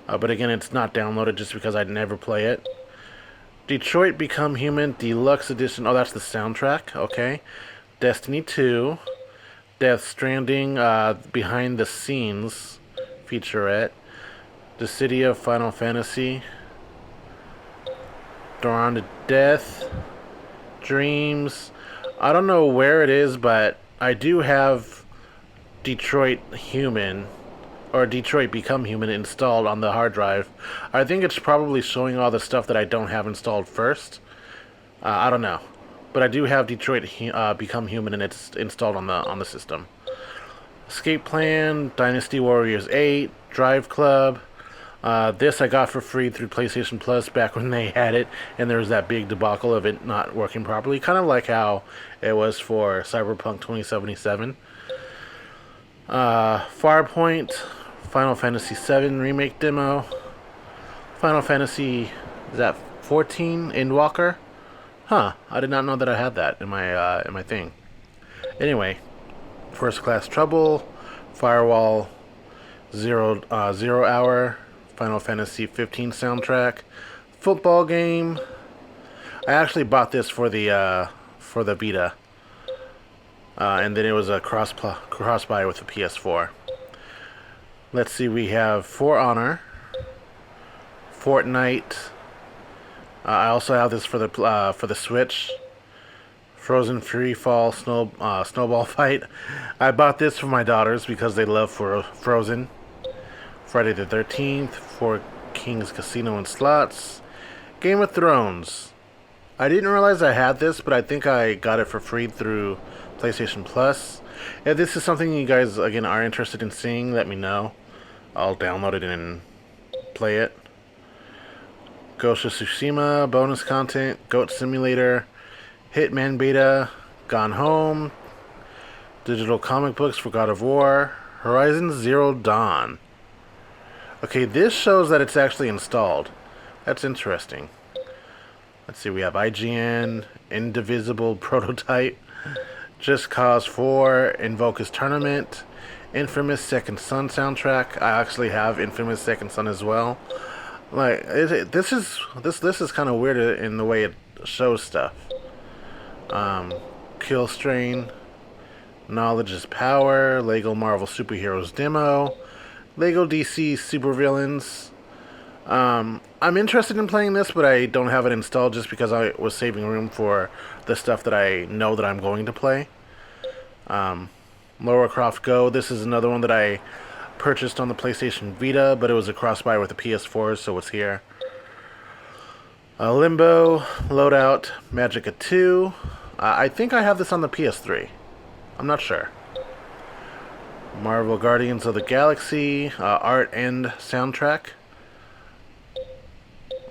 But again, it's not downloaded just because I'd never play it. Detroit Become Human Deluxe Edition. Oh, that's the soundtrack. Okay. Destiny 2. Death Stranding Behind the Scenes featurette. The City of Final Fantasy. Dawn to Death. Dreams. I don't know where it is, but I do have Detroit Human or Detroit Become Human installed on the hard drive. I think it's probably showing all the stuff that I don't have installed first. I don't know, but I do have Detroit Become Human, and it's installed on the system. Escape Plan, Dynasty Warriors 8, Drive Club. This I got for free through PlayStation Plus back when they had it, and there was that big debacle of it not working properly, kind of like how it was for Cyberpunk 2077. Farpoint, Final Fantasy VII Remake Demo. Final Fantasy, is that 14? Endwalker? Huh, I did not know that I had that in my thing. Anyway, First Class Trouble, Firewall, Zero Hour, Final Fantasy 15 soundtrack, football game, I actually bought this for the Vita, and then it was a cross buy with the PS4. Let's see, we have For Honor, Fortnite. I also have this for the Switch. Frozen Free Fall Snowball Fight. I bought this for my daughters because they love Frozen. Friday the 13th, For Kings Casino and Slots. Game of Thrones. I didn't realize I had this, but I think I got it for free through PlayStation Plus. If this is something you guys, again, are interested in seeing, let me know. I'll download it and play it. Ghost of Tsushima, bonus content, Goat Simulator, Hitman Beta, Gone Home, digital comic books for God of War, Horizon Zero Dawn. Okay, this shows that it's actually installed. That's interesting. Let's see, we have IGN, Indivisible Prototype, Just Cause 4, Invoker's Tournament, Infamous Second Son soundtrack. I actually have Infamous Second Son as well. Like, this is kind of weird in the way it shows stuff. Kill Strain, Knowledge is Power, Lego Marvel Superheroes Demo, Lego DC Supervillains. I'm interested in playing this, but I don't have it installed just because I was saving room for the stuff that I know that I'm going to play. Lara Croft Go. This is another one that I purchased on the PlayStation Vita, but it was a cross-buy with the PS4, so it's here. Limbo, Loadout, Magica 2. I think I have this on the PS3. I'm not sure. Marvel Guardians of the Galaxy, Art and Soundtrack.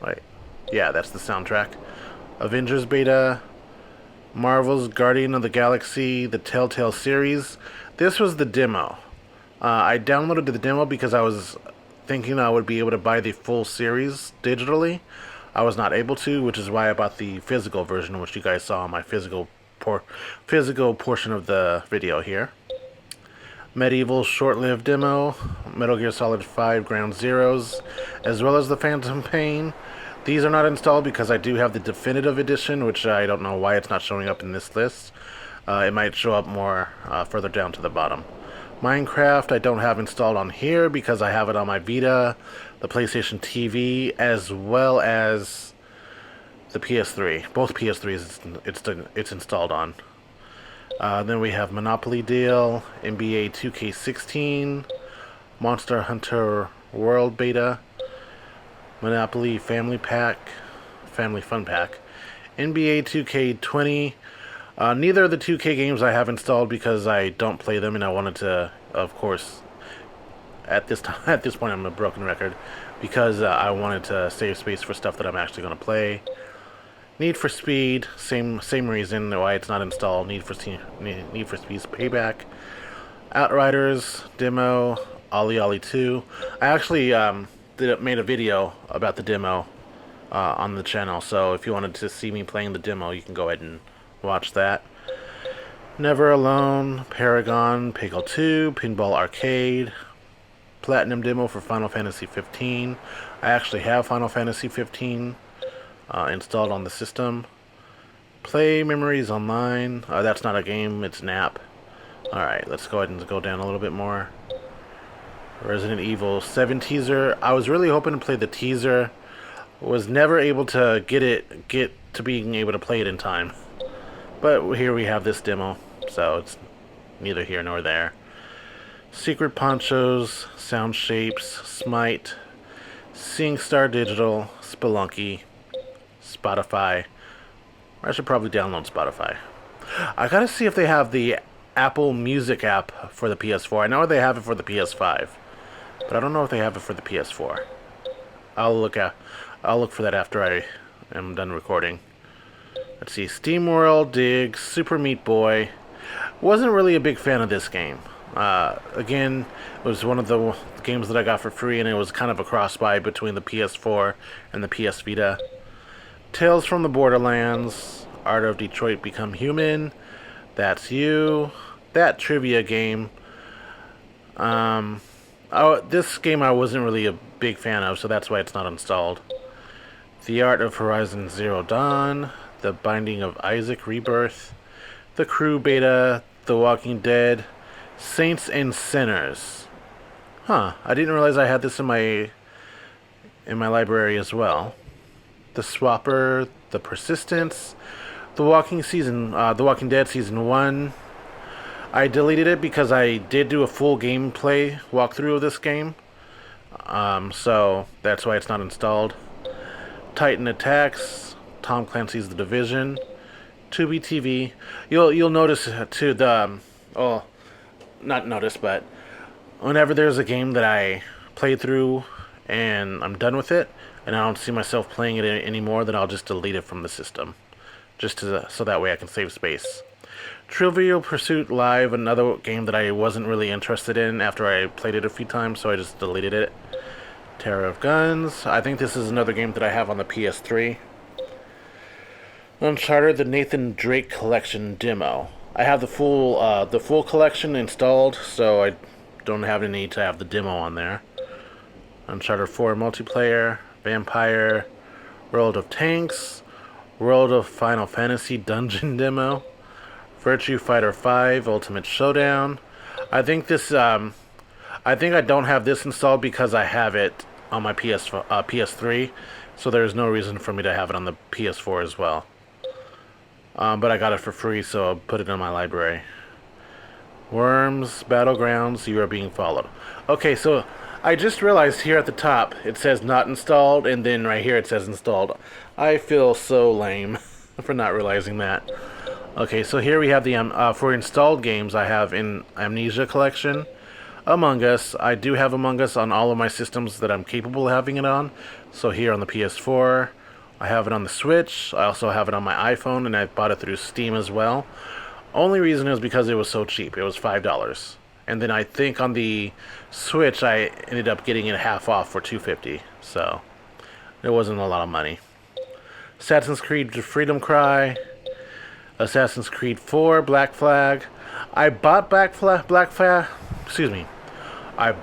Wait, yeah, that's the soundtrack. Avengers Beta, Marvel's Guardian of the Galaxy, the Telltale series. This was the demo. I downloaded the demo because I was thinking I would be able to buy the full series digitally. I was not able to, which is why I bought the physical version, which you guys saw on my physical portion of the video here. Medieval short-lived demo, Metal Gear Solid 5 Ground Zeroes, as well as the Phantom Pain. These are not installed because I do have the definitive edition, which I don't know why it's not showing up in this list. It might show up more further down to the bottom. Minecraft I don't have installed on here because I have it on my Vita, the PlayStation TV, as well as the PS3. Both PS3s it's installed on. Then we have Monopoly Deal, NBA 2K16, Monster Hunter World Beta, Monopoly Family Fun Pack, NBA 2K20. Neither of the 2K games I have installed because I don't play them, and I wanted to, of course, at this point I'm a broken record, because I wanted to save space for stuff that I'm actually going to play. Need for Speed, same reason why it's not installed. Need for Speed's Payback, Outriders demo, Ollie Ollie 2. I actually made a video about the demo on the channel, so if you wanted to see me playing the demo, you can go ahead and watch that. Never Alone, Paragon, Peggle 2, Pinball Arcade, Platinum demo for Final Fantasy 15. I actually have Final Fantasy 15 installed on the system. Play Memories Online. That's not a game, it's an app. Alright, let's go ahead and go down a little bit more. Resident Evil 7 teaser. I was really hoping to play the teaser. Was never able to get to being able to play it in time. But here we have this demo, so it's neither here nor there. Secret Ponchos, Sound Shapes, Smite, SingStar Digital, Spelunky, Spotify. I should probably download Spotify. I gotta see if they have the Apple Music app for the PS4. I know they have it for the PS5, but I don't know if they have it for the PS4. I'll look for that after I am done recording. Let's see, SteamWorld, Dig, Super Meat Boy. Wasn't really a big fan of this game. Again, it was one of the games that I got for free, and it was kind of a cross-buy between the PS4 and the PS Vita. Tales from the Borderlands, Art of Detroit Become Human, That's You, that trivia game. This game I wasn't really a big fan of, so that's why it's not installed. The Art of Horizon Zero Dawn, The Binding of Isaac Rebirth, The Crew Beta, The Walking Dead, Saints and Sinners. Huh, I didn't realize I had this in my library as well. The Swapper, The Persistence, The Walking Dead Season 1. I deleted it because I did do a full gameplay walkthrough of this game. So that's why it's not installed. Titan Attacks, Tom Clancy's The Division, Tubi TV. You'll notice too not notice, but whenever there's a game that I played through and I'm done with it, and I don't see myself playing it anymore, then I'll just delete it from the system, so that way I can save space. Trivial Pursuit Live, another game that I wasn't really interested in after I played it a few times, so I just deleted it. Terror of Guns. I think this is another game that I have on the PS3. Uncharted: The Nathan Drake Collection demo. I have the full collection installed, so I don't have any need to have the demo on there. Uncharted 4 multiplayer, Vampire, World of Tanks, World of Final Fantasy Dungeon demo, Virtua Fighter 5 Ultimate Showdown. I think I don't have this installed because I have it on my PS3, so there's no reason for me to have it on the PS4 as well. But I got it for free, so I'll put it in my library. Worms, Battlegrounds, You Are Being Followed. Okay, so I just realized here at the top it says not installed, and then right here it says installed. I feel so lame for not realizing that. Okay, so here we have the for installed games. I have in Amnesia Collection, Among Us. I do have Among Us on all of my systems that I'm capable of having it on. So here on the PS4, I have it on the Switch. I also have it on my iPhone, and I bought it through Steam as well. Only reason is because it was so cheap. It was $5. And then I think on the Switch, I ended up getting it half off for $2.50. So it wasn't a lot of money. Assassin's Creed Freedom Cry, Assassin's Creed 4 Black Flag. I bought Black Flag. Excuse me. I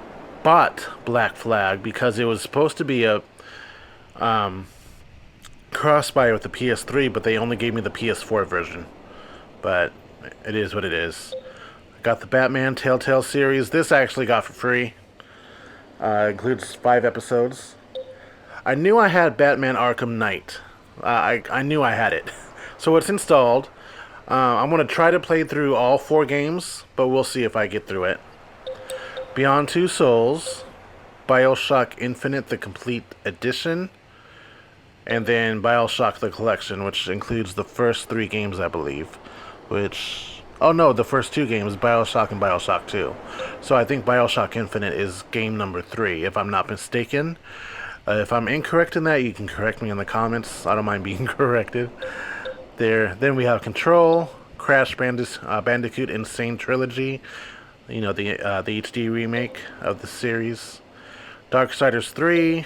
bought Black Flag because it was supposed to be a cross-buy with the PS3, but they only gave me the PS4 version. But it is what it is. I got the Batman Telltale series. This I actually got for free. Includes 5 episodes. I knew I had Batman Arkham Knight. I knew I had it. So it's installed. I'm going to try to play through all 4 games, but we'll see if I get through it. Beyond Two Souls, BioShock Infinite, the Complete Edition, and then BioShock the Collection, which includes the first 3 games, I believe. Oh no, the first 2 games, BioShock and BioShock 2. So I think BioShock Infinite is game number 3, if I'm not mistaken. If I'm incorrect in that, you can correct me in the comments. I don't mind being corrected. Then we have Control, Crash Bandicoot Insane Trilogy, the HD remake of the series. Darksiders 3,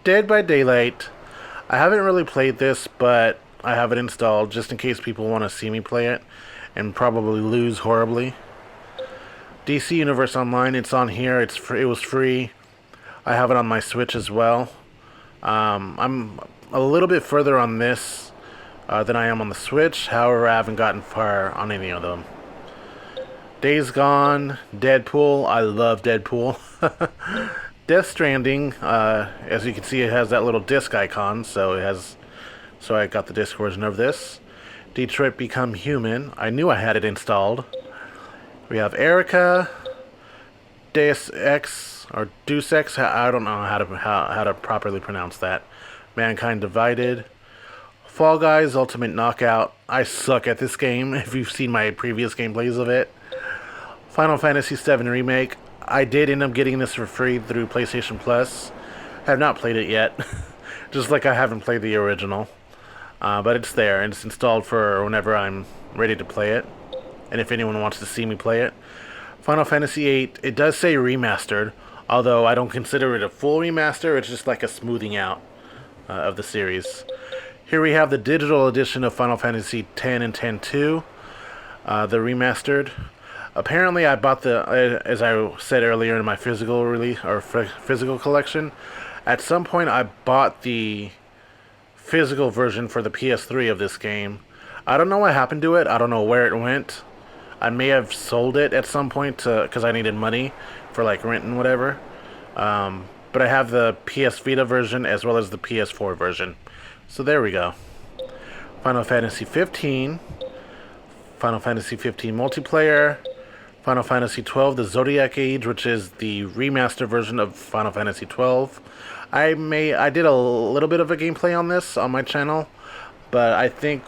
Dead by Daylight. I haven't really played this, but I have it installed just in case people want to see me play it and probably lose horribly. DC Universe Online, it's on here. It was free. I have it on my Switch as well. I'm a little bit further on this than I am on the Switch. However, I haven't gotten far on any of them. Days Gone, Deadpool. I love Deadpool. Death Stranding. As you can see, it has that little disc icon, so I got the disc version of this. Detroit Become Human. I knew I had it installed. We have Erica, Deus Ex, or Deus Ex. I don't know how to properly pronounce that. Mankind Divided. Fall Guys Ultimate Knockout. I suck at this game, if you've seen my previous gameplays of it. Final Fantasy VII Remake. I did end up getting this for free through PlayStation Plus. Have not played it yet. Just like I haven't played the original. But it's there, and it's installed for whenever I'm ready to play it. And if anyone wants to see me play it. Final Fantasy VIII. It does say remastered, although I don't consider it a full remaster. It's just like a smoothing out of the series. Here we have the digital edition of Final Fantasy X and X-2, the remastered. Apparently, I bought as I said earlier in my physical release or physical collection. At some point, I bought the physical version for the PS3 of this game. I don't know what happened to it. I don't know where it went. I may have sold it at some point because I needed money for like rent and whatever. But I have the PS Vita version as well as the PS4 version. So there we go. Final Fantasy 15, Final Fantasy 15 multiplayer, Final Fantasy 12, the Zodiac Age, which is the remaster version of Final Fantasy 12. I did a little bit of a gameplay on this on my channel, but I think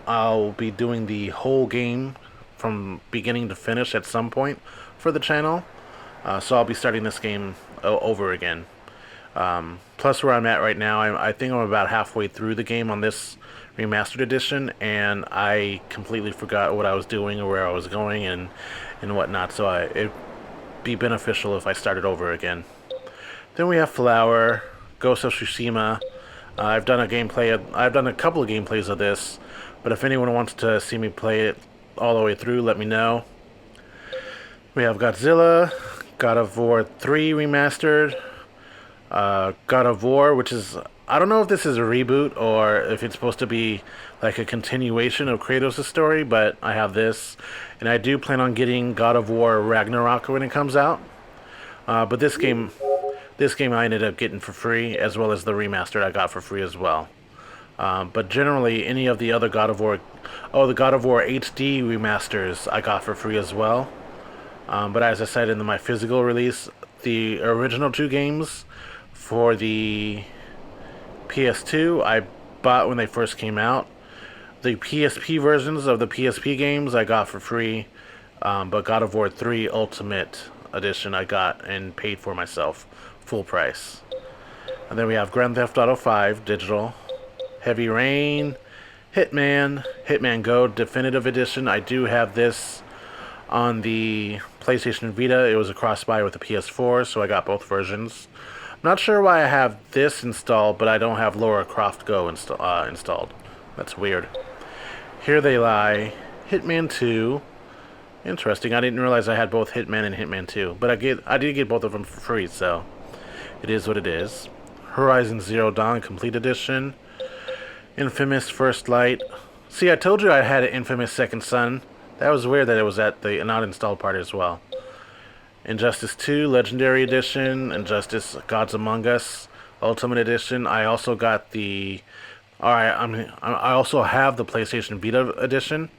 I'll be doing the whole game from beginning to finish at some point for the channel. So I'll be starting this game over again. Plus, where I'm at right now, I think I'm about halfway through the game on this remastered edition, and I completely forgot what I was doing or where I was going and whatnot. So it'd be beneficial if I started over again. Then we have Flower, Ghost of Tsushima. I've done a couple of gameplays of this, but if anyone wants to see me play it all the way through, let me know. We have Godzilla, God of War 3 remastered, God of War, which is, I don't know if this is a reboot or if it's supposed to be like a continuation of Kratos' story, but I have this, and I do plan on getting God of War Ragnarok when it comes out. But this game I ended up getting for free, as well as the remastered I got for free as well. But generally, any of the other God of War, the God of War HD remasters I got for free as well. But as I said in my physical release, the original two games for the PS2 I bought when they first came out. The PSP versions of the PSP games I got for free, but God of War 3 Ultimate Edition I got and paid for myself, full price. And then we have Grand Theft Auto 5 Digital, Heavy Rain, Hitman Go Definitive Edition. I do have this on the PlayStation Vita. It was a cross-buy with the PS4, so I got both versions. I'm not sure why I have this installed, but I don't have Lara Croft Go installed. That's weird. Here They Lie, Hitman 2. Interesting. I didn't realize I had both Hitman and Hitman 2, but I did get both of them for free, so it is what it is. Horizon Zero Dawn Complete Edition, Infamous First Light. See, I told you I had an Infamous Second Son. That was weird that it was at the not installed part as well. Injustice 2 Legendary Edition, Injustice Gods Among Us Ultimate Edition. I also got the... I also have the PlayStation Vita edition.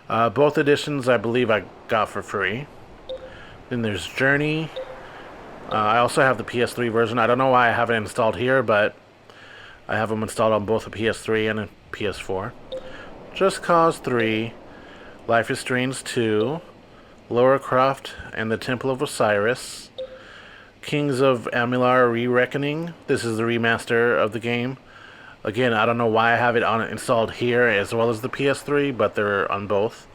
Both editions I believe I got for free. Then there's Journey. I also have the PS3 version. I don't know why I have it installed here, but I have them installed on both the PS3 and the PS4. Just Cause 3, Life is Strange 2, Lara Croft and the Temple of Osiris, Kings of Amalur Re-Reckoning. This is the remaster of the game. Again, I don't know why I have it installed here as well as the PS3, but they're on both.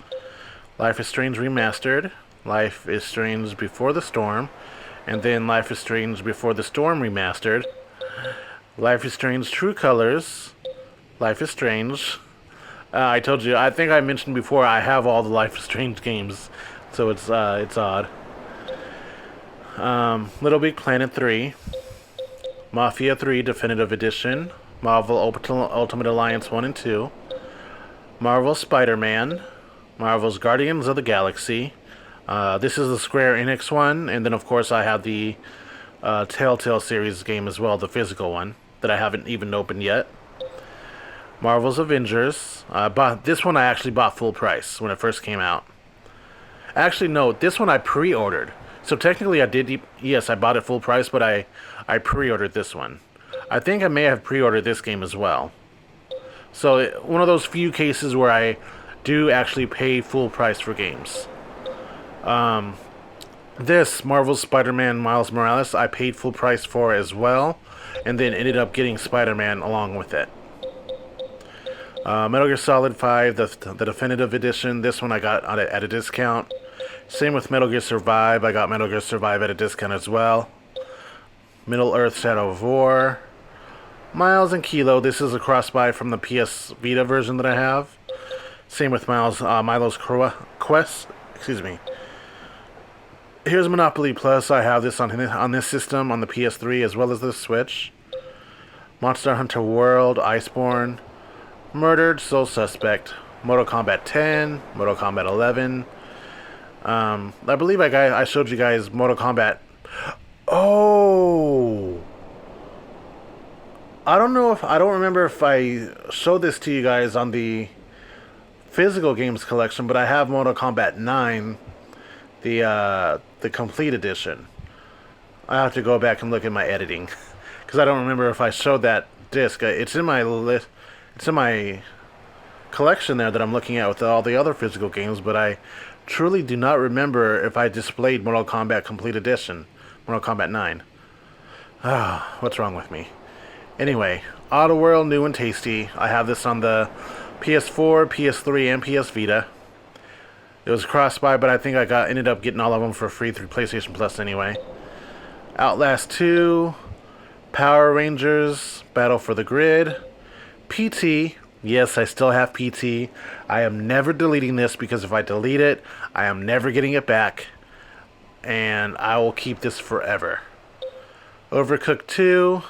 Life is Strange Remastered, Life is Strange Before the Storm, and then Life is Strange Before the Storm Remastered. Life is Strange True Colors, Life is Strange. I told you, I think I mentioned before, I have all the Life is Strange games, so it's odd. Little Big Planet 3, Mafia 3 Definitive Edition, Marvel Ultimate Alliance 1 and 2, Marvel Spider-Man, Marvel's Guardians of the Galaxy. This is the Square Enix one, and then of course I have the Telltale series game as well, the physical one, that I haven't even opened yet. Marvel's Avengers. This one I actually bought full price when it first came out. Actually, no, this one I pre-ordered. So technically I did, yes, I bought it full price, but I pre-ordered this one. I think I may have pre-ordered this game as well. So one of those few cases where I do actually pay full price for games. This Marvel Spider-Man Miles Morales I paid full price for as well, and then ended up getting Spider-Man along with it. Metal Gear Solid 5, the Definitive Edition. This one I got at a discount. Same with Metal Gear Survive. I got Metal Gear Survive at a discount as well. Middle-earth Shadow of War. Miles and Kilo. This is a cross-buy from the PS Vita version that I have. Same with Milo's Quest. Excuse me. Here's Monopoly Plus. I have this on this system, on the PS3 as well as the Switch. Monster Hunter World, Iceborne, Murdered, Sole Suspect, Mortal Kombat 10, Mortal Kombat 11. I believe I showed you guys Mortal Kombat. Oh! I don't remember if I showed this to you guys on the physical games collection, but I have Mortal Kombat 9, the complete edition. I have to go back and look at my editing because I don't remember if I showed that disc. It's in my list. It's in my collection there that I'm looking at with all the other physical games, but I truly do not remember if I displayed Mortal Kombat Complete Edition, Mortal Kombat 9. Ah, what's wrong with me? Anyway, Oddworld New and Tasty. I have this on the PS4, PS3, and PS Vita. It was cross-buy, but I think I ended up getting all of them for free through PlayStation Plus anyway. Outlast 2, Power Rangers, Battle for the Grid, PT. Yes, I still have PT. I am never deleting this because if I delete it, I am never getting it back. And I will keep this forever. Overcooked 2,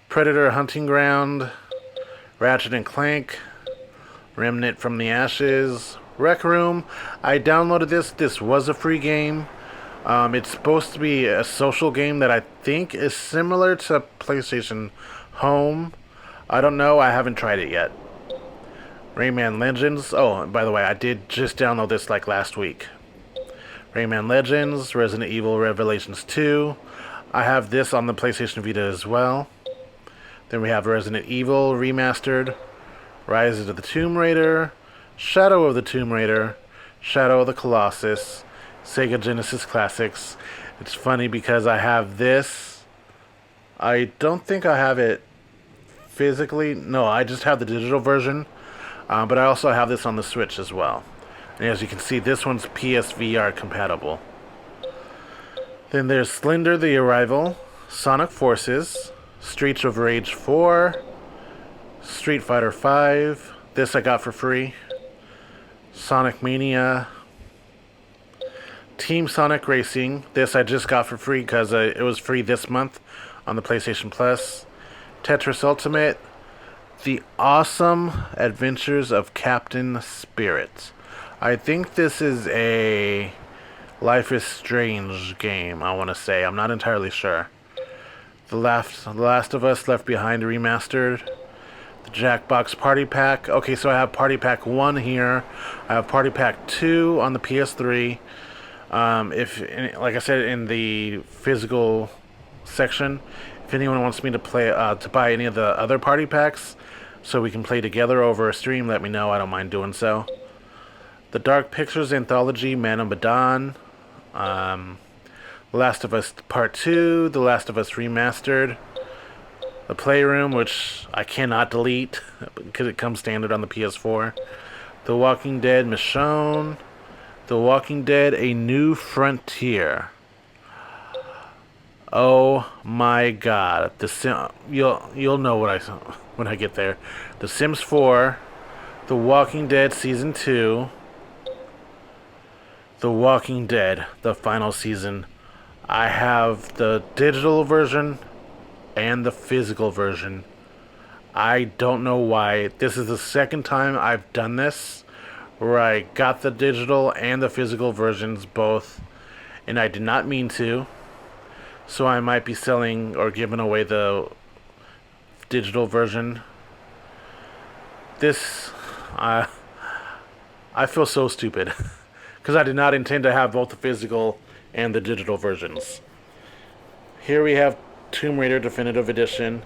Predator Hunting Ground, Ratchet and Clank, Remnant from the Ashes, Rec Room. I downloaded this. This was a free game. It's supposed to be a social game that I think is similar to PlayStation Home. I don't know. I haven't tried it yet. Rayman Legends. Oh, by the way, I did just download this like last week. Rayman Legends, Resident Evil Revelations 2. I have this on the PlayStation Vita as well. Then we have Resident Evil Remastered, Rise of the Tomb Raider, Shadow of the Tomb Raider, Shadow of the Colossus, Sega Genesis Classics. It's funny because I have this. I don't think I have it physically. No, I just have the digital version. But I also have this on the Switch as well. And as you can see, this one's PSVR compatible. Then there's Slender the Arrival, Sonic Forces, Streets of Rage 4, Street Fighter 5. This I got for free. Sonic Mania, Team Sonic Racing. This I just got for free because it was free this month on the PlayStation Plus. Tetris Ultimate, The Awesome Adventures of Captain Spirit. I think this is a Life is Strange game, I want to say. I'm not entirely sure. The Last of Us Left Behind Remastered. The Jackbox Party Pack. Okay, so I have Party Pack 1 here. I have Party Pack 2 on the PS3. Like I said in the physical section, if anyone wants me to buy any of the other party packs so we can play together over a stream, let me know. I don't mind doing so. The Dark Pictures Anthology, Man of Medan. Last of Us Part 2, The Last of Us Remastered. The Playroom, which I cannot delete because it comes standard on the PS4. The Walking Dead Michonne. The Walking Dead A New Frontier. Oh my god. You'll know when I get there. The Sims 4. The Walking Dead Season 2. The Walking Dead, the final season. I have the digital version and the physical version. I don't know why. This is the second time I've done this, where I got the digital and the physical versions both, and I did not mean to. So I might be selling or giving away the digital version. I feel so stupid. Because I did not intend to have both the physical and the digital versions. Here we have Tomb Raider Definitive Edition,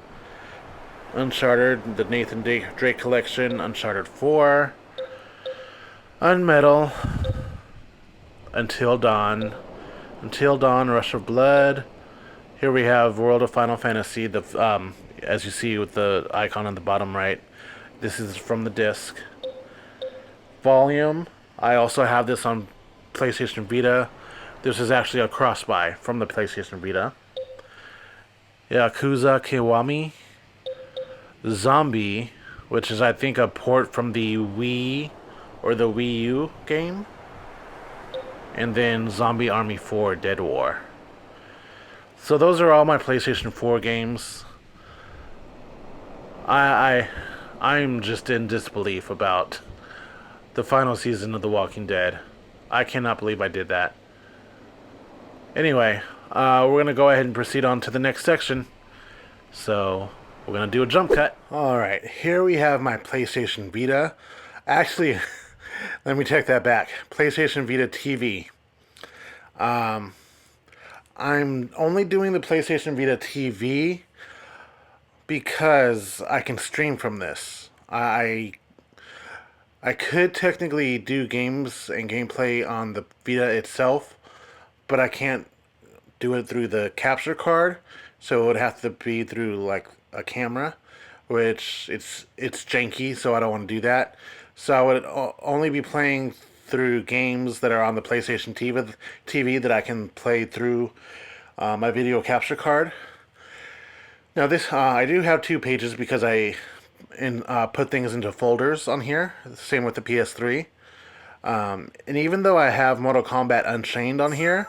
Uncharted, the Nathan Drake Collection, Uncharted 4, Unmetal, Until Dawn, Rush of Blood. Here we have World of Final Fantasy, as you see with the icon on the bottom right. This is from the disc. Volume. I also have this on PlayStation Vita. This is actually a cross-buy from the PlayStation Vita. Yakuza Kiwami. Zombie, which is I think a port from the Wii or the Wii U game. And then Zombie Army 4 Dead War. So those are all my PlayStation 4 games. I, I'm just in disbelief about the final season of The Walking Dead. I cannot believe I did that. Anyway, we're gonna go ahead and proceed on to the next section. So we're gonna do a jump cut. All right, here we have my PlayStation Vita. Actually, let me take that back. PlayStation Vita TV. I'm only doing the PlayStation Vita TV because I can stream from this. I could technically do games and gameplay on the Vita itself, but I can't do it through the capture card, so it would have to be through like a camera, which it's janky, so I don't want to do that. So I would only be playing through games that are on the PlayStation TV that I can play through my video capture card. Now this I do have two pages because I put things into folders on here. Same with the PS3. And even though I have Mortal Kombat Unchained on here,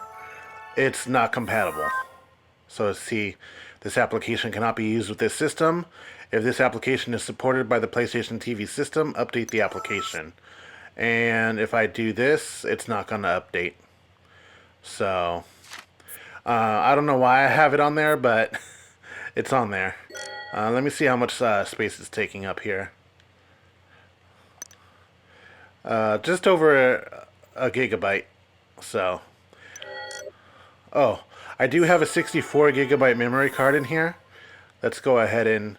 it's not compatible. So see, this application cannot be used with this system. If this application is supported by the PlayStation TV system, update the application. And if I do this, it's not going to update. So, I don't know why I have it on there, but it's on there. Let me see how much space it's taking up here. Just over a gigabyte. So, oh, I do have a 64 gigabyte memory card in here. Let's go ahead and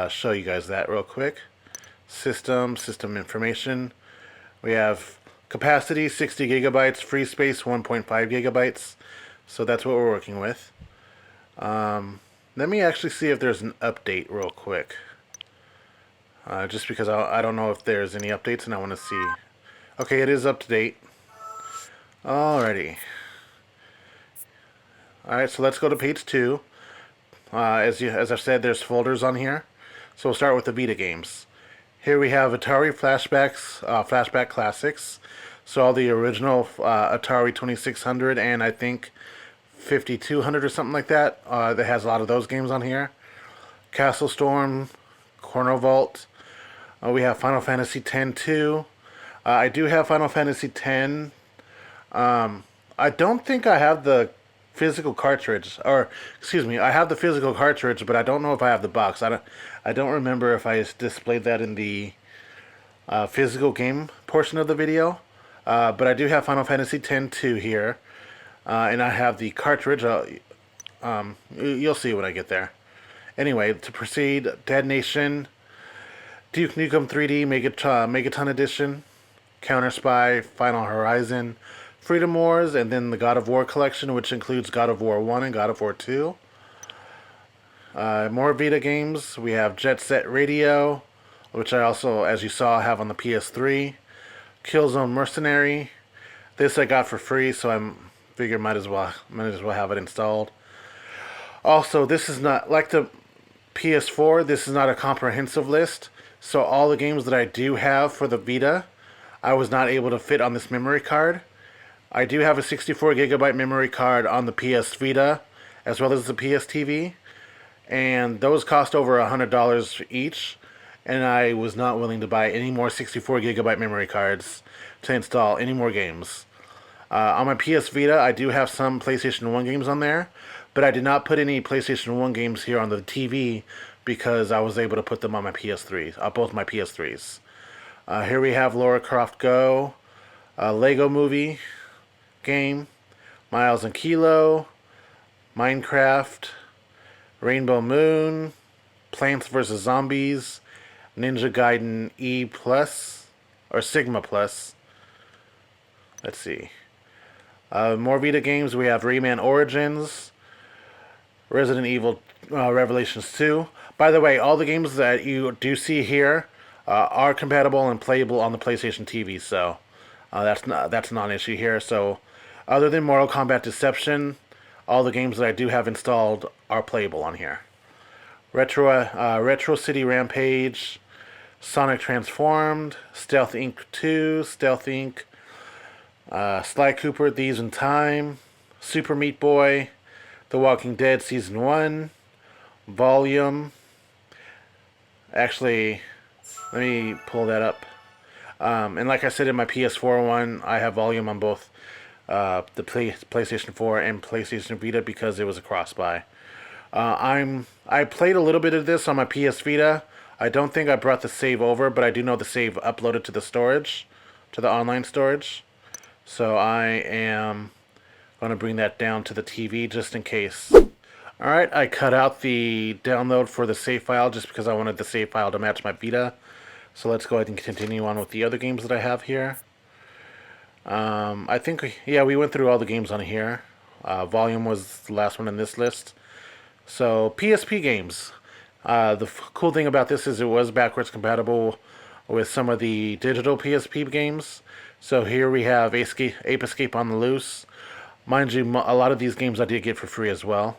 show you guys that real quick. System information. We have capacity 60 gigabytes, free space 1.5 gigabytes. So that's what we're working with. Let me actually see if there's an update real quick. Just because I don't know if there's any updates and I want to see. Okay, it is up to date. Alrighty. Alright, so let's go to page 2. As I've said, there's folders on here. So we'll start with the Vita games. Here we have Atari Flashbacks, Flashback Classics. So all the original Atari 2600 and I think 5200 or something like that. That has a lot of those games on here. Castle Storm, Corner Vault. We have Final Fantasy X-2. I do have Final Fantasy X. I don't think I have the physical cartridge, or excuse me, I have the physical cartridge, but I don't know if I have the box. I don't remember if I displayed that in the physical game portion of the video. But I do have Final Fantasy X-2 here, and I have the cartridge. You'll see when I get there. Anyway, to proceed, Dead Nation, Duke Nukem 3D Megaton Edition, Counter Spy, Final Horizon, Freedom Wars, and then the God of War collection, which includes God of War 1 and God of War 2. More Vita games. We have Jet Set Radio, which I also, as you saw, have on the PS3. Killzone Mercenary. This I got for free, so I figure might as well have it installed. Also, this is not like the PS4. This is not a comprehensive list. So all the games that I do have for the Vita, I was not able to fit on this memory card. I do have a 64 gigabyte memory card on the PS Vita, as well as the PS TV, and those cost over $100 each. And I was not willing to buy any more 64 gigabyte memory cards to install any more games. On my PS Vita, I do have some PlayStation 1 games on there, but I did not put any PlayStation 1 games here on the TV because I was able to put them on my PS3s, both my PS3s. Here we have Lara Croft Go, Lego Movie game, Miles and Kilo, Minecraft, Rainbow Moon, Plants vs. Zombies, Ninja Gaiden E Plus, or Sigma Plus. Let's see. More Vita games. We have Rayman Origins, Resident Evil Revelations 2. By the way, all the games that you do see here are compatible and playable on the PlayStation TV, so that's not an issue here. So, other than Mortal Kombat Deception, all the games that I do have installed are playable on here. Retro City Rampage, Sonic Transformed, Stealth Inc. 2, Stealth Inc., Sly Cooper, Thieves in Time, Super Meat Boy, The Walking Dead Season 1, Volume, Actually, let me pull that up. And like I said in my PS4 one, I have volume on both the PlayStation 4 and PlayStation Vita because it was a cross-buy. I played a little bit of this on my PS Vita. I don't think I brought the save over, but I do know the save uploaded to the storage, to the online storage. So I am going to bring that down to the TV just in case. Alright, I cut out the download for the save file just because I wanted the save file to match my Vita. So let's go ahead and continue on with the other games that I have here. I think, yeah, we went through all the games on here. Volume was the last one in this list. So, PSP games. Cool thing about this is it was backwards compatible with some of the digital PSP games. So here we have Ape Escape on the Loose. Mind you, a lot of these games I did get for free as well.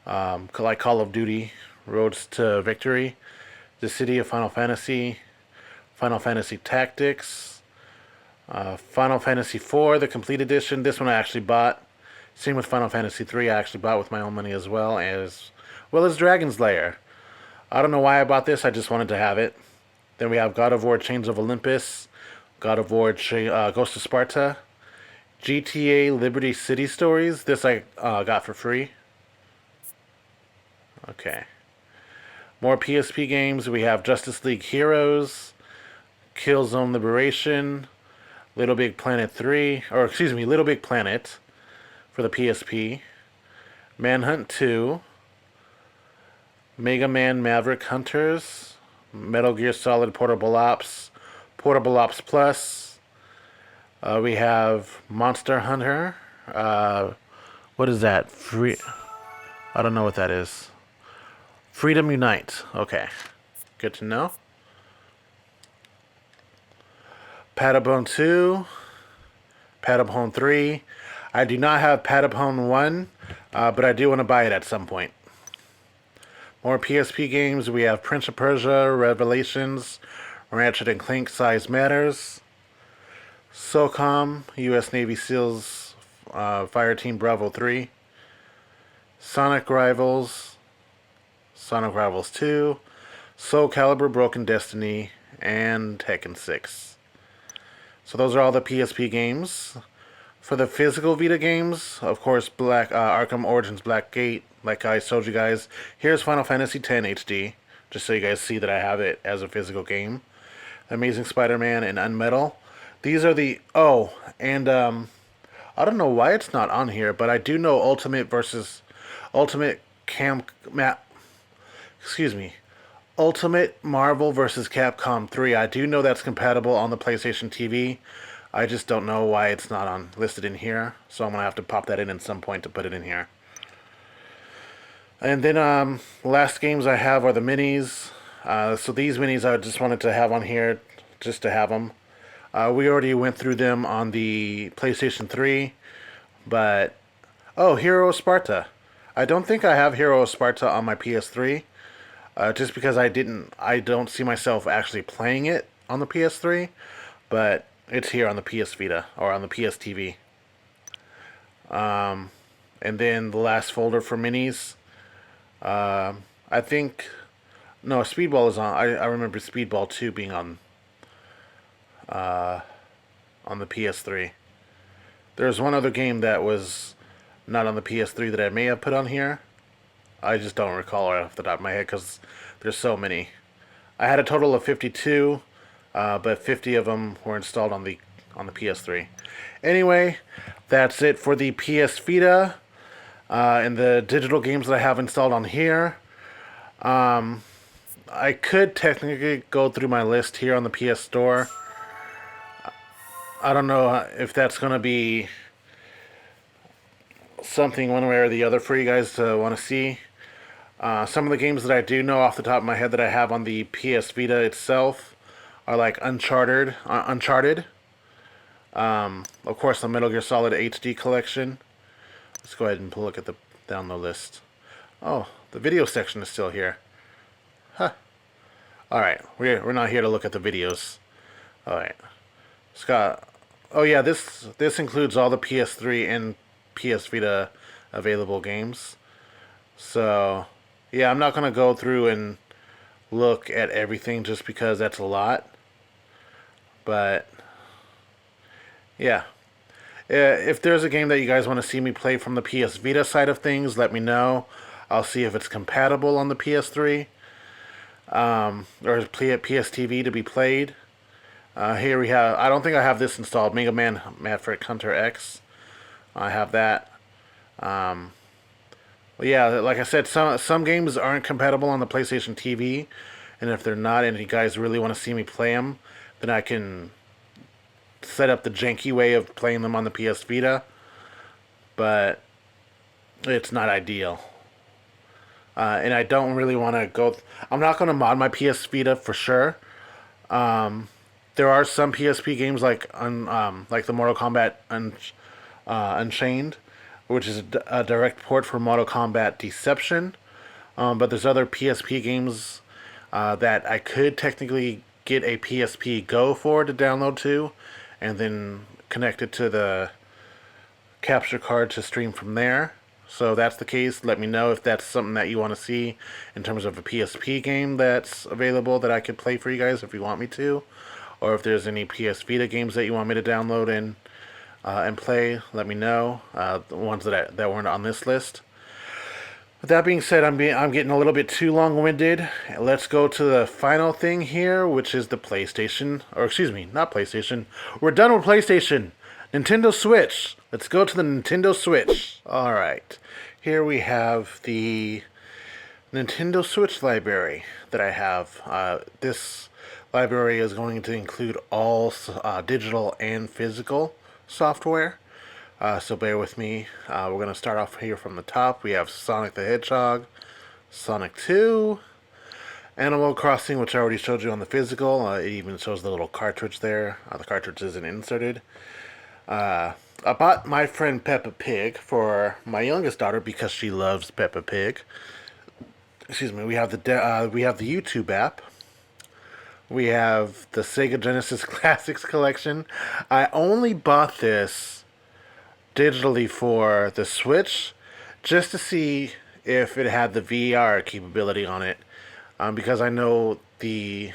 Like Call of Duty, Roads to Victory, The City of Final Fantasy, Final Fantasy Tactics, Final Fantasy IV, the Complete Edition. This one I actually bought. Same with Final Fantasy III, I actually bought with my own money as well as Dragon's Lair. I don't know why I bought this, I just wanted to have it. Then we have God of War Chains of Olympus, God of War Ghost of Sparta, GTA Liberty City Stories. This I got for free. Okay. More PSP games. We have Justice League Heroes, Killzone Liberation, Little Big Planet 3, or excuse me, Little Big Planet for the PSP, Manhunt 2, Mega Man Maverick Hunters, Metal Gear Solid Portable Ops Plus. We have Monster Hunter. What is that? I don't know what that is. Freedom Unite. Okay. Good to know. Patapon 2. Patapon 3. I do not have Patapon 1, but I do want to buy it at some point. More PSP games. We have Prince of Persia, Revelations, Ratchet and Clank, Size Matters, SOCOM, U.S. Navy SEALs, Fireteam Bravo 3, Sonic Rivals, Sonic Rivals 2, Soul Calibur Broken Destiny, and Tekken 6. So those are all the PSP games. For the physical Vita games, of course, Arkham Origins Blackgate, like I told you guys. Here's Final Fantasy X HD, just so you guys see that I have it as a physical game. Amazing Spider-Man and Unmetal. These are the... Oh, and I don't know why it's not on here, but I do know Ultimate Marvel vs. Capcom 3. I do know that's compatible on the PlayStation TV. I just don't know why it's not listed in here. So I'm going to have to pop that in at some point to put it in here. And then the last games I have are the minis. So these minis I just wanted to have on here just to have them. We already went through them on the PlayStation 3. But... Oh, Hero of Sparta. I don't think I have Hero of Sparta on my PS3. Just because I don't see myself actually playing it on the PS3. But it's here on the PS Vita, or on the PS TV. And then the last folder for minis. I think... No, Speedball is on. I remember Speedball 2 being on the PS3. There's one other game that was not on the PS3 that I may have put on here. I just don't recall right off the top of my head because there's so many. I had a total of 52, but 50 of them were installed on the PS3. Anyway, that's it for the PS Vita and the digital games that I have installed on here. I could technically go through my list here on the PS Store. I don't know if that's going to be something one way or the other for you guys to want to see. Some of the games that I do know off the top of my head that I have on the PS Vita itself are like Uncharted. Of course, the Metal Gear Solid HD collection. Let's go ahead and look at the download list. Oh, the video section is still here. Huh. Alright, we're not here to look at the videos. Alright. Scott. Oh yeah, this includes all the PS3 and PS Vita available games. So, yeah, I'm not going to go through and look at everything just because that's a lot. But yeah, if there's a game that you guys want to see me play from the PS Vita side of things, let me know. I'll see if it's compatible on the PS3 or PS TV to be played. Here we have. I don't think I have this installed. Mega Man Maverick Hunter X. I have that. Well, yeah, like I said, some games aren't compatible on the PlayStation TV, and if they're not, and you guys really want to see me play them, then I can set up the janky way of playing them on the PS Vita. But it's not ideal. And I don't really want to go. I'm not going to mod my PS Vita for sure. There are some PSP games like the Mortal Kombat Unchained, which is a direct port for Mortal Kombat Deception. But there's other PSP games that I could technically get a PSP Go for to download to, and then connect it to the capture card to stream from there. So if that's the case, let me know if that's something that you want to see in terms of a PSP game that's available that I could play for you guys if you want me to, or if there's any PS Vita games that you want me to download and play. Let me know. The ones that weren't on this list. With that being said, I'm getting a little bit too long-winded. Let's go to the final thing here, which is the PlayStation, or excuse me, not PlayStation. We're done with PlayStation. Nintendo Switch. Let's go to the Nintendo Switch. All right. Here we have the Nintendo Switch library that I have. This library is going to include all digital and physical software. So bear with me. We're going to start off here from the top. We have Sonic the Hedgehog, Sonic 2, Animal Crossing, which I already showed you on the physical. It even shows the little cartridge there. The cartridge isn't inserted. I bought My Friend Peppa Pig for my youngest daughter because she loves Peppa Pig. Excuse me. We have the YouTube app. We have the Sega Genesis Classics collection. I only bought this digitally for the Switch just to see if it had the VR capability on it, because I know the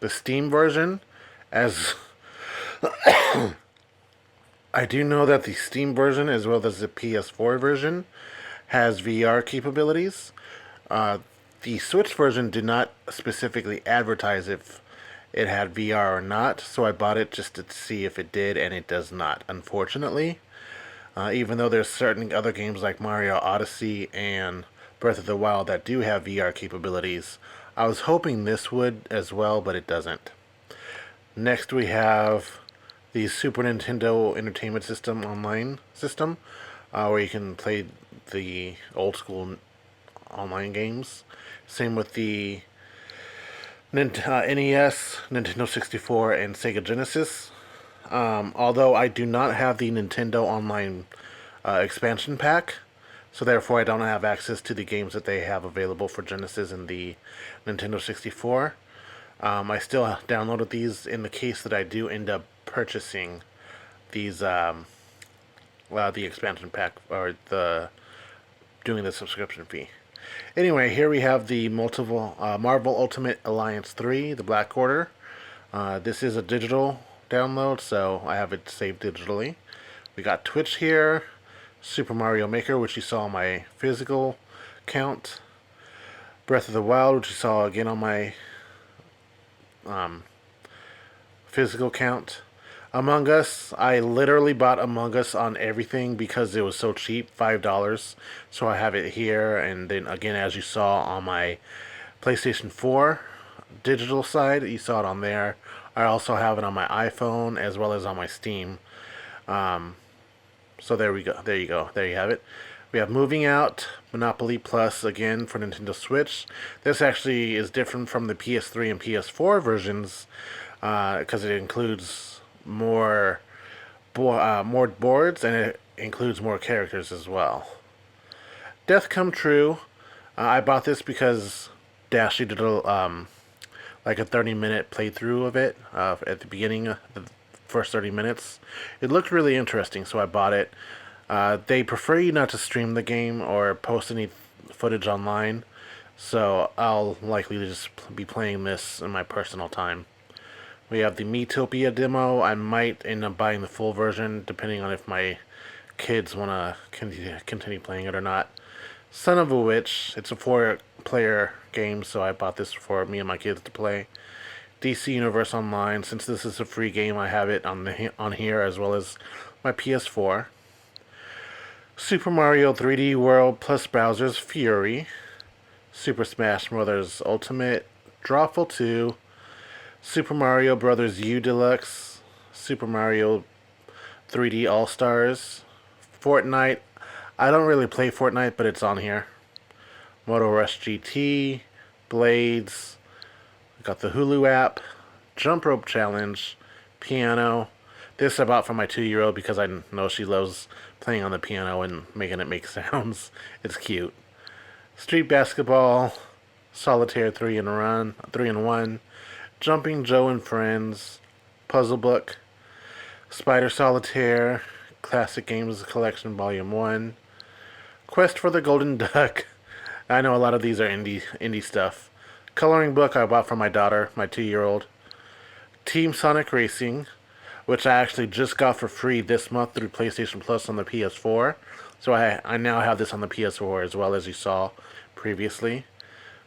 Steam version as I do know that the Steam version as well as the PS4 version has VR capabilities. The Switch version did not specifically advertise if it had VR or not, so I bought it just to see if it did, and it does not, unfortunately. Even though there's certain other games like Mario Odyssey and Breath of the Wild that do have VR capabilities, I was hoping this would as well, but it doesn't. Next we have the Super Nintendo Entertainment System online system, where you can play the old school online games. Same with the NES, Nintendo 64, and Sega Genesis. Although I do not have the Nintendo Online expansion pack, so therefore I don't have access to the games that they have available for Genesis and the Nintendo 64. I still downloaded these in the case that I do end up purchasing these, the expansion pack, or doing the subscription fee. Anyway, here we have the Marvel Ultimate Alliance 3, the Black Order. This is a digital download, so I have it saved digitally. We got Twitch here, Super Mario Maker, which you saw on my physical count, Breath of the Wild, which you saw again on my physical count. Among Us, I literally bought Among Us on everything because it was so cheap, $5. So I have it here, and then again, as you saw on my PlayStation 4 digital side, you saw it on there. I also have it on my iPhone as well as on my Steam. So there we go. There you go. There you have it. We have Moving Out, Monopoly Plus again for Nintendo Switch. This actually is different from the PS3 and PS4 versions because it includes more boards, and it includes more characters as well. Death Come True. I bought this because Dashy did like a 30-minute playthrough of it at the beginning of the first 30 minutes. It looked really interesting, so I bought it. They prefer you not to stream the game or post any footage online, So I'll likely just be playing this in my personal time. We have the Metopia demo. I might end up buying the full version depending on if my kids want to continue playing it or not. Son of a Witch. It's a 4-player game, so I bought this for me and my kids to play. DC Universe Online. Since this is a free game, I have it on here as well as my PS4. Super Mario 3D World plus Bowser's Fury. Super Smash Bros. Ultimate. Drawful 2. Super Mario Bros. U Deluxe. Super Mario 3D All Stars. Fortnite. I don't really play Fortnite, but it's on here. Moto Rush GT. Blades. I got the Hulu app. Jump Rope Challenge. Piano. This I bought for my 2-year-old because I know she loves playing on the piano and making it make sounds. It's cute. Street Basketball. Solitaire 3 in 1. Jumping Joe and Friends. Puzzle Book. Spider Solitaire. Classic Games Collection Volume 1. Quest for the Golden Duck. I know a lot of these are indie stuff. Coloring book I bought for my daughter, my 2-year-old. Team Sonic Racing, which I actually just got for free this month through PlayStation Plus on the PS4. So I now have this on the PS4 as well, as you saw previously.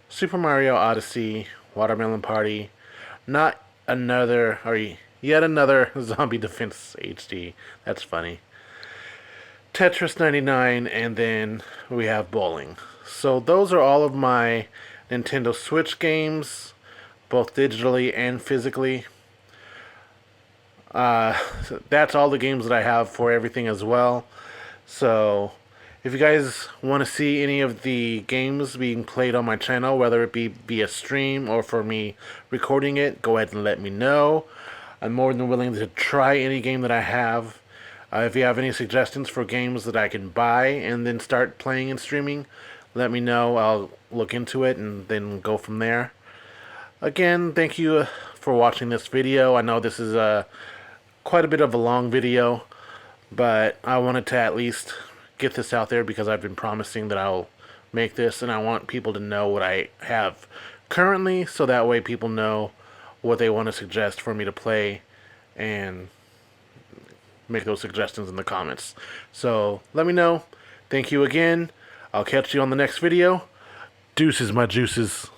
Super Mario Odyssey, Watermelon Party, yet another Zombie Defense HD. That's funny. Tetris 99, and then we have bowling. So those are all of my Nintendo Switch games, both digitally and physically. That's all the games that I have for everything as well. So if you guys want to see any of the games being played on my channel, whether it be via stream or for me recording it, go ahead and let me know. I'm more than willing to try any game that I have. If you have any suggestions for games that I can buy and then start playing and streaming, let me know. I'll look into it and then go from there. Again, thank you for watching this video. I know this is quite a bit of a long video, but I wanted to at least get this out there because I've been promising that I'll make this, and I want people to know what I have currently, so that way people know what they want to suggest for me to play and make those suggestions in the comments. So let me know. Thank you again. I'll catch you on the next video. Deuces, my juices.